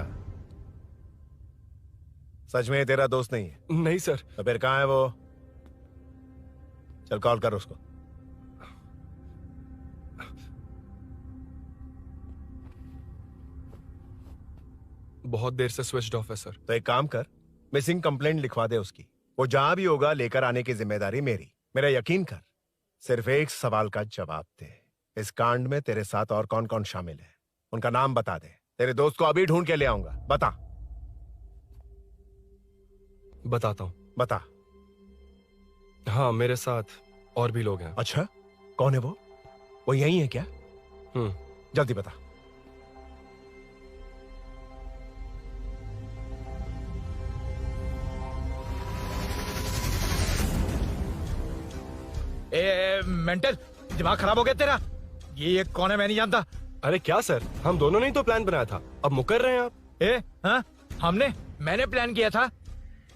सच में ये तेरा दोस्त नहीं है? नहीं सर। तो फिर कहाँ है वो? चल कॉल कर उसको। बहुत देर से स्विच्ड ऑफ है सर। तो एक काम कर, मिसिंग कंप्लेंट लिखवा दे उसकी। वो जहां भी होगा लेकर आने की जिम्मेदारी मेरी। मेरा यकीन कर, सिर्फ एक सवाल का जवाब दे, इस कांड में तेरे साथ और कौन कौन शामिल है? उनका नाम बता दे, तेरे दोस्त को अभी ढूंढ के ले आऊंगा। बता। बताता हूँ। बता। हाँ मेरे साथ और भी लोग हैं। अच्छा, कौन है वो यही है क्या? जल्दी बता। मेंटल, दिमाग खराब हो गया तेरा? ये कौन है, मैं नहीं जानता। अरे क्या सर, हम दोनों ने ही तो प्लान बनाया था, अब मुकर रहे हैं आप। हाँ मैंने प्लान किया था।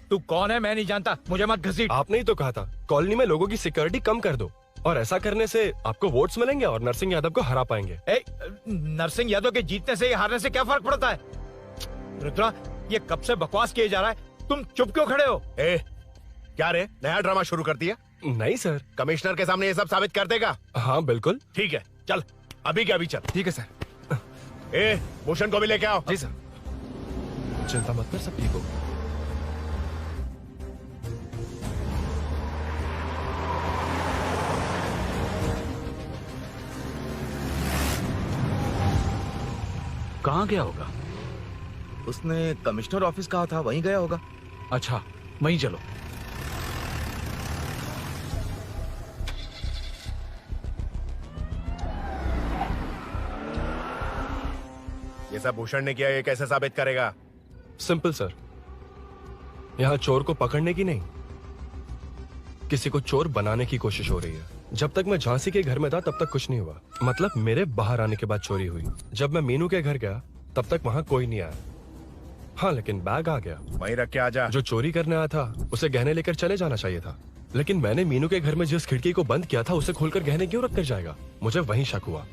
तू कौन है मैं नहीं जानता, मुझे मत घसीट। आपने ही तो कहा था कॉलोनी में लोगों की सिक्योरिटी कम कर दो, और ऐसा करने से आपको वोट्स मिलेंगे और नरसिंह यादव को हरा पाएंगे। नरसिंह यादव के जीतने से या हारने से क्या फर्क पड़ता है? रुद्रा, ये कब से बकवास किए जा रहा है, तुम चुप क्यों खड़े हो? क्या रे, नया ड्रामा शुरू कर दिया? नहीं सर। कमिश्नर के सामने ये सब साबित कर देगा? हाँ बिल्कुल। ठीक है, चल अभी क्या, अभी चल। ठीक है सर। भूषण को भी लेके आओ। जी सर। चिंता मत कर, सब ठीक होगा। कहाँ गया होगा? उसने कमिश्नर ऑफिस कहा था, वहीं गया होगा। अच्छा वहीं चलो। ये सब भूषण ने किया, ये कैसे साबित करेगा? सिंपल सर, यहाँ चोर को पकड़ने की नहीं, किसी को चोर बनाने की कोशिश हो रही है। जब तक मैं झांसी के घर में था तब तक कुछ नहीं हुआ, मतलब मेरे बाहर आने के बाद चोरी हुई। जब मैं मीनू के घर गया तब तक वहां कोई नहीं आया। हाँ लेकिन बैग आ गया। वहीं रख के आजा। जो चोरी करने आया था उसे गहने लेकर चले जाना चाहिए था, लेकिन मैंने मीनू के घर में जिस खिड़की को बंद किया था उसे खोलकर गहने क्यों रख कर जाएगा? मुझे वहीं शक हुआ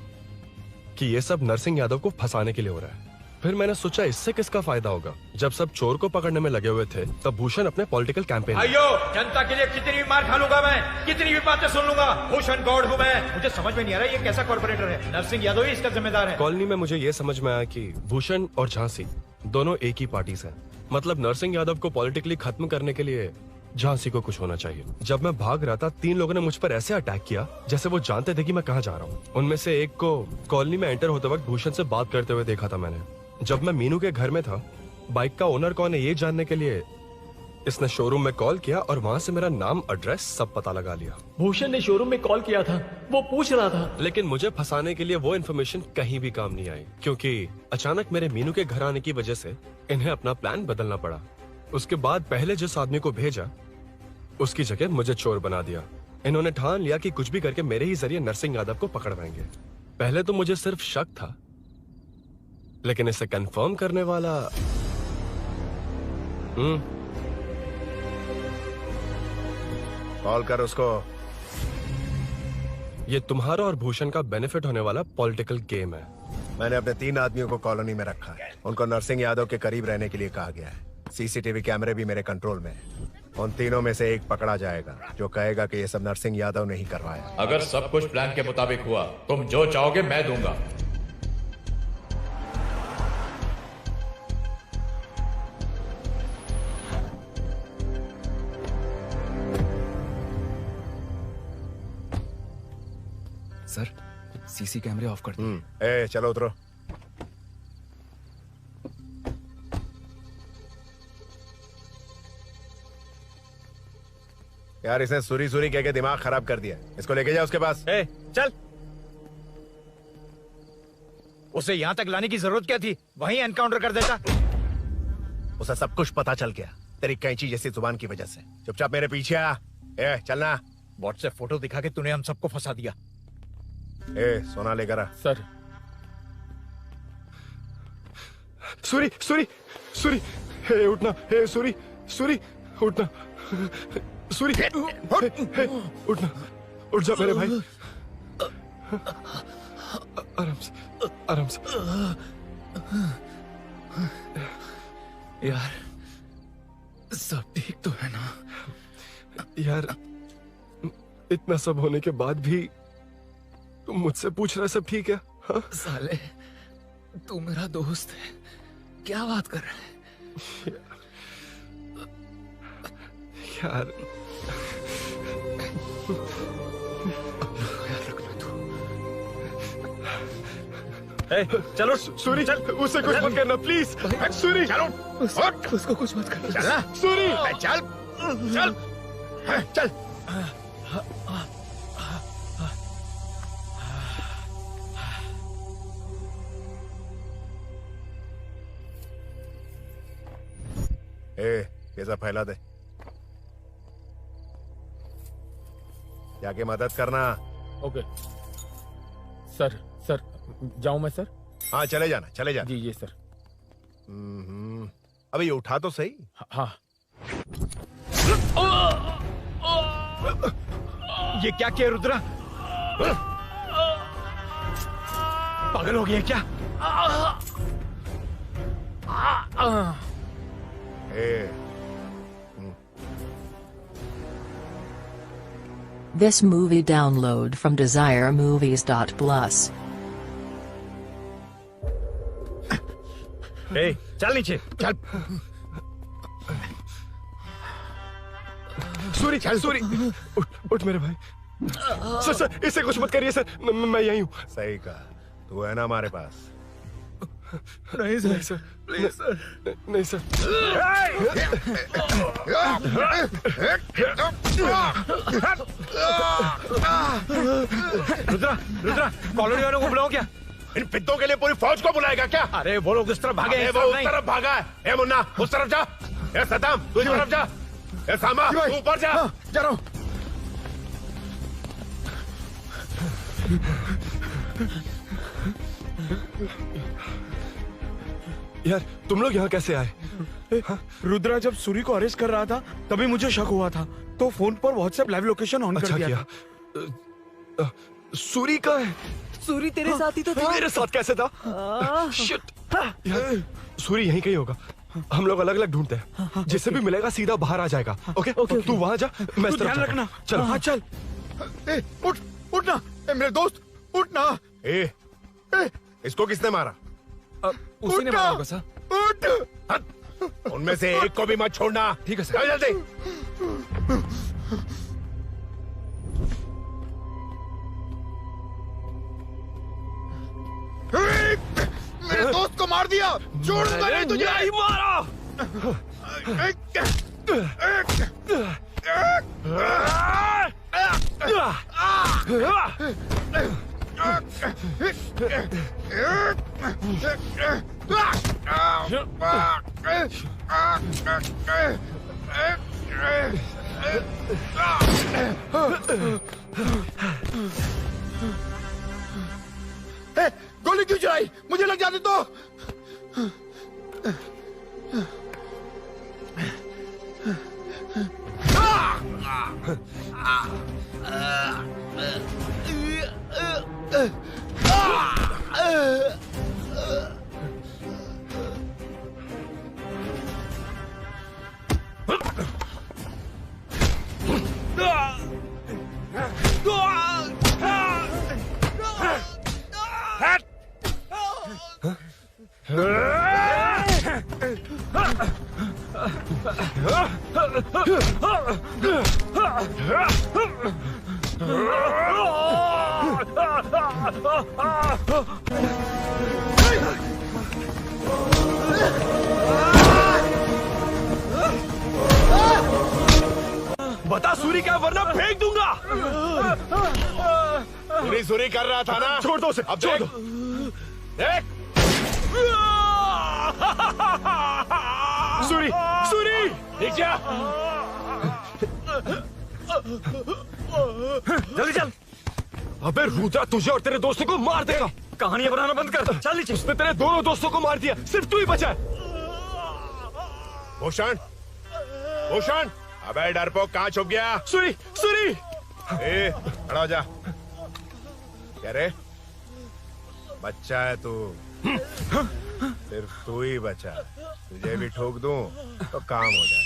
कि ये सब नरसिंह यादव को फंसाने के लिए हो रहा है। फिर मैंने सोचा इससे किसका फायदा होगा। जब सब चोर को पकड़ने में लगे हुए थे तब भूषण अपने पॉलिटिकल कैंपेन। अयो, जनता के लिए कितनी भी मार खा लूंगा मैं, कितनी भी बातें सुन लूंगा, भूषण गौड़ हूँ मैं। मुझे समझ में नहीं आ रहा ये कैसा कॉर्पोरेटर है। नरसिंह यादव ही इसका जिम्मेदार है। कॉलोनी में मुझे ये समझ में आया कि भूषण और झांसी दोनों एक ही पार्टी से हैं। मतलब नरसिंह यादव को पॉलिटिकली खत्म करने के लिए झांसी को कुछ होना चाहिए। जब मैं भाग रहा था 3 लोगों ने मुझ पर ऐसे अटैक किया जैसे वो जानते थे कि मैं कहाँ जा रहा हूँ। उनमें से एक को कॉलोनी में एंटर होते वक्त भूषण से बात करते हुए देखा था मैंने। जब मैं मीनू के घर में था, बाइक का ओनर कौन है ये जानने के लिए इसने शोरूम में कॉल किया और वहाँ से मेरा नाम, एड्रेस सब पता लगा लिया। भूषण ने शोरूम में कॉल किया था, वो पूछ रहा था। लेकिन मुझे फंसाने के लिए वो इन्फॉर्मेशन कहीं भी काम नहीं आई, क्योंकि अचानक मेरे मीनू के घर आने की वजह से इन्हें अपना प्लान बदलना पड़ा। उसके बाद पहले जिस आदमी को भेजा उसकी जगह मुझे चोर बना दिया। इन्होंने ठान लिया कि कुछ भी करके मेरे ही जरिए नरसिंह यादव को पकड़वाएंगे। पहले तो मुझे सिर्फ शक था, लेकिन इसे कंफर्म करने वाला कॉल कर उसको। ये तुम्हारा और भूषण का बेनिफिट होने वाला पॉलिटिकल गेम है। मैंने अपने 3 आदमियों को कॉलोनी में रखा है। उनको नरसिंह यादव के करीब रहने के लिए कहा गया है। सीसीटीवी कैमरे भी मेरे कंट्रोल में है। उन तीनों में से एक पकड़ा जाएगा जो कहेगा कि ये सब नरसिंह यादव ने ही करवाया। अगर सब कुछ प्लान के मुताबिक हुआ, तुम जो चाहोगे मैं दूंगा। सर, सीसी कैमरे ऑफ कर दो। ए चलो उतरो। यार इसने सुरी सुरी कह के दिमाग खराब कर दिया। इसको लेके जाओ उसके पास। चल। उसे यहाँ तक लाने की जरूरत क्या थी? वहीं एनकाउंटर कर देता। उसे सब कुछ पता चल गया तेरी कैंची जैसी जुबान की वजह से। चुपचाप मेरे पीछे आ। चलना। व्हाट्सएप फोटो दिखा के तूने हम सबको फंसा दिया। सोना लेकर आ। सर। सूरी सूरी सूरी, हे उठना। हे सूरी सूरी उठना। सूरी हे उठना। उठ जा मेरे भाई। आराम से आराम से। यार सब ठीक तो है ना? यार इतना सब होने के बाद भी तुम मुझसे पूछ रहा सब ठीक है? हाँ? साले तू मेरा दोस्त है, क्या बात कर रहा है? यार चलो सूरी, चल उसे कुछ मत करना प्लीज। सूरी चलो, उसको कुछ मत करना। चल सूरी, चल चल चल। ये सब फैला दे। जाके मदद करना। Okay sir. सर जाऊं मैं सर? हाँ चले जाना, चले जाना। जी सर। अबे ये उठा तो सही। हाँ। ये क्या किया रुद्रा? पागल हो गया क्या? This movie download from desiremovies.plus. चल नीचे चल। सूरी सूरी उठ मेरे भाई। सर सर इसे कुछ मत करिए सर, मैं यहीं हूँ। सही कहा। तू है ना हमारे पास? नहीं सर, नहीं सर, प्लीज सर, नहीं सर। रुद्रा रुद्रा कॉलोनी वालों को बुलाओ क्या? इन पिद्दों के लिए पूरी फौज को बुलाएगा क्या? अरे वो लोग उस तरफ भागे हैं। वो उस तरफ भागा है। ए मुन्ना उस तरफ जा। ए सदाम तू इस तरफ जा। ए सामा तू ऊपर जा। जा रहा हूं। यार तुम लोग यहाँ कैसे आए? रुद्रा जब सूरी को अरेस्ट कर रहा था तभी मुझे शक हुआ था, तो फोन पर व्हाट्सएप लाइव लोकेशन ऑन कर दिया था। सूरी का है? सूरी तेरे साथ ही तो था। मेरे साथ कैसे था? शिट। यार सूरी यहीं कहीं होगा। हम लोग अलग अलग ढूंढते हैं। जिससे भी मिलेगा सीधा बाहर आ जाएगा। ओके तू वहां जा, मैं इस तरफ ध्यान रखना। चल। हाँ चल। उठ उठना मेरे दोस्त, उठना। इसको किसने मारा? उसी ने मारा होगा सर। उठ। उनमें से एक को भी मत छोड़ना। ठीक है सर। जल्दी। मेरे दोस्त को मार दिया। छोड़ूंगा नहीं तुझे। नहीं मारा। गोली क्यों चलाई? मुझे लग जाती तो। बता सूरी क्या, वरना फेंक दूंगा। सूरी कर रहा था ना? छोड़ दो उसे, अब छोड़ दो। देख सूरी, सूरी, देख जा। जल्दी चल। अबे रुद्रा तुझे और तेरे दोस्तों को मार देगा। कहानियां बनाना बंद कर, चल नीचे। उसने तेरे दोनों दोस्तों को मार दिया, सिर्फ तू ही बचा है। भूषण, भूषण, अबे डरपोक कहाँ छुप गया? सूरी, सूरी। ए, खड़ा हो जा। क्या रे? बच्चा है तू, सिर्फ तू ही बचा। तुझे भी ठोक दूं तो काम हो जाए।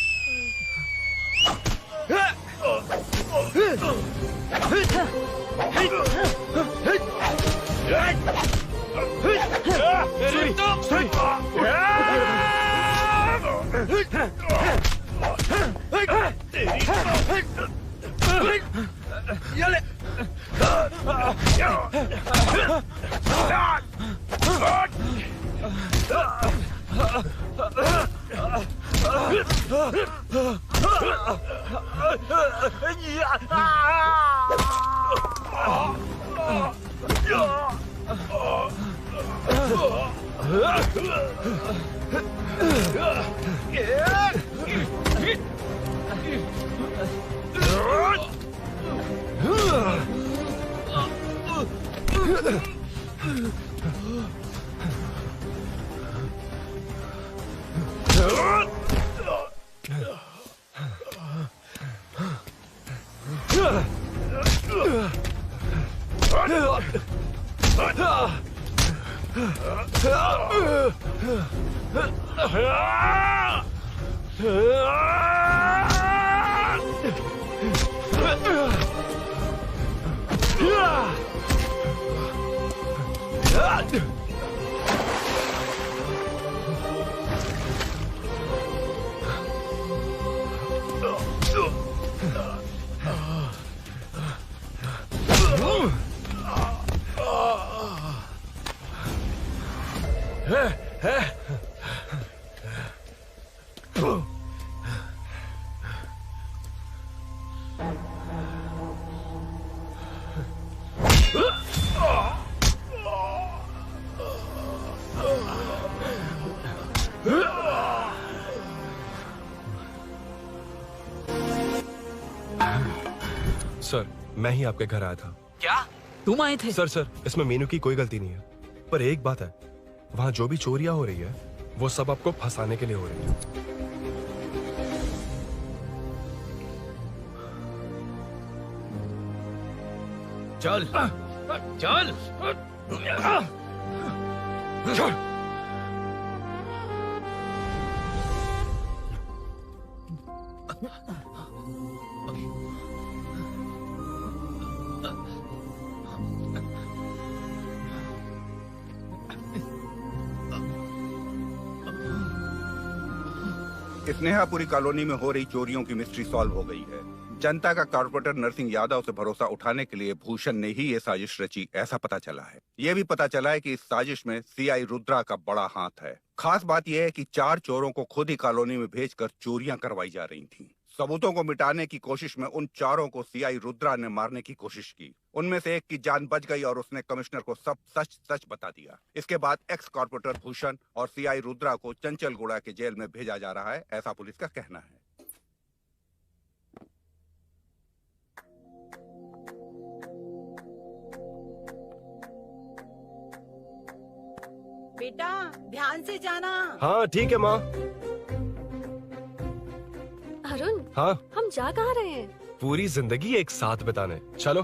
सर, मैं ही आपके घर आया था। क्या तुम आए थे? सर, इसमें मीनू की कोई गलती नहीं है, पर एक बात है, वहाँ जो भी चोरियां हो रही है वो सब आपको फंसाने के लिए हो रही है। चल चल चल। स्नेहापुरी कॉलोनी में हो रही चोरियों की मिस्ट्री सॉल्व हो गई है। जनता का कॉर्पोरेटर नरसिंह यादव से भरोसा उठाने के लिए भूषण ने ही ये साजिश रची, ऐसा पता चला है। ये भी पता चला है कि इस साजिश में सीआई रुद्रा का बड़ा हाथ है। खास बात यह है कि 4 चोरों को खुद ही कॉलोनी में भेजकर चोरियां करवाई जा रही थीं। सबूतों को मिटाने की कोशिश में उन 4 को सीआई रुद्रा ने मारने की कोशिश की। उनमें से एक की जान बच गई और उसने कमिश्नर को सब सच सच बता दिया। इसके बाद एक्स कॉर्पोरेटर भूषण और सीआई रुद्रा को चंचलगुड़ा के जेल में भेजा जा रहा है, ऐसा पुलिस का कहना है। बेटा ध्यान से जाना। हाँ ठीक है माँ। अरुण, हाँ, हम जा कहाँ रहे हैं? पूरी जिंदगी एक साथ बिताने। चलो।